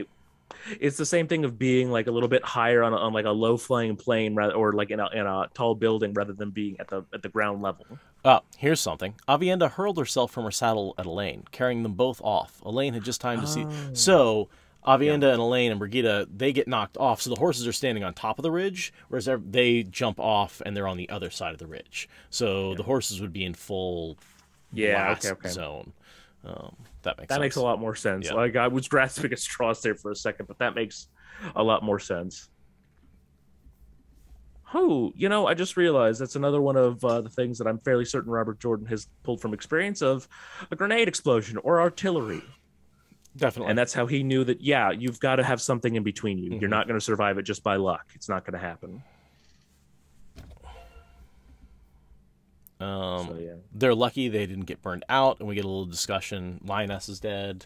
it's the same thing of being like a little bit higher on like a low flying plane, rather, or like in a tall building rather than being at the ground level. Here's something. Avienda hurled herself from her saddle at Elaine, carrying them both off. Elaine had just time to see. So Avienda and Elaine and Brigida, they get knocked off. So the horses are standing on top of the ridge, whereas they jump off and they're on the other side of the ridge. So the horses would be in full blast zone. That makes sense. Makes a lot more sense. Yeah. Like I was grasping at straws there for a second, but that makes a lot more sense. Oh, I just realized that's another one of the things that I'm fairly certain Robert Jordan has pulled from experience of a grenade explosion or artillery. Definitely. And that's how he knew that, yeah, you've got to have something in between you. Mm-hmm. You're not going to survive it just by luck. It's not going to happen. They're lucky they didn't get burned out, and we get a little discussion. Lioness is dead.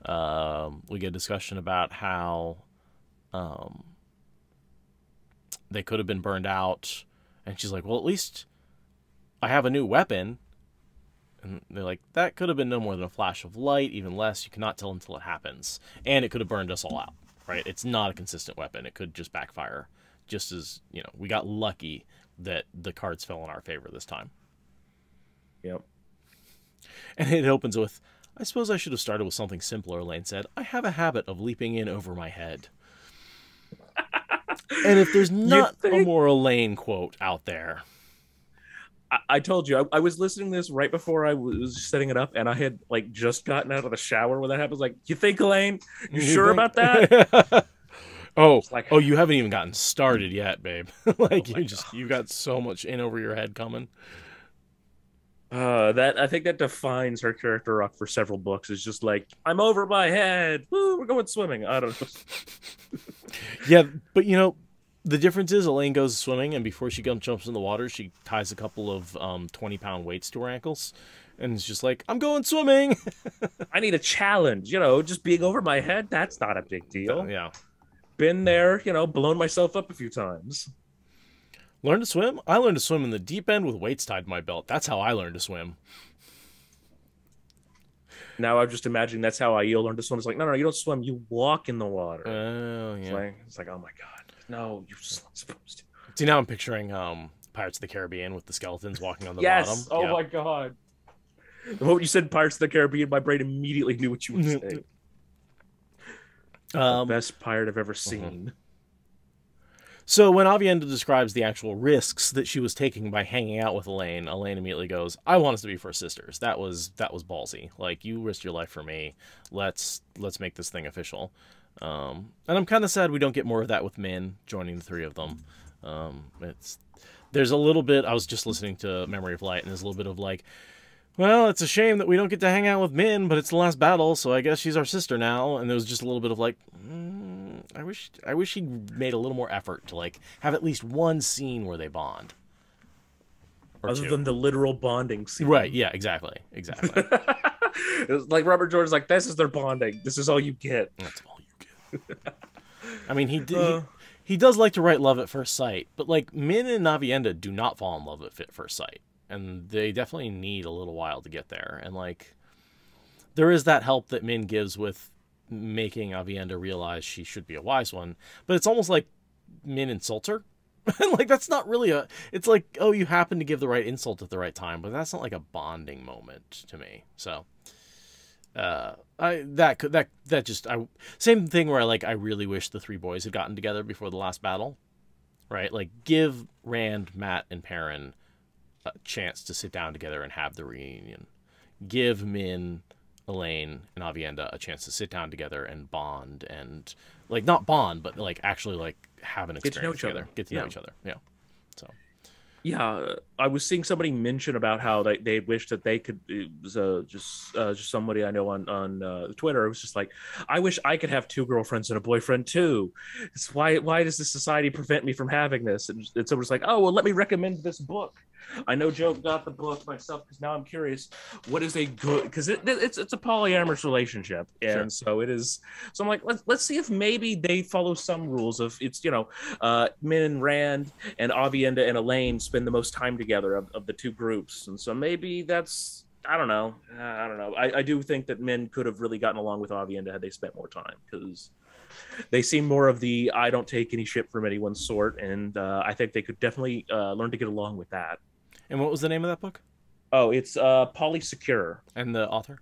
We get a discussion about how they could have been burned out, and she's like, well, at least I have a new weapon. And they're like, that could have been no more than a flash of light, even less. You cannot tell until it happens. And it could have burned us all out, right? It's not a consistent weapon. It could just backfire. Just as, we got lucky that the cards fell in our favor this time. Yep. And it opens with, I suppose I should have started with something simpler, Elaine said. I have a habit of leaping in over my head. And if there's not a more Elaine quote out there... I told you, I was listening to this right before I was setting it up, and I had just gotten out of the shower when that happened. I was like, you think, Elaine? You sure about that? You haven't even gotten started yet, babe. You got so much in over your head coming. I think that defines her character arc for several books. It's just like, I'm over my head. Woo, we're going swimming. I don't know. Yeah, but the difference is Elaine goes swimming, and before she jumps in the water, she ties a couple of 20-pound weights to her ankles, and it's just like, I'm going swimming. I need a challenge, just being over my head. That's not a big deal. Yeah. Been there, blown myself up a few times. Learn to swim? I learned to swim in the deep end with weights tied to my belt. That's how I learned to swim. Now I'm just imagining that's how I learned to swim. It's like, no, you don't swim. You walk in the water. Oh, yeah. It's like, oh my God. No, you're just not supposed to. See, now I'm picturing Pirates of the Caribbean with the skeletons walking on the bottom. Yes. Oh, my God. The moment you said Pirates of the Caribbean, my brain immediately knew what you were saying. The best pirate I've ever seen. So when Avienda describes the actual risks that she was taking by hanging out with Elaine, Elaine immediately goes, I want us to be first sisters. That was ballsy. Like, you risked your life for me. Let's make this thing official. And I'm kind of sad we don't get more of that with Min joining the three of them. There's a little bit, I was just listening to Memory of Light, and there's a little bit of like, well, it's a shame that we don't get to hang out with Min, but it's the last battle, so I guess she's our sister now. And there was just a little bit of like, I wish he'd made a little more effort to have at least one scene where they bond. Other than the literal bonding scene. Right, yeah, exactly. It was like Robert Jordan's like, this is their bonding. This is all you get. That's all you get. I mean, he does like to write love at first sight, but Min and Avienda do not fall in love at first sight. And they definitely need a little while to get there. And there is that help that Min gives with making Avienda realize she should be a wise one. But it's almost like Min insults her. And that's not really it's like, oh, you happen to give the right insult at the right time, but that's not like a bonding moment to me. So same thing where I really wish the three boys had gotten together before the last battle. Right? Give Rand, Matt, and Perrin a chance to sit down together and have the reunion. Give Min, Elaine, and Avienda a chance to sit down together and bond, and not bond, but actually have an experience together. Get to know each other. Yeah. So. Yeah, I was seeing somebody mention about how they wish that they could. It was just somebody I know on Twitter. It was just like, I wish I could have two girlfriends and a boyfriend too. It's why does this society prevent me from having this? And someone's like, oh well, let me recommend this book. I know Joe got the book myself because now I'm curious. What is a good? Because it's a polyamorous relationship, and so it is. So I'm like, let's see if maybe they follow some rules of it's Min and Rand and Avienda and Elaine spend the most time together of the two groups, and so maybe that's I don't know. I do think that Min could have really gotten along with Avienda had they spent more time because they seem more of the I don't take any shit from anyone sort, and I think they could definitely learn to get along with that. And what was the name of that book? Oh, it's Polysecure. And the author?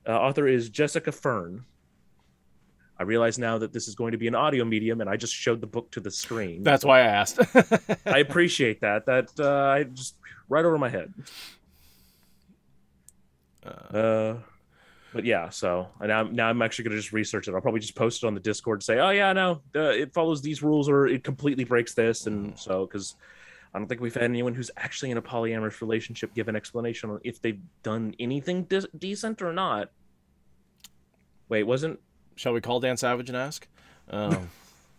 Author is Jessica Fern. I realize now that this is going to be an audio medium, and I just showed the book to the screen. That's why I asked. I appreciate that. I just right over my head. But yeah, so now I'm actually going to just research it. I'll probably just post it on the Discord and say, oh yeah, no, it follows these rules or it completely breaks this. And so, because I don't think we've had anyone who's actually in a polyamorous relationship give an explanation on if they've done anything decent or not. Wait, Shall we call Dan Savage and ask? No,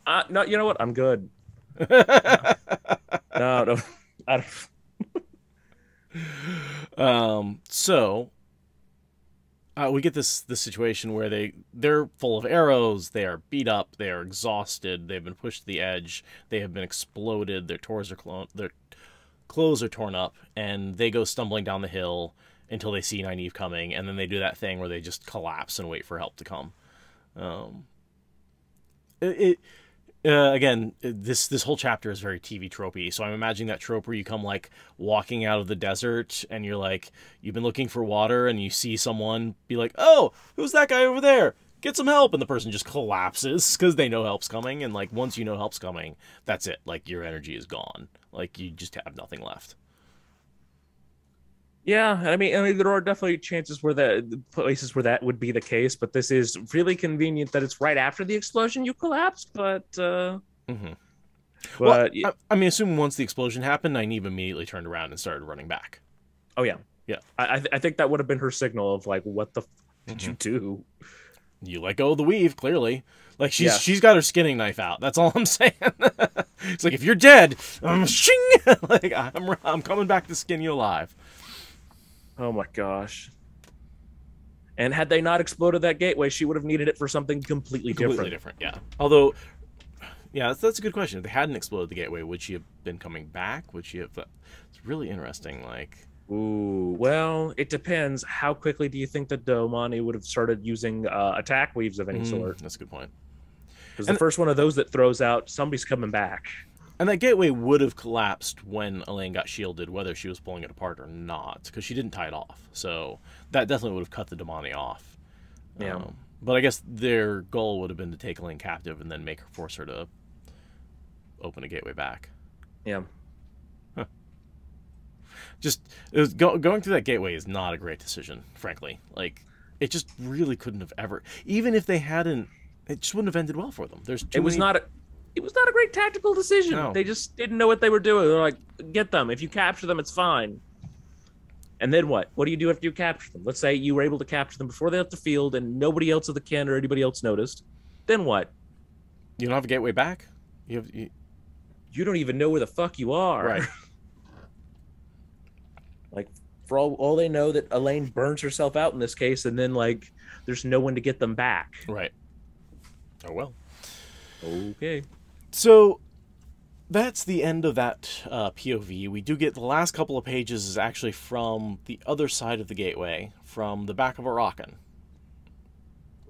you know what? I'm good. No, I don't. So we get this situation where they're full of arrows, they are beat up, they are exhausted, they've been pushed to the edge, they have been exploded, their clothes are torn up, and they go stumbling down the hill until they see Nynaeve coming, and then they do that thing where they just collapse and wait for help to come. Again, this whole chapter is very TV tropey, so I'm imagining that trope where you come like walking out of the desert and you're like, you've been looking for water and you see someone be like, oh, who's that guy over there? Get some help, and the person just collapses because they know help's coming, and like once you know help's coming, that's it. Like your energy is gone. Like you just have nothing left. Yeah, I mean, there are definitely chances where places where that would be the case, but this is really convenient that it's right after the explosion you collapse. But, well, I mean, assuming once the explosion happened, Nynaeve immediately turned around and started running back. Oh yeah, yeah. I think that would have been her signal of like, what the did you do? You let go of the weave, clearly. Like she's got her skinning knife out. That's all I'm saying. It's like if you're dead, shing! Like I'm coming back to skin you alive. Oh my gosh. And had they not exploded that gateway, she would have needed it for something completely different. Yeah. Although, yeah, that's a good question. If they hadn't exploded the gateway, would she have been coming back? Would she have... It's really interesting, like... Ooh, well, it depends. How quickly do you think that Domani would have started using attack weaves of any sort? That's a good point. Because the first one of those that throws out, somebody's coming back. And that gateway would have collapsed when Elaine got shielded, whether she was pulling it apart or not, because she didn't tie it off. So that definitely would have cut the Damani off. Yeah. But I guess their goal would have been to take Elaine captive and then force her to open a gateway back. Yeah. Huh. Going through that gateway is not a great decision, frankly. Like, it just really couldn't have ever... Even if they hadn't... It just wouldn't have ended well for them. It was not a great tactical decision. No. They just didn't know what they were doing. They're like, get them. If you capture them, it's fine. And then what? What do you do after you capture them? Let's say you were able to capture them before they left the field and nobody else of the kin or anybody else noticed. Then what? You don't have a gateway back? You don't even know where the fuck you are. Right. Like, for all they know that Elaine burns herself out in this case, and then, like, there's no one to get them back. Right. Oh, well. Okay. So that's the end of that POV. We do get the last couple of pages is actually from the other side of the gateway, from the back of Arakan.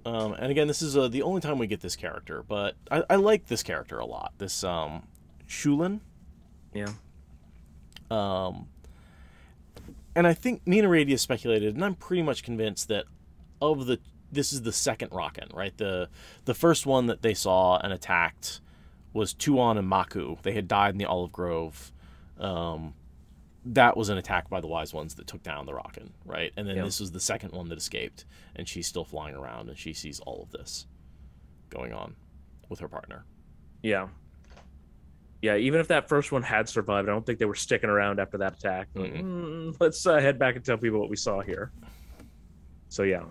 And again, this is the only time we get this character, but I like this character a lot. This Shulin. Yeah. And I think Nina Radius speculated, and I'm pretty much convinced that this is the second Rakan, right? The first one that they saw and attacked was Tuon and Maku. They had died in the Olive Grove. That was an attack by the Wise Ones that took down the Rakan, right? And then this was the second one that escaped, and she's still flying around, and she sees all of this going on with her partner. Yeah. Yeah, even if that first one had survived, I don't think they were sticking around after that attack. Let's head back and tell people what we saw here. So, yeah.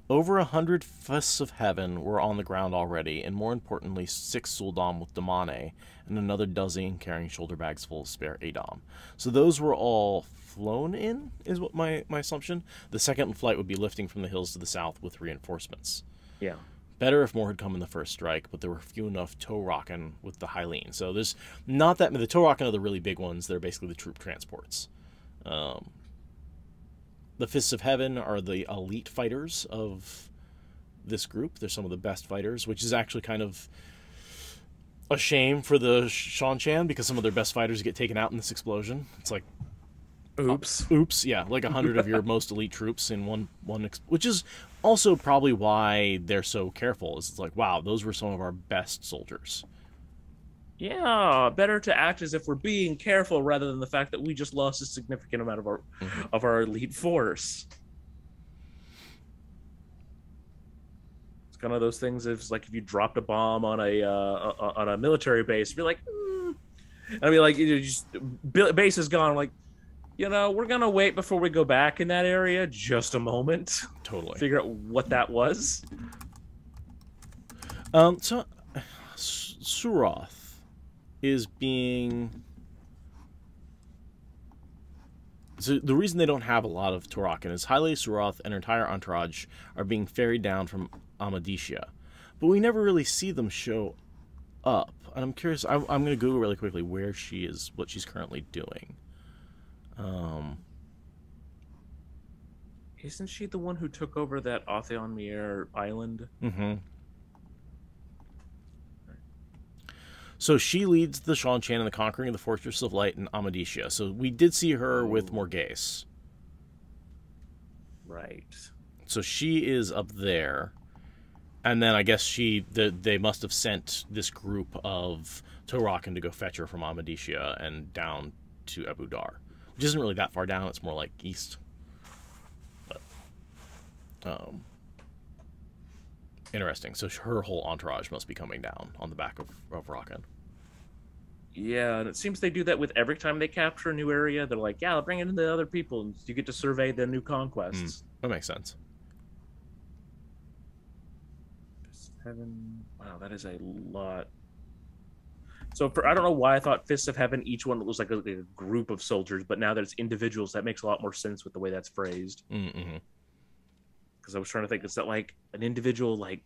Over 100 Fists of Heaven were on the ground already, and more importantly, 6 Suldam with Damane, and another dozen carrying shoulder bags full of spare Adom. So those were all flown in, is what my assumption. The second flight would be lifting from the hills to the south with reinforcements. Yeah. Better if more had come in the first strike, but there were few enough tow rockin' with the Hylian. So there's not that many. The tow rockin' are the really big ones. They're basically the troop transports. The Fists of Heaven are the elite fighters of this group. They're some of the best fighters, which is actually kind of a shame for the Shanchan, because some of their best fighters get taken out in this explosion. It's like, oops, yeah, like 100 of your most elite troops in one which is also probably why they're so careful. Is it's like, wow, those were some of our best soldiers. Yeah, better to act as if we're being careful rather than the fact that we just lost a significant amount of our elite force. It's kind of those things. It's like if you dropped a bomb on a military base, you're like, I'd be like, just base is gone. I'm like, we're gonna wait before we go back in that area. Just a moment. Totally. Figure out what that was. So Suroth is being... So the reason they don't have a lot of Torakan is Haile, Suroth, and her entire entourage are being ferried down from Amadisha. But we never really see them show up. And I'm curious, I'm going to Google really quickly where she is, what she's currently doing. Isn't she the one who took over that Otheon Mier island? Mm-hmm. So she leads the Shanchan in the conquering of the Fortress of Light in Amadisha. So we did see her with Morghese. Right. So she is up there. And then I guess they must have sent this group of Torakan to go fetch her from Amadisha and down to Abu Dar. Which isn't really that far down. It's more like east. But, interesting. So her whole entourage must be coming down on the back of Rakan. Yeah, and it seems they do that with every time they capture a new area. They're like, yeah, bring in the other people, and you get to survey the new conquests. That makes sense. Heaven. Wow, that is a lot. So I don't know why I thought Fists of Heaven, each one was like a group of soldiers, but now that it's individuals, that makes a lot more sense with the way that's phrased. Mm-hmm. Because I was trying to think, is that like an individual like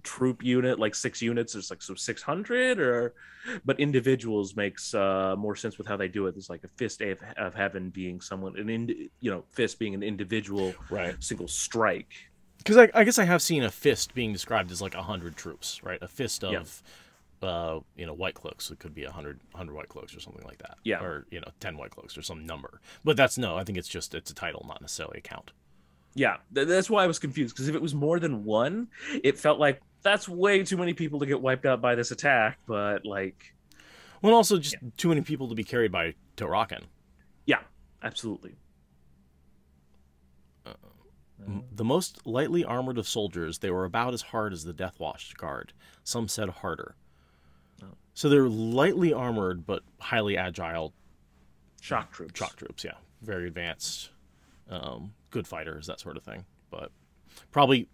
troop unit, like 6 units? It's like 600, or but individuals makes more sense with how they do it. It's like a Fist of Heaven being someone, Fist being an individual, right? Single strike. Because I guess I have seen a fist being described as like 100 troops, right? A fist of, white cloaks. It could be 100 white cloaks or something like that. Yeah. Or 10 white cloaks or some number. But I think it's a title, not necessarily a count. Yeah, that's why I was confused, because if it was more than one, it felt like that's way too many people to get wiped out by this attack. But like, well, also just too many people to be carried by Torakan. Yeah, absolutely. The most lightly armored of soldiers, they were about as hard as the Deathwatch Guard. Some said harder. Oh. So they're lightly armored, but highly agile. Shock troops. Shock troops, yeah. Very advanced. Good fighters, that sort of thing. But probably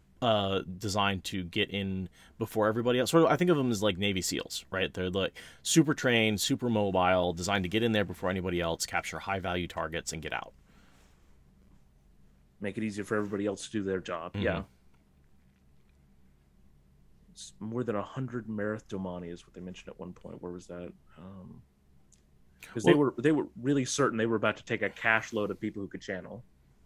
designed to get in before everybody else. Sort of, I think of them as like Navy SEALs, right? They're like super trained, super mobile, designed to get in there before anybody else, capture high-value targets, and get out. Make it easier for everybody else to do their job. Mm-hmm. Yeah. It's more than 100 Merith Domani is what they mentioned at one point. Where was that? Because they were really certain they were about to take a cash load of people who could channel.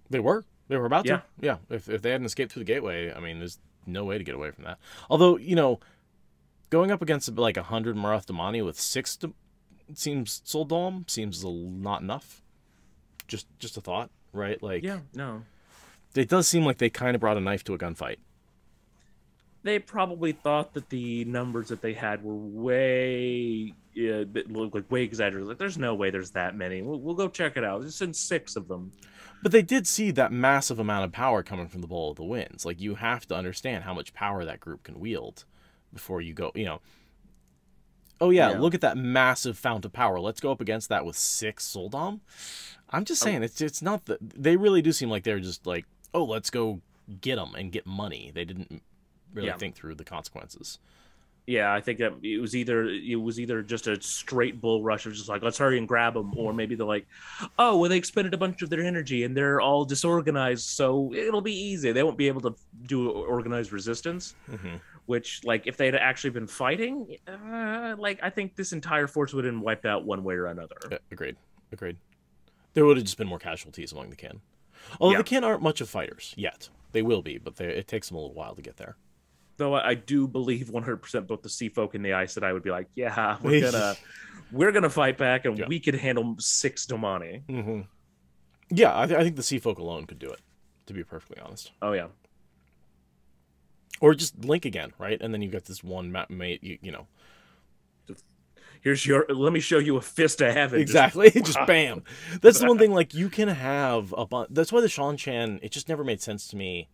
They were about to. Yeah. If they hadn't escaped through the gateway, I mean, there's no way to get away from that. Although, going up against like 100 Merith Domani with 6 seems Soldom seems not enough. Just a thought, right? Like, yeah, no. It does seem like they kind of brought a knife to a gunfight. They probably thought that the numbers that they had were way exaggerated. Like, there's no way there's that many. We'll go check it out. Just send 6 of them. But they did see that massive amount of power coming from the Bowl of the Winds. Like, you have to understand how much power that group can wield before you go, look at that massive fount of power. Let's go up against that with 6 Soldom. I'm just saying, it's not that they really do seem like they're just like, oh, let's go get them and get money. They didn't really think through the consequences. Yeah, I think that it was either just a straight bull rush of just like, let's hurry and grab them, or maybe they're like, oh, well, they expended a bunch of their energy and they're all disorganized, so it'll be easy. They won't be able to do organized resistance. Which, like, if they'd actually been fighting, like, I think this entire force would have been wiped out one way or another. Yeah, agreed. There would have just been more casualties among the Kin. Although the Kin aren't much of fighters yet. They will be, but it takes them a little while to get there. Though I do believe 100% both the Sea Folk and the Ice that I would be like, yeah, we're gonna fight back, and we could handle 6 Domani. Yeah, I think the Sea Folk alone could do it, to be perfectly honest. Oh yeah. Or just Link again, right? And then you've got this one mate, you know. Let me show you a fist of heaven. Exactly. Just bam. That's the one thing, like, you can have that's why the Shan-Chan, it just never made sense to me.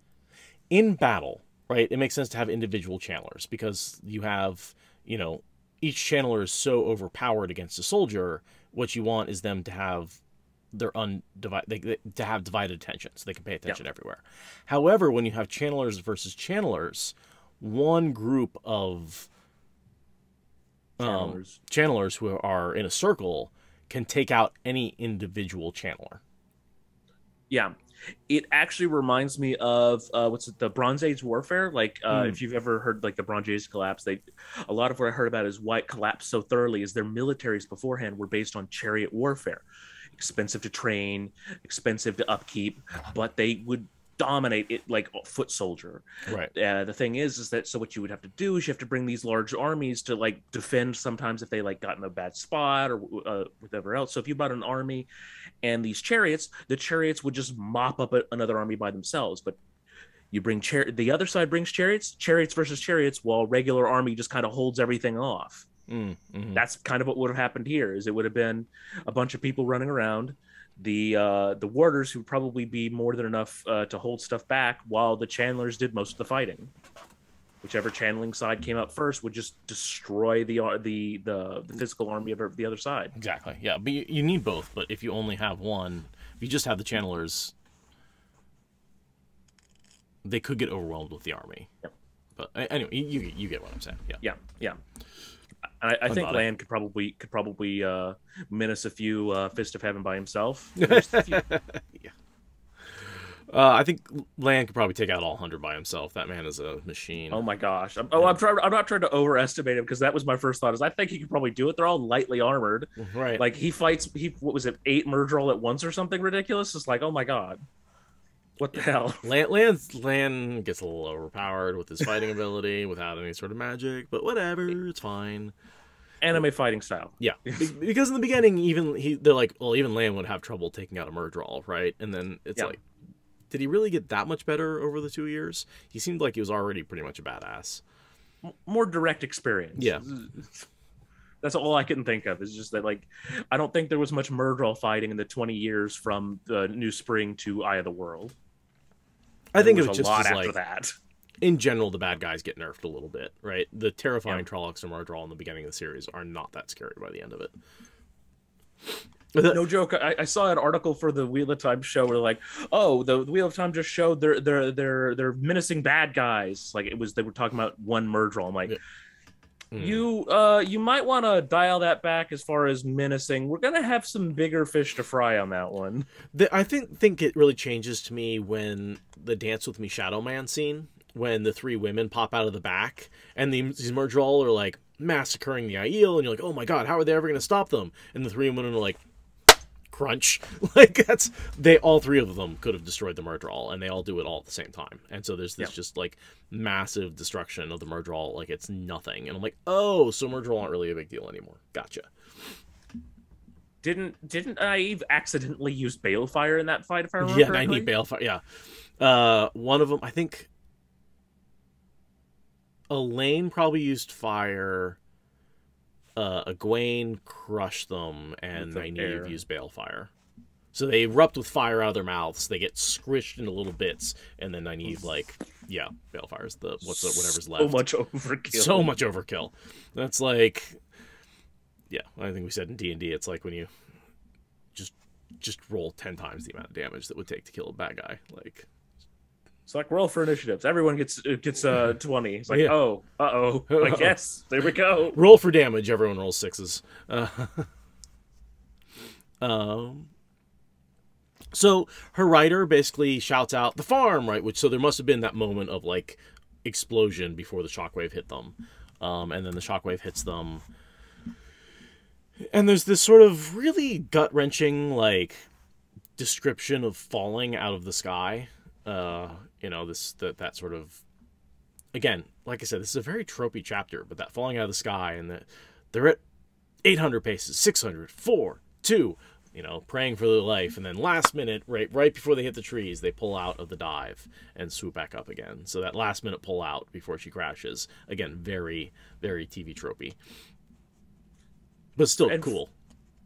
In battle, right, it makes sense to have individual channelers, because you have, you know, each channeler is so overpowered against a soldier, what you want is them to have their to have divided attention, so they can pay attention everywhere. However, when you have channelers versus channelers, one group of channelers who are in a circle can take out any individual channeler. Yeah. It actually reminds me of the Bronze Age warfare. Like if you've ever heard like the Bronze Age collapse, a lot of what I heard about is why it collapsed so thoroughly is their militaries beforehand were based on chariot warfare. Expensive to train, expensive to upkeep, but they would dominate it like a foot soldier. Right. The thing is that so what you would have to do is you have to bring these large armies to like defend sometimes if they like got in a bad spot or whatever else. So if you brought an army and these chariots, the chariots would just mop up another army by themselves. But you bring the other side brings chariots versus chariots, while regular army just kind of holds everything off. That's kind of what would have happened here. Is it would have been a bunch of people running around. The warders who would probably be more than enough to hold stuff back, while the channelers did most of the fighting. Whichever channeling side came up first would just destroy the physical army of the other side. Exactly. Yeah, but you need both. But if you only have one, if you just have the channelers, they could get overwhelmed with the army. Yep. But anyway, you get what I'm saying. Yeah. I think Land could probably menace a few Fist of Heaven by himself. I think Land could probably take out all 100 by himself. That man is a machine. Oh my gosh! I'm not trying to overestimate him, because that was my first thought. Is I think he could probably do it. They're all lightly armored. Right. Like he fights. What was it? 8 Murdral at once or something ridiculous. It's like, oh my god. What the hell? Land gets a little overpowered with his fighting ability without any sort of magic, but whatever, it's fine. Anime fighting style. Yeah, because in the beginning, they're like, well, even Land would have trouble taking out a Murdral, right? And then it's like, did he really get that much better over the 2 years? He seemed like he was already pretty much a badass. More direct experience. Yeah. That's all I can think of. Is just that, like, I don't think there was much Murdral fighting in the 20 years from the New Spring to Eye of the World. I think it was a just lot after like, that. In general, the bad guys get nerfed a little bit, right? The terrifying Trollocs and Murdral in the beginning of the series are not that scary by the end of it. No joke. I saw an article for the Wheel of Time show where like, oh, the Wheel of Time just showed they're menacing bad guys. Like they were talking about one Murdral. I'm like, you might want to dial that back as far as menacing. We're gonna have some bigger fish to fry on that one. I think it really changes to me when the Dance With Me Shadow Man scene, when the 3 women pop out of the back and these Murdral are like massacring the Aiel, and you're like, oh my god, how are they ever gonna stop them? And the 3 women are like, crunch. Like all 3 of them could have destroyed the Murdral, and they all do it all at the same time. And so there's this just like massive destruction of the Murdral, like it's nothing. And I'm like, oh, so Murdral aren't really a big deal anymore. Gotcha. Didn't Naive accidentally use Balefire in that fight, if I remember correctly? Yeah, Balefire, yeah. One of them, I think Elaine probably used fire. Egwene crushed them, and Nynaeve used Balefire. So they erupt with fire out of their mouths. They get squished into little bits, and then Nynaeve, Balefire's whatever's left. So much overkill. So much overkill. That's like, yeah, I think we said in D&D, it's like when you just roll 10 times the amount of damage that would take to kill a bad guy. Like, It's like roll for initiatives. Everyone gets 20. It's like, Yeah. oh, uh-oh. Like, yes, there we go. Roll for damage. Everyone rolls 6s. So her rider basically shouts out the farm, right? So there must have been that moment of like explosion before the shockwave hit them, and then the shockwave hits them, and there's this sort of really gut wrenching like description of falling out of the sky. That sort of, again, like I said, this is a very tropey chapter, but that falling out of the sky and they're at 800 paces, 600, 4, 2, praying for their life, and then last minute, right before they hit the trees, they pull out of the dive and swoop back up again. So that last minute pull out before she crashes, again, very, very TV tropey, but still cool.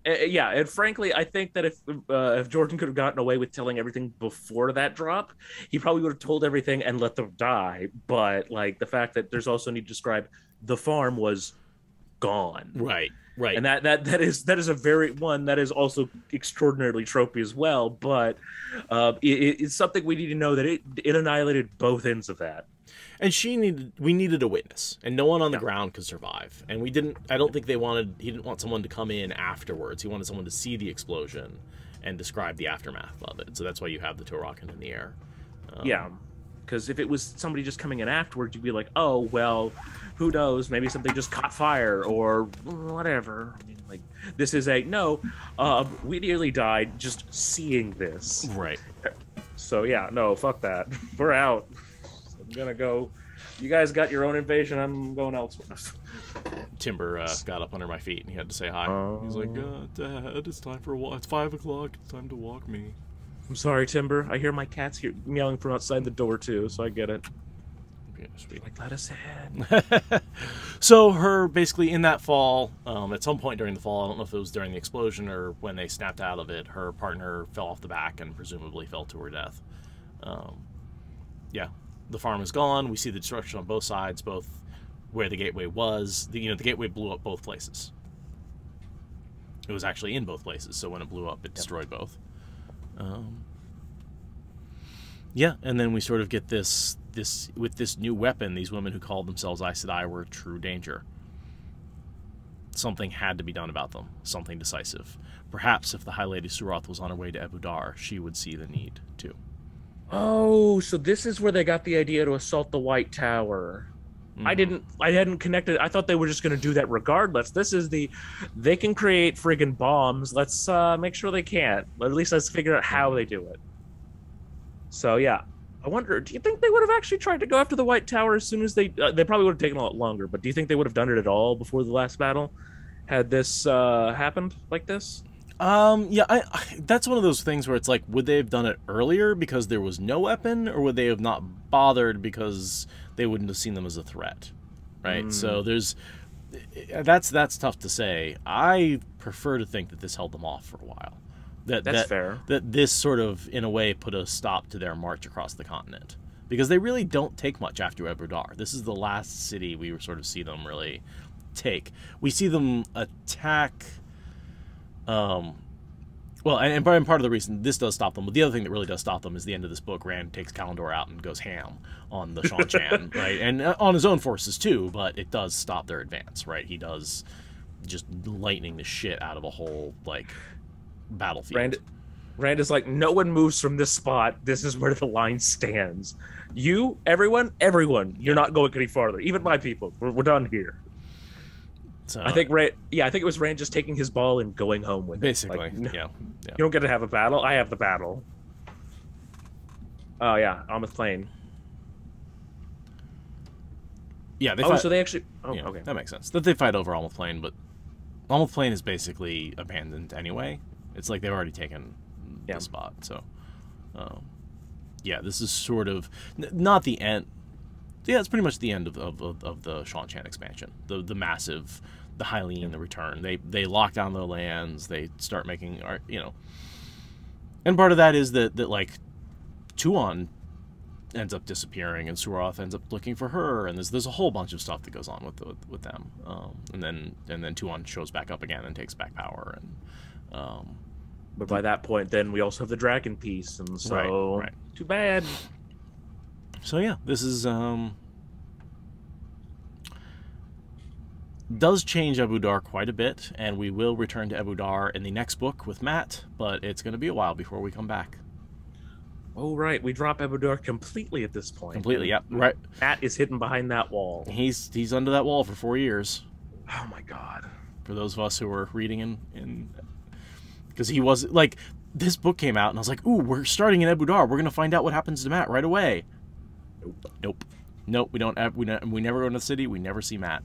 Yeah, and frankly, I think that if Jordan could have gotten away with telling everything before that drop, he probably would have told everything and let them die. But like the fact that there's also need to describe the farm was gone, right, and that is a very one that is also extraordinarily tropey as well. But it's something we need to know that it annihilated both ends of that. And we needed a witness, and no one on the ground could survive. And I don't think he didn't want someone to come in afterwards. He wanted someone to see the explosion and describe the aftermath of it. So that's why you have the tow rocket in the air. Yeah, because if it was somebody just coming in afterwards, you'd be like, oh, well, who knows? Maybe something just caught fire or whatever. I mean, like, this is we nearly died just seeing this. Right. So, yeah, no, fuck that. We're out. I'm gonna go. You guys got your own invasion. I'm going elsewhere. Timber got up under my feet and he had to say hi. He's like, Dad, it's time for a walk. It's 5 o'clock. It's time to walk me. I'm sorry, Timber. I hear my cats here meowing from outside the door too, so I get it. Okay, sweet. Like, let us in. So her basically in that fall, at some point during the fall, I don't know if it was during the explosion or when they snapped out of it, her partner fell off the back and presumably fell to her death. Yeah. The farm is gone. We see the destruction on both sides, both where the gateway was. The gateway blew up both places. It was actually in both places, so when it blew up, it destroyed both. Yeah, and then we sort of get this with this new weapon. These women who called themselves Aes Sedai were true danger. Something had to be done about them. Something decisive. Perhaps if the High Lady Suroth was on her way to Ebu Dar, she would see the need too. Oh, so this is where they got the idea to assault the White Tower. Mm-hmm. I hadn't connected. I thought they were just going to do that regardless. This is they can create friggin' bombs. Let's make sure they can't. At least let's figure out how they do it. So yeah, I wonder, do you think they would have actually tried to go after the White Tower as soon as they probably would have taken a lot longer, but do you think they would have done it at all before the last battle? Had this happened like this? Yeah, I that's one of those things where it's like, would they have done it earlier because there was no weapon, or would they have not bothered because they wouldn't have seen them as a threat, right? So that's tough to say. I prefer to think that this held them off for a while. That's fair. That this sort of, in a way, put a stop to their march across the continent, because they really don't take much after Ebu Dar. This is the last city we sort of see them really take. We see them attack. Well, and part of the reason this does stop them, but the other thing that really does stop them is the end of this book. Rand takes Kalendor out and goes ham on the Shan-Chan, right? And on his own forces too, but it does stop their advance, right? He does just lightning the shit out of a whole, like, battlefield. Rand is like, no one moves from this spot. This is where the line stands. You, everyone, you're not going any farther. Even my people, we're done here. So, I think it was Rand just taking his ball and going home with basically, it. Basically, yeah. Yeah. You don't get to have a battle. I have the battle. Oh yeah, Almoth Plain. Yeah, they fight. fight, so they actually. Oh, yeah, okay. That makes sense. That they fight over Almoth Plain, but Almoth Plain is basically abandoned anyway. It's like they've already taken the spot. So, yeah, this is sort of not the end. Yeah, it's pretty much the end of the Shan-Chan expansion. The massive, the Hylian, the return. They lock down their lands. They start making art, and part of that is that like Tuon ends up disappearing and Suroth ends up looking for her, and there's a whole bunch of stuff that goes on with them. And then Tuon shows back up again and takes back power, and but by that point, then we also have the dragon piece, and so right. Too bad. So yeah, this is does change Abu Dar quite a bit, and we will return to Abu Dar in the next book with Matt, but it's going to be a while before we come back. Oh, right. We drop Abu Dar completely at this point. Completely, yeah. Right. Matt is hidden behind that wall. He's under that wall for 4 years. Oh, my God. For those of us who were reading in because he was, like, this book came out, and I was like, ooh, we're starting in Abu Dar. We're going to find out what happens to Matt right away. Nope. We never go into the city. We never see Matt.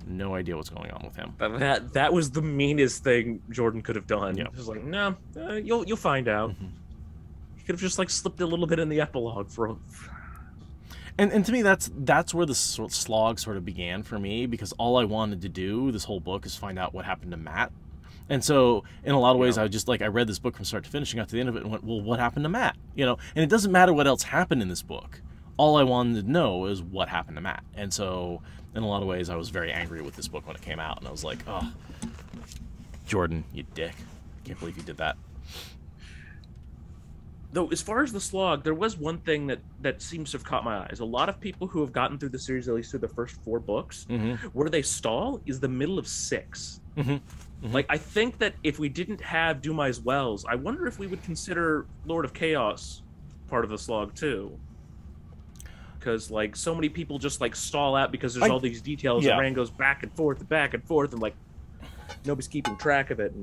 No idea what's going on with him. That was the meanest thing Jordan could have done. Yep. He was like, no, you'll find out. Mm-hmm. He could have just like slipped a little bit in the epilogue for. And to me, that's where the slog sort of began for me, because all I wanted to do this whole book is find out what happened to Matt. And so, in a lot of ways, I just I read this book from start to finish and got to the end of it and went, well, what happened to Matt? You know, and it doesn't matter what else happened in this book. All I wanted to know is what happened to Matt. And so, in a lot of ways, I was very angry with this book when it came out, and I was like, oh, Jordan, you dick. Can't believe you did that. Though, as far as the slog, there was one thing that seems to have caught my eyes. A lot of people who have gotten through the series, at least through the first 4 books, where they stall is the middle of 6. Like, I think that if we didn't have Dumai's Wells, I wonder if we would consider Lord of Chaos part of the slog, too. Because, like, so many people just, like, stall out because there's all these details, and Rand goes back and forth, and, like, nobody's keeping track of it,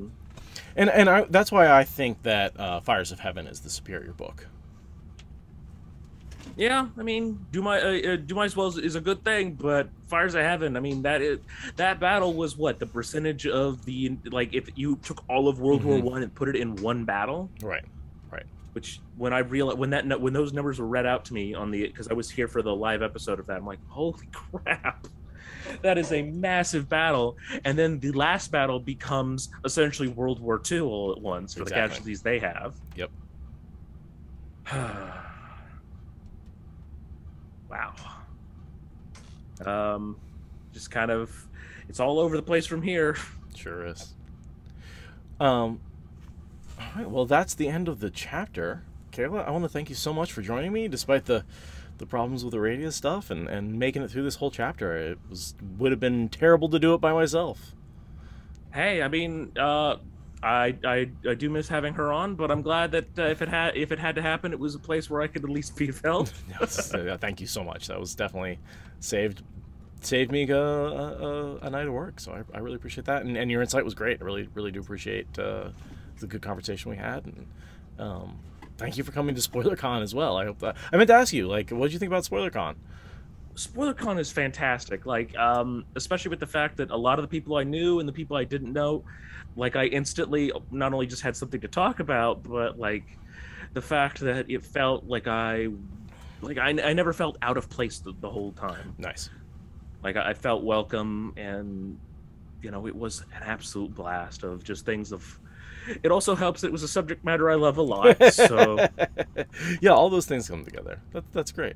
And that's why I think that Fires of Heaven is the superior book. Yeah, I mean, Dumai's Wells is a good thing, but Fires of Heaven, I mean, that battle was what, the percentage of the, like, if you took all of World War I and put it in one battle, right. Which when I realized when those numbers were read out to me on because I was here for the live episode of that, I'm like, holy crap. That is a massive battle, and then the last battle becomes essentially World War II all at once for the casualties they have. Yep. Wow. Just kind of, it's all over the place from here. Sure is. All right, well, that's the end of the chapter. Kayla, I want to thank you so much for joining me, despite the problems with the radio stuff and making it through this whole chapter. It would have been terrible to do it by myself. Hey, I mean, I do miss having her on, but I'm glad that if it had to happen, it was a place where I could at least be felt. Thank you so much. That was definitely saved me a night of work. So I really appreciate that, and your insight was great. I really do appreciate the good conversation we had, and thank you for coming to SpoilerCon as well. I hope that I meant to ask you, like, what did you think about SpoilerCon? SpoilerCon is fantastic, like, especially with the fact that a lot of the people I knew and the people I didn't know, like, I instantly not only just had something to talk about, but like the fact that it felt like I never felt out of place the whole time. Nice. Like, I felt welcome, and you know, it was an absolute blast of just things of. It also helps that it was a subject matter I love a lot. So yeah, all those things come together. That's great.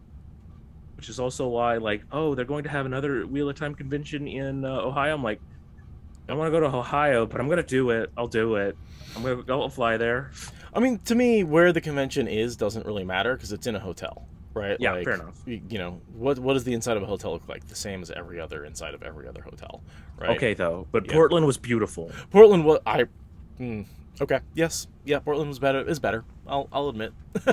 Which is also why, like, oh, they're going to have another Wheel of Time convention in Ohio. I'm like, I want to go to Ohio, but I'm going to do it. I'll do it. I'll fly there. I mean, to me, where the convention is doesn't really matter because it's in a hotel, right? Yeah, like, fair enough. You know, what does the inside of a hotel look like? The same as every other inside of every other hotel, right? Okay, though. But yeah. Portland was beautiful. Portland was... Okay. Yes. Yeah. Portland was better. Is better. I'll admit. If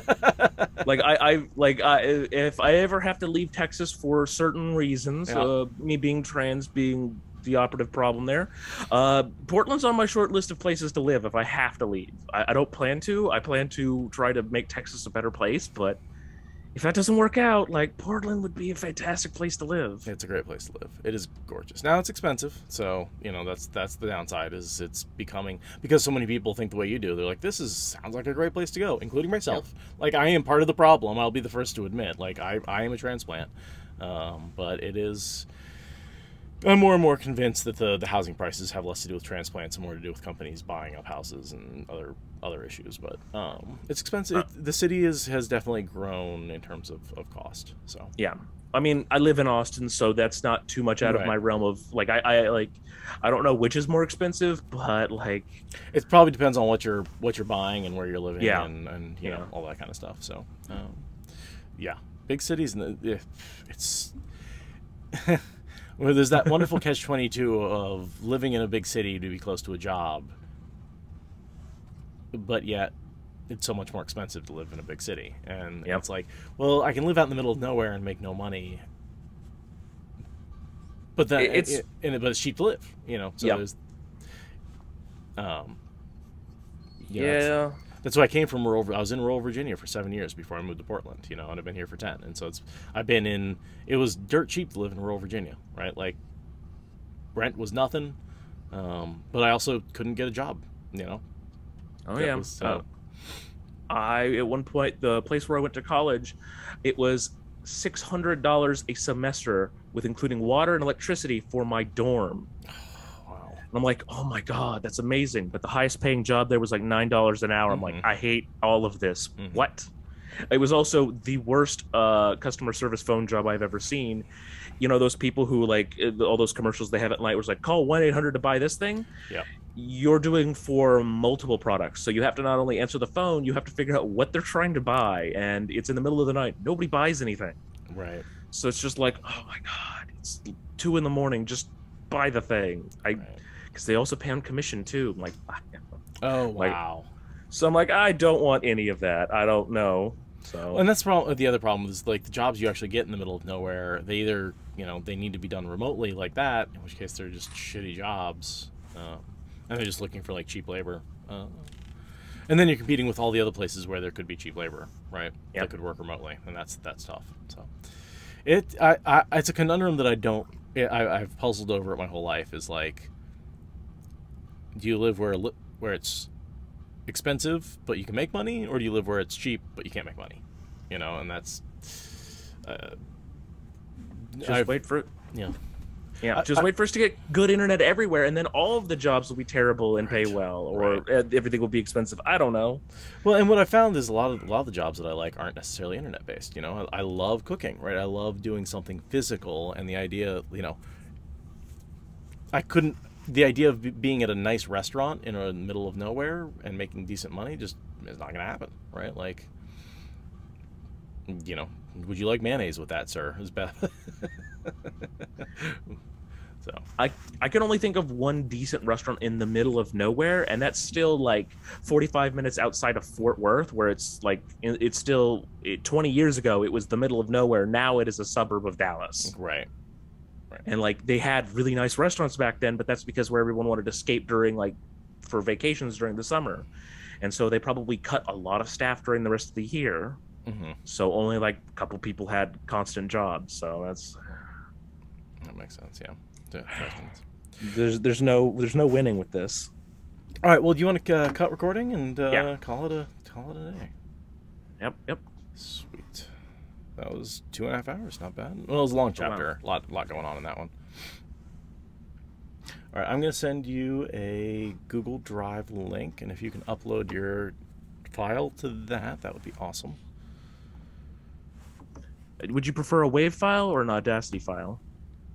I ever have to leave Texas for certain reasons, me being trans being the operative problem there, Portland's on my short list of places to live if I have to leave. I don't plan to. I plan to try to make Texas a better place, but if that doesn't work out, like, Portland would be a fantastic place to live. It's a great place to live. It is gorgeous. Now it's expensive, so you know that's the downside. Is it's becoming, because so many people think the way you do. They're like, sounds like a great place to go, including myself. Yep. Like, I am part of the problem. I'll be the first to admit. Like, I am a transplant, but it is. I'm more and more convinced that the housing prices have less to do with transplants and more to do with companies buying up houses and other issues. But it's expensive. The city has definitely grown in terms of cost. So yeah, I mean, I live in Austin, so that's not too much out of my realm of like I don't know which is more expensive, but like it probably depends on what you're buying and where you're living, and you know, all that kind of stuff. So yeah, big cities, it's well, there's that wonderful catch-22 of living in a big city to be close to a job, but yet it's so much more expensive to live in a big city. And it's like, well, I can live out in the middle of nowhere and make no money, but then but it's cheap to live, So there's, that's why I came from rural. I was in rural Virginia for 7 years before I moved to Portland, and I've been here for 10. And so it was dirt cheap to live in rural Virginia, right? Like, rent was nothing, but I also couldn't get a job, Oh yeah. At one point, the place where I went to college, it was $600 a semester with including water and electricity for my dorm. And I'm like, oh my God, that's amazing. But the highest paying job there was like $9 an hour. I'm like, I hate all of this. What? It was also the worst customer service phone job I've ever seen. Those people who, like, all those commercials they have at night was like, call 1-800 to buy this thing. Yeah. You're doing for multiple products. So you have to not only answer the phone, you have to figure out what they're trying to buy. And it's in the middle of the night. Nobody buys anything. Right. So it's just like, oh my God, it's 2 a.m. Just buy the thing. Because they also pay on commission too. I'm like, oh wow. So I'm like, I don't want any of that. I don't know. So, and that's the other problem is, like, the jobs you actually get in the middle of nowhere, they either they need to be done remotely like that, in which case they're just shitty jobs, and they're just looking for, like, cheap labor, and then you're competing with all the other places where there could be cheap labor, right? That could work remotely, and that's tough. So it's a conundrum that I've puzzled over it my whole life. Is like, do you live where it's expensive but you can make money, or do you live where it's cheap but you can't make money? And that's wait for it. Just wait for us to get good internet everywhere, and then all of the jobs will be terrible and pay well, or everything will be expensive. I don't know. Well, and what I found is a lot of the jobs that I like aren't necessarily internet based. I love cooking, right? I love doing something physical, and the idea, the idea of being at a nice restaurant in the middle of nowhere and making decent money just is not going to happen, right? Like, would you like mayonnaise with that, sir? It's bad. So I can only think of one decent restaurant in the middle of nowhere, and that's still like 45 minutes outside of Fort Worth, where it's like, it's still 20 years ago it was the middle of nowhere. Now it is a suburb of Dallas. Right. And, like, they had really nice restaurants back then, but that's because where everyone wanted to escape for vacations during the summer. And so they probably cut a lot of staff during the rest of the year. So only, like, a couple people had constant jobs. So that makes sense. Yeah. There's no winning with this. All right. Well, do you want to cut recording and call it a day? Yep. Sweet. That was 2.5 hours. Not bad. Well, it was a long chapter. Wow. Lot going on in that one. All right, I'm going to send you a Google Drive link, and if you can upload your file to that would be awesome. Would you prefer a WAV file or an Audacity file?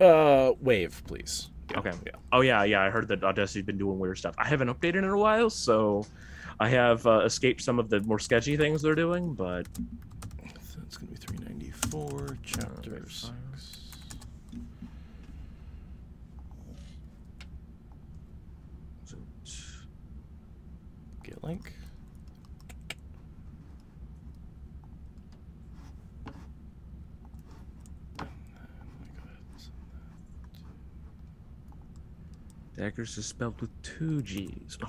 WAV, please. Yeah. Okay. Yeah. Oh yeah. I heard that Audacity's been doing weird stuff. I haven't updated in a while, so I have escaped some of the more sketchy things they're doing, but. So it's going to be 394, chapter 6. Get link. Daggers is spelled with 2 G's.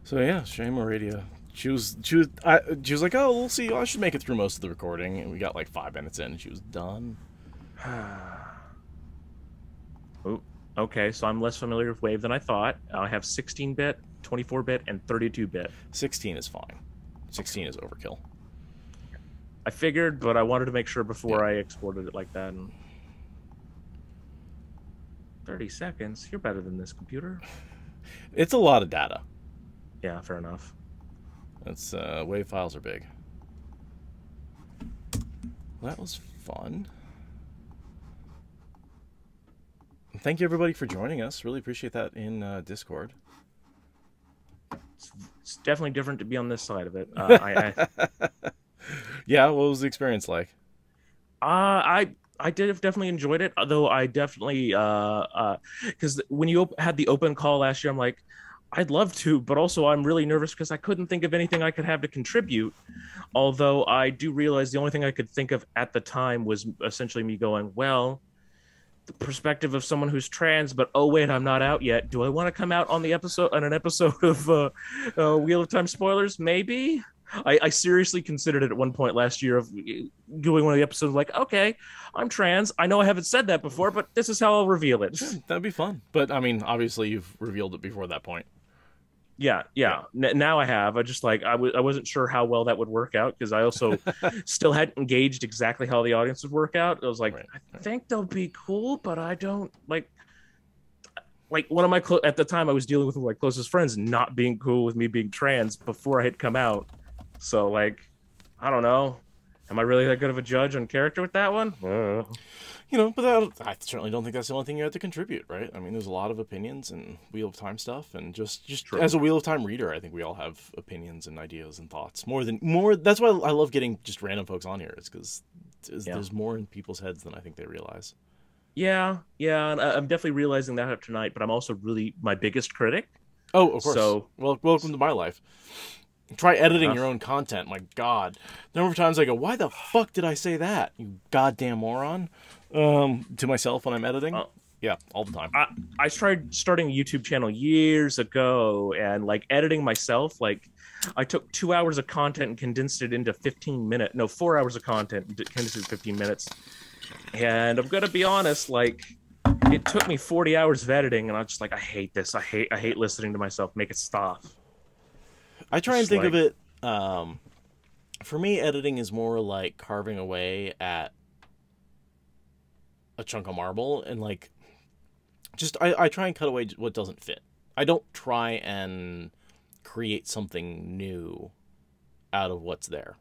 So yeah, Shame Radio. She was like, oh, we'll see. I should make it through most of the recording, and we got like 5 minutes in, and she was done. Oh, okay. So I'm less familiar with WAV than I thought. I have 16-bit, 24-bit, and 32-bit. 16 is fine. 16 is overkill. I figured, but I wanted to make sure before I exported it like that. And 30 seconds. You're better than this computer. It's a lot of data. Yeah, fair enough. That's WAV files are big. Well, that was fun. Thank you everybody for joining us. Really appreciate that in Discord. It's definitely different to be on this side of it. Yeah, what was the experience like? I did have definitely enjoyed it, although I definitely because when you had the open call last year, I'm like, I'd love to, but also I'm really nervous because I couldn't think of anything I could have to contribute. Although I do realize the only thing I could think of at the time was essentially me going, well, the perspective of someone who's trans, but oh wait, I'm not out yet. Do I want to come out on an episode of Wheel of Time spoilers? Maybe. I seriously considered it at one point last year of doing one of the episodes like, okay, I'm trans. I know I haven't said that before, but this is how I'll reveal it. That'd be fun. But I mean, obviously you've revealed it before that point. Yeah. Now I have. I just like I wasn't sure how well that would work out because I also still hadn't engaged exactly how the audience would work out. I was like, Right. I think they'll be cool, but I don't like one of my at the time I was dealing with my closest friends not being cool with me being trans before I had come out. So like, I don't know. Am I really that good of a judge on character with that one? You know, but I certainly don't think that's the only thing you have to contribute, right? I mean, there's a lot of opinions and Wheel of Time stuff, and just True. as a Wheel of Time reader, I think we all have opinions and ideas and thoughts. More. That's why I love getting just random folks on here. It's because there's more in people's heads than I think they realize. Yeah, and I'm definitely realizing that tonight. But I'm also really my biggest critic. Oh, of course. So, well, welcome to my life. Try editing your own content. My God, the number of times I go, "Why the fuck did I say that? You goddamn moron!" To myself when I'm editing. Yeah, all the time. I tried starting a YouTube channel years ago, and like editing myself. Like, I took 2 hours of content and condensed it into 4 hours of content and condensed it to 15 minutes. And I'm gonna be honest, like, it took me 40 hours of editing, and I'm just like, I hate this. I hate listening to myself. Make it stop. I try and think of it, for me, editing is more like carving away at a chunk of marble, and like, just, I try and cut away what doesn't fit. I don't try and create something new out of what's there.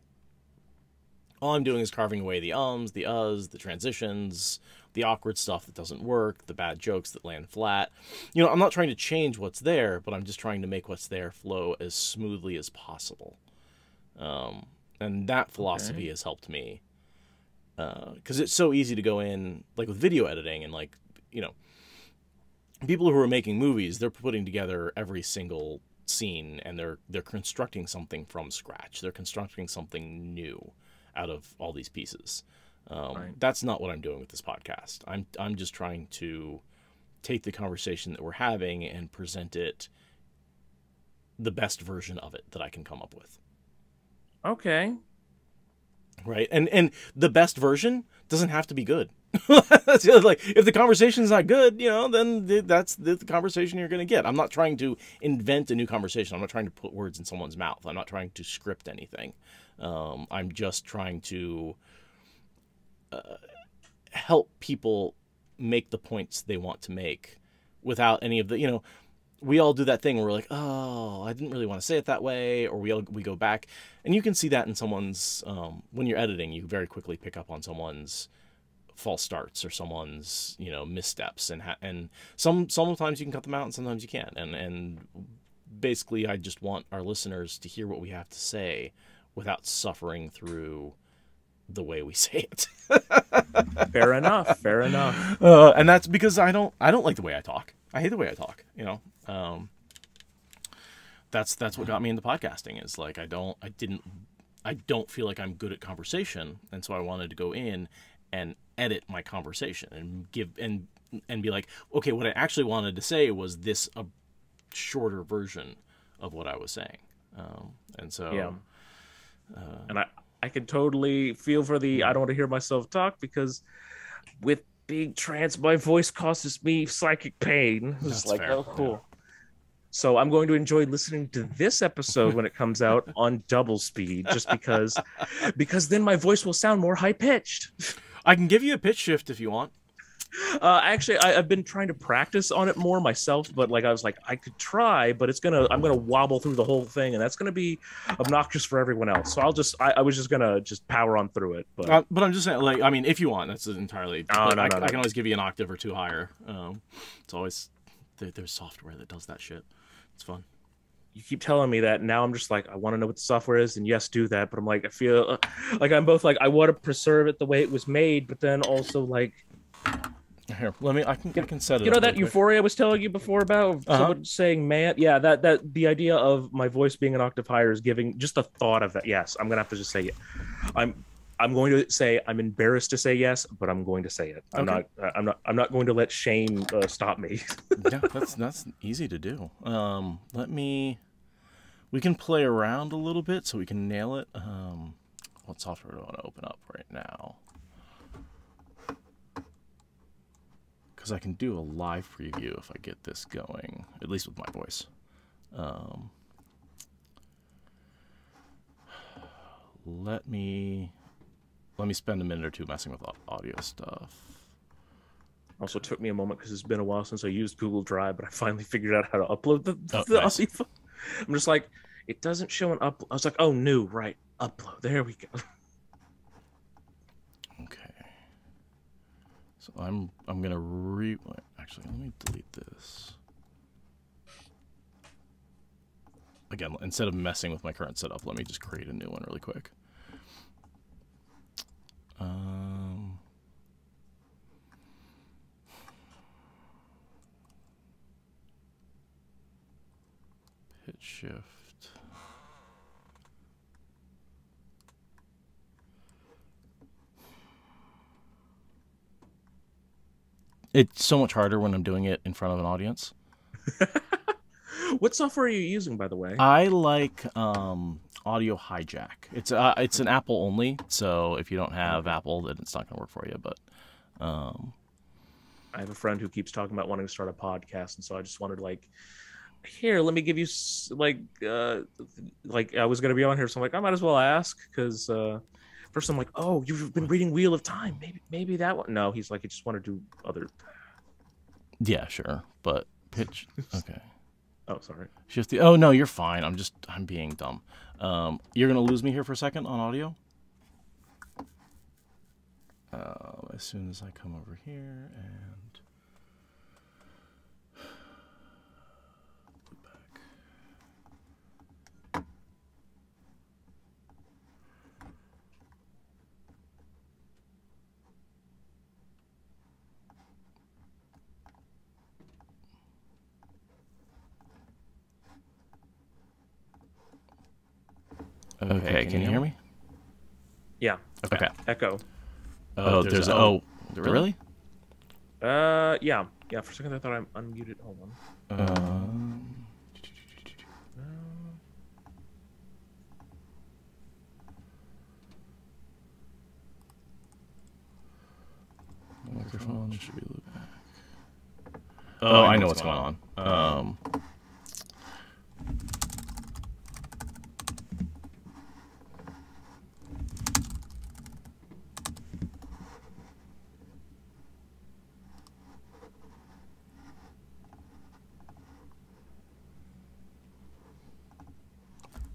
All I'm doing is carving away the ums, the uhs, the transitions, the awkward stuff that doesn't work, the bad jokes that land flat. You know, I'm not trying to change what's there, but I'm just trying to make what's there flow as smoothly as possible. And that philosophy has helped me. Because it's so easy to go in, like with video editing, and like, you know, people who are making movies, they're putting together every single scene, and they're constructing something from scratch. They're constructing something new out of all these pieces. Right. That's not what I'm doing with this podcast. I'm just trying to take the conversation that we're having and present it the best version of it that I can come up with. Okay. Right. And the best version doesn't have to be good. Like, if the conversation's not good, you know, then that's the conversation you're going to get. I'm not trying to invent a new conversation. I'm not trying to put words in someone's mouth. I'm not trying to script anything. I'm just trying to help people make the points they want to make without any of the, you know, we all do that thing where we're like, oh, I didn't really want to say it that way, or we go back, and you can see that in someone's, when you're editing, you very quickly pick up on someone's false starts or someone's, you know, missteps, and sometimes you can cut them out and sometimes you can't, and basically I just want our listeners to hear what we have to say without suffering through the way we say it. Fair enough. And that's because I don't like the way I talk. I hate the way I talk, you know. That's what got me into podcasting, is like I don't feel like I'm good at conversation, and so I wanted to go in and edit my conversation and give and be like, okay, what I actually wanted to say was this, a shorter version of what I was saying. And so yeah. And I could totally feel for the I don't want to hear myself talk, because with being trans, my voice causes me psychic pain. It's like, fair. Oh, cool. Yeah. So I'm going to enjoy listening to this episode when it comes out on double speed, just because then my voice will sound more high pitched. I can give you a pitch shift if you want. Actually, I've been trying to practice on it more myself, but like I was like, I could try, but I'm gonna wobble through the whole thing, and that's gonna be obnoxious for everyone else. So I was just gonna power on through it. But I'm just saying, like, I mean, if you want, that's entirely. No. I can always give you an octave or two higher. It's always there's software that does that shit. It's fun. you keep telling me that, and now I'm just like, I want to know what the software is, and yes, do that. But I'm like, I feel like I'm both like, I want to preserve it the way it was made, but then also like, Here, I can set it. you know up that real quick. euphoria I was telling you before about someone saying man, yeah, that the idea of my voice being an octave higher is giving just the thought of that. Yes, I'm gonna have to just say it. I'm going to say I'm embarrassed to say yes, but I'm going to say it. I'm not going to let shame stop me. Yeah, that's easy to do. We can play around a little bit so we can nail it. What software do I want to open up right now? Because I can do a live preview if I get this going, at least with my voice. Let me spend a minute or two messing with audio stuff. Also took me a moment because it's been a while since I used Google Drive, but I finally figured out how to upload the nice. audio. I'm just like, it doesn't show an upload. I was like, oh, new, right, upload. There we go. Okay. So I'm gonna actually, let me delete this. Again, instead of messing with my current setup, let me just create a new one really quick. Pitch shift. It's so much harder when I'm doing it in front of an audience. What software are you using, by the way? I like Audio Hijack. It's an Apple only, so if you don't have Apple, then it's not going to work for you. But I have a friend who keeps talking about wanting to start a podcast, and so I just wanted like, here, let me give you like I was going to be on here, so I'm like, I might as well ask because first I'm like, oh, you've been reading Wheel of Time, maybe that one. No, he's like, I just want to do other. Yeah, sure, but pitch. Okay. Oh, sorry. Shift the. Oh no, you're fine. I'm being dumb. You're gonna lose me here for a second on audio. As soon as I come over here and back. Okay, can you hear me? Yeah. Okay. Echo. Oh, there's really? Yeah. For a second I thought I'm unmuted. Hold on. Microphone should be a little back. Oh, I know what's going on.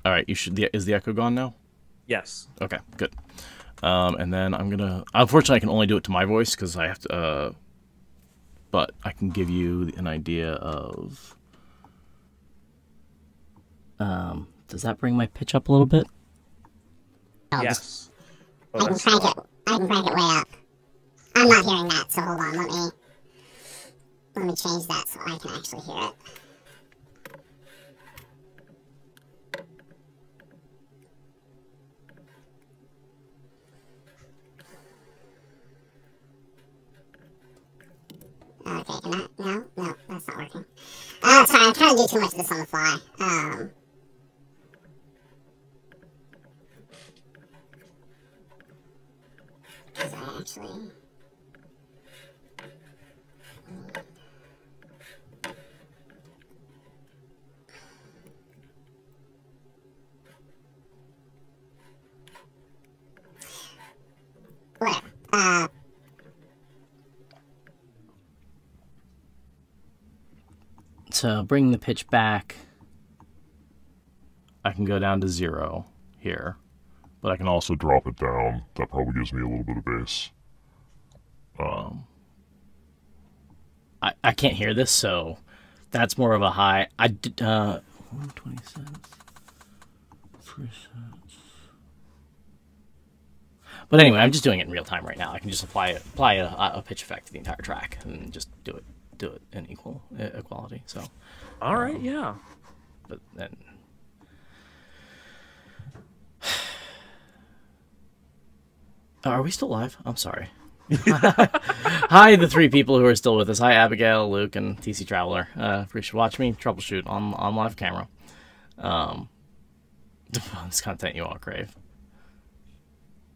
All right, is the echo gone now? Yes. Okay, good. And then I'm gonna. Unfortunately, I can only do it to my voice because I have to. But I can give you an idea of. Does that bring my pitch up a little bit? Yes. I can crank it way up. I'm not hearing that, so hold on. Let me change that so I can actually hear it. Okay, no, that's not working. Sorry, I'm trying to do too much of this on the fly. Because I actually... Whatever. To bring the pitch back, I can go down to 0 here, but I can also drop it down. That probably gives me a little bit of bass. I can't hear this, so that's more of a high. 120 cents. 3 cents. But anyway, I'm just doing it in real time right now. I can just apply a pitch effect to the entire track and just do it in equality. So, All right, yeah. but then. Are we still live? I'm sorry. Hi, the 3 people who are still with us. Hi, Abigail, Luke, and TC Traveler. Appreciate watching me troubleshoot on live camera. This content you all crave.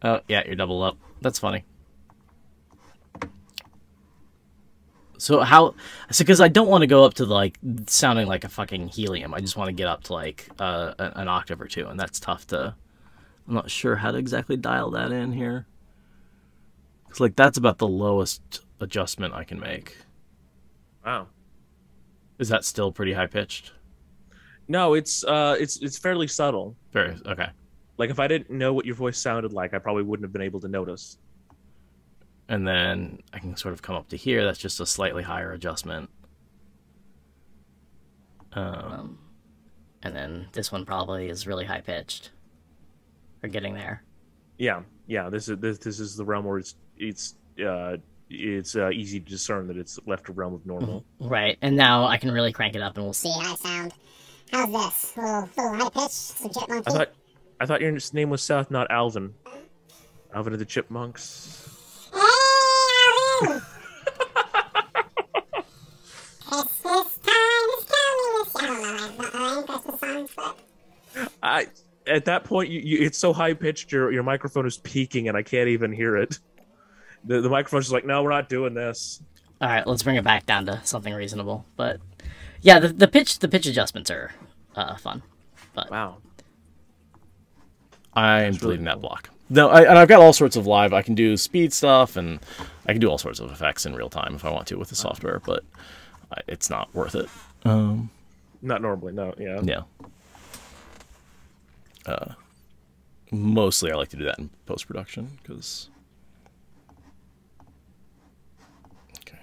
Oh, yeah, you're double up. That's funny. So because I don't want to go up to like sounding like a fucking helium. I just want to get up to like an octave or 2, and that's tough to. I'm not sure how to exactly dial that in here. Cause like that's about the lowest adjustment I can make. Wow. Is that still pretty high pitched? No, it's fairly subtle. Very okay. Like if I didn't know what your voice sounded like, I probably wouldn't have been able to notice. And then I can sort of come up to here. That's just a slightly higher adjustment. And then this one probably is really high pitched. We're getting there. Yeah. This is the realm where it's easy to discern that it's left a realm of normal. Right, and now I can really crank it up, and we'll see. See how I sound. How's this? A little high pitch? Some chipmunky? I thought your name was Seth, not Alvin. Alvin of the Chipmunks. Hey, Alvin! Christmas time is coming. I don't know. I've not learned Christmas songs, but... At that point, it's so high pitched, your microphone is peaking, and I can't even hear it. The microphone's just like, no, we're not doing this. All right, let's bring it back down to something reasonable. But yeah, the pitch adjustments are fun. But wow, I'm deleting that block. No, and I've got all sorts of live. I can do speed stuff, and I can do all sorts of effects in real time if I want to with the software, but it's not worth it. Not normally, no. Yeah. Yeah. Mostly I like to do that in post-production because. Okay.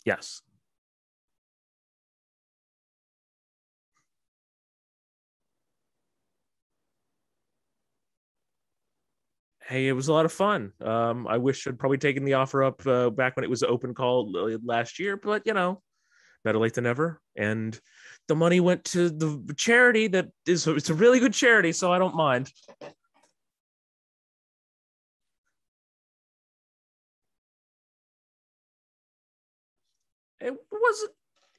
Yes. Hey, it was a lot of fun. I wish I'd probably taken the offer up back when it was open call last year, but better late than never. And the money went to the charity it's a really good charity, so I don't mind.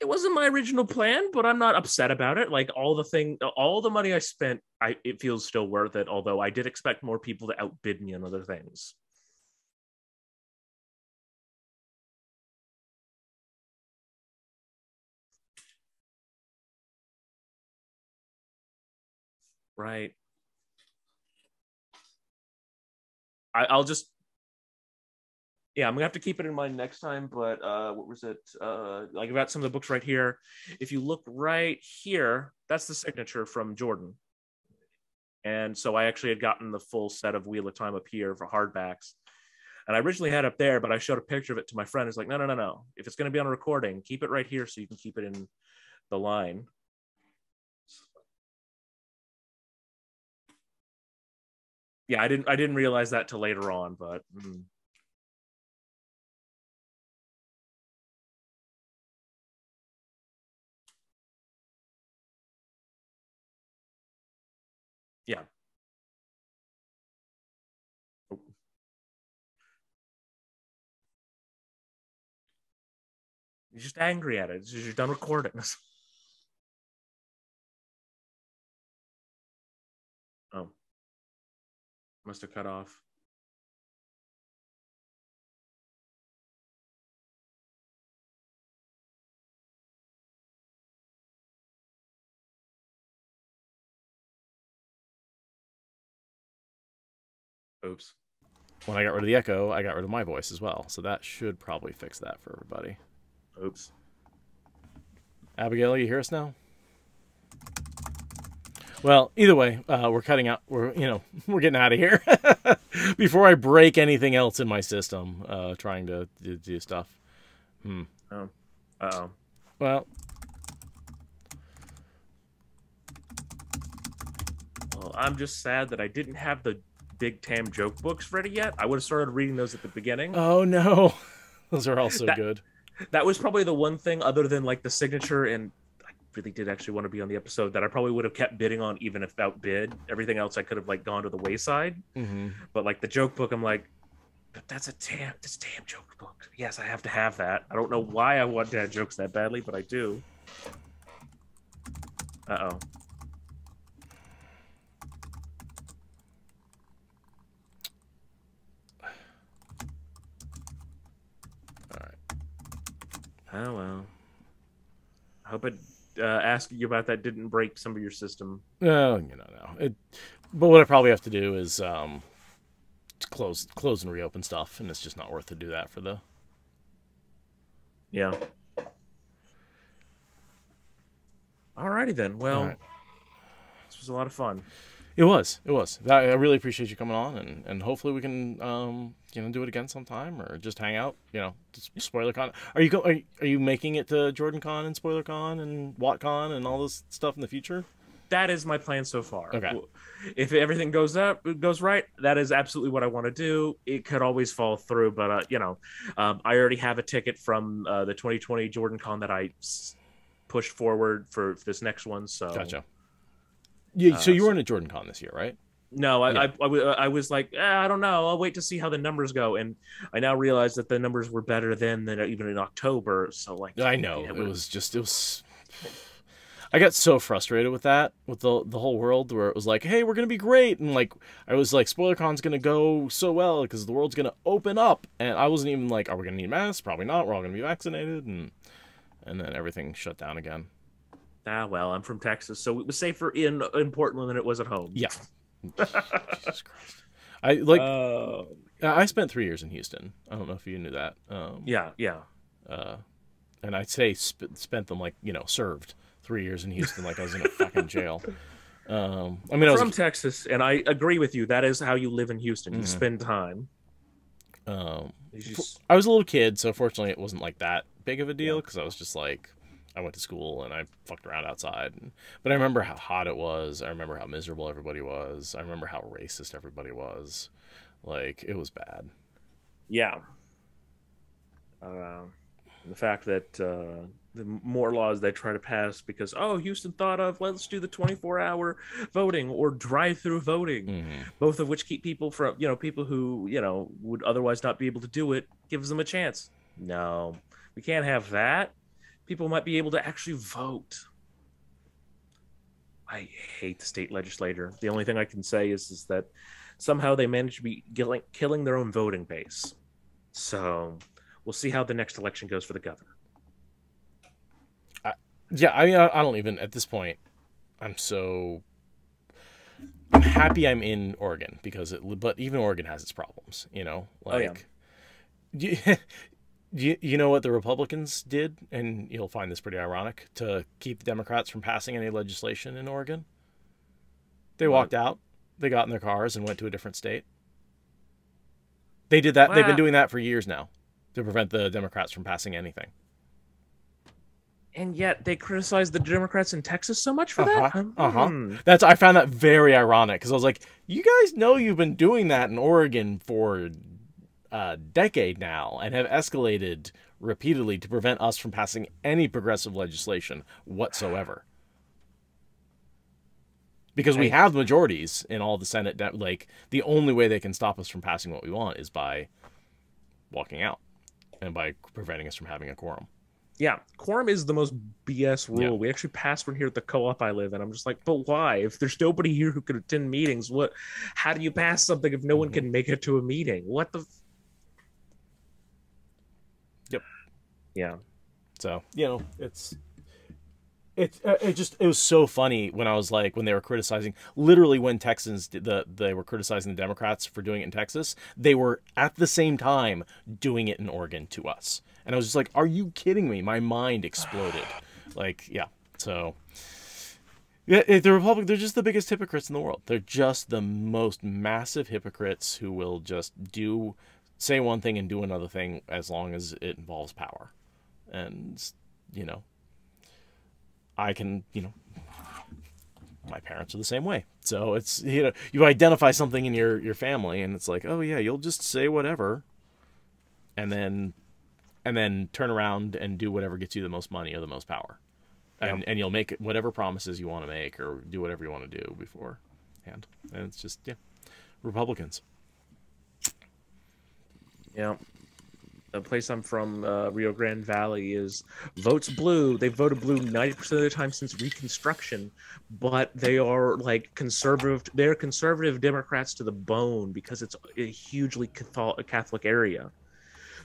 It wasn't my original plan, but I'm not upset about it. Like all the money I spent, it feels still worth it. Although I did expect more people to outbid me on other things. Right. I'll just. Yeah, I'm gonna have to keep it in mind next time. But what was it? Like I've got some of the books right here. If you look right here, that's the signature from Jordan. And so I actually had gotten the full set of Wheel of Time up here for hardbacks. And I originally had it up there, but I showed a picture of it to my friend. He's like, no. If it's gonna be on a recording, keep it right here so you can keep it in the line. Yeah, I didn't realize that till later on, but. Yeah. Oh. You're just angry at it. It's just you're done recording. Oh. Must have cut off. Oops. When I got rid of the echo, I got rid of my voice as well. So that should probably fix that for everybody. Oops. Abigail, you hear us now? Well, either way, we're cutting out. We're we're getting out of here before I break anything else in my system. Trying to do stuff. Oh. Uh-oh. Well, I'm just sad that I didn't have the Big Tam joke books ready yet. I would have started reading those at the beginning. oh no, those are all so good. That was probably the one thing, other than like the signature, and I really did actually want to be on the episode, that I probably would have kept bidding on even if outbid. Everything else I could have like gone to the wayside. Mm-hmm. But like the joke book, I'm like, but that's Tam joke book. Yes, I have to have that. I don't know why I want dad jokes that badly, but I do. Uh-oh. Oh, well. I hope asking you about that didn't break some of your system. No. But what I probably have to do is close and reopen stuff, and it's just not worth to do that for the. Yeah. Alrighty then. Well, right. This was a lot of fun. It was. I really appreciate you coming on, and hopefully we can do it again sometime, or just hang out. Just SpoilerCon. Are you making it to JordanCon and SpoilerCon and WattCon and all this stuff in the future? That is my plan so far. Okay. If everything goes right, that is absolutely what I want to do. It could always fall through, but I already have a ticket from the 2020 JordanCon that I pushed forward for this next one. So gotcha. Yeah, so you weren't at JordanCon this year, right? No, I was like, I don't know. I'll wait to see how the numbers go, and I now realize that the numbers were better then than even in October. So like, I know it was. I got so frustrated with that, with the whole world, where it was like, hey, we're gonna be great, and like I was like, SpoilerCon's gonna go so well because the world's gonna open up, and I wasn't even like, are we gonna need masks? Probably not. We're all gonna be vaccinated, and then everything shut down again. Well, I'm from Texas, so it was safer in Portland than it was at home. Yeah. Jesus Christ. I spent 3 years in Houston. I don't know if you knew that. Yeah. And I'd say spent them like, served 3 years in Houston like I was in a fucking jail. I was from Texas, and I agree with you. That is how you live in Houston. You spend time. I was a little kid, so fortunately it wasn't like that big of a deal, because I was just like, I went to school and I fucked around outside. But I remember how hot it was. I remember how miserable everybody was. I remember how racist everybody was. Like, it was bad. Yeah. The fact that the more laws they try to pass because, Houston thought of, let's do the 24-hour voting or drive-through voting, both of which keep people from, people who, would otherwise not be able to do it, gives them a chance. No, we can't have that. People might be able to actually vote. I hate the state legislature. The only thing I can say is that somehow they managed to be killing their own voting base. So we'll see how the next election goes for the governor. I don't even, at this point, I'm happy I'm in Oregon, but even Oregon has its problems, You know what the Republicans did, and you'll find this pretty ironic, to keep the Democrats from passing any legislation in Oregon? They walked out, they got in their cars, and went to a different state. They did that. They've been doing that for years now to prevent the Democrats from passing anything. And yet they criticize the Democrats in Texas so much for that? I found that very ironic, because I was like, you guys know you've been doing that in Oregon for a decade now and have escalated repeatedly to prevent us from passing any progressive legislation whatsoever. Because we have majorities in all the Senate. Like, the only way they can stop us from passing what we want is by walking out and by preventing us from having a quorum. Yeah, quorum is the most BS rule. Yeah. We actually passed one here at the co-op I live in. I'm just like, but why? If there's nobody here who could attend meetings, how do you pass something if no one can make it to a meeting? What the... Yep. Yeah. So, it was so funny when I was like, when they were criticizing, literally when Texans they were criticizing the Democrats for doing it in Texas, they were at the same time doing it in Oregon to us. And I was just like, are you kidding me? My mind exploded. So Yeah, the Republic, they're just the biggest hypocrites in the world. They're just the most massive hypocrites who will just say one thing and do another thing as long as it involves power. And, my parents are the same way. So it's, you identify something in your family and it's like, oh yeah, you'll just say whatever and then turn around and do whatever gets you the most money or the most power. And you'll make whatever promises you want to make or do whatever you want to do beforehand. And it's just, Republicans. Yeah. The place I'm from, Rio Grande Valley, is votes blue. They've voted blue 90% of the time since Reconstruction, but they are like conservative. They're conservative Democrats to the bone because it's a hugely Catholic area.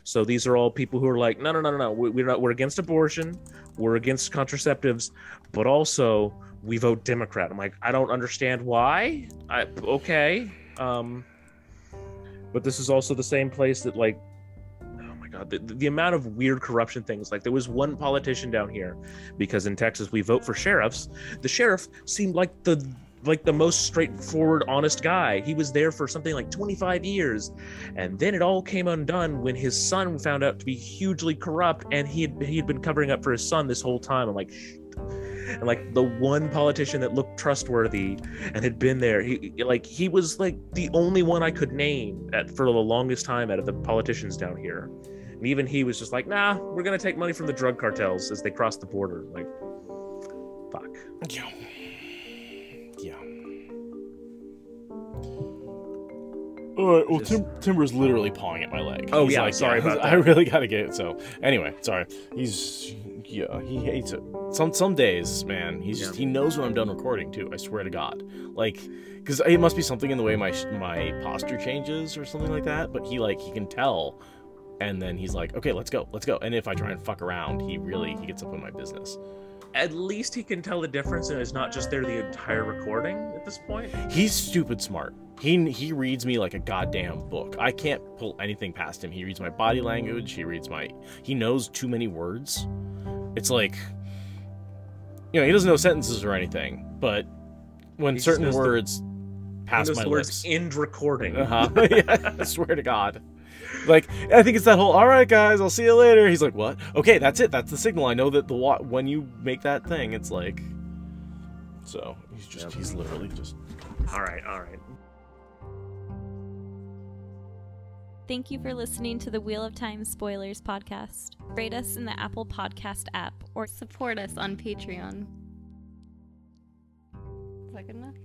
So these are all people who are like, no. We're against abortion, we're against contraceptives, but also we vote Democrat. I'm like, I don't understand why. Okay, but this is also the same place that, like, oh my God, the amount of weird corruption things. Like, there was one politician down here, because in Texas we vote for sheriffs. The sheriff seemed like the most straightforward, honest guy. He was there for something like 25 years. And then it all came undone when his son found out to be hugely corrupt, and he had been covering up for his son this whole time. I'm like, and like the one politician that looked trustworthy and had been there, he was like the only one I could name for the longest time out of the politicians down here. And even he was just like, nah, we're going to take money from the drug cartels as they cross the border. Like, fuck. Yeah. All right. Well, Timber's literally pawing at my leg. Oh, He's yeah. like, Sorry about that. I really gotta get it. So anyway, sorry. He hates it. Some days, man. He knows when I'm done recording too. I swear to God. Like, because it must be something in the way my posture changes or something like that. But he can tell, and then he's like, okay, let's go. And if I try and fuck around, he gets up in my business. At least he can tell the difference, and it's not just there the entire recording at this point. He's stupid smart. He reads me like a goddamn book. I can't pull anything past him. He reads my body language. He knows too many words. It's like, he doesn't know sentences or anything, but when certain words pass my lips. Words end recording. Yeah, I swear to God. Like, I think it's that whole, all right, guys, I'll see you later. He's like, what? Okay, that's it. That's the signal. I know that when you make that thing, it's like, so he's literally just. All right. Thank you for listening to the Wheel of Time Spoilers podcast. Rate us in the Apple Podcast app or support us on Patreon. Is that good enough?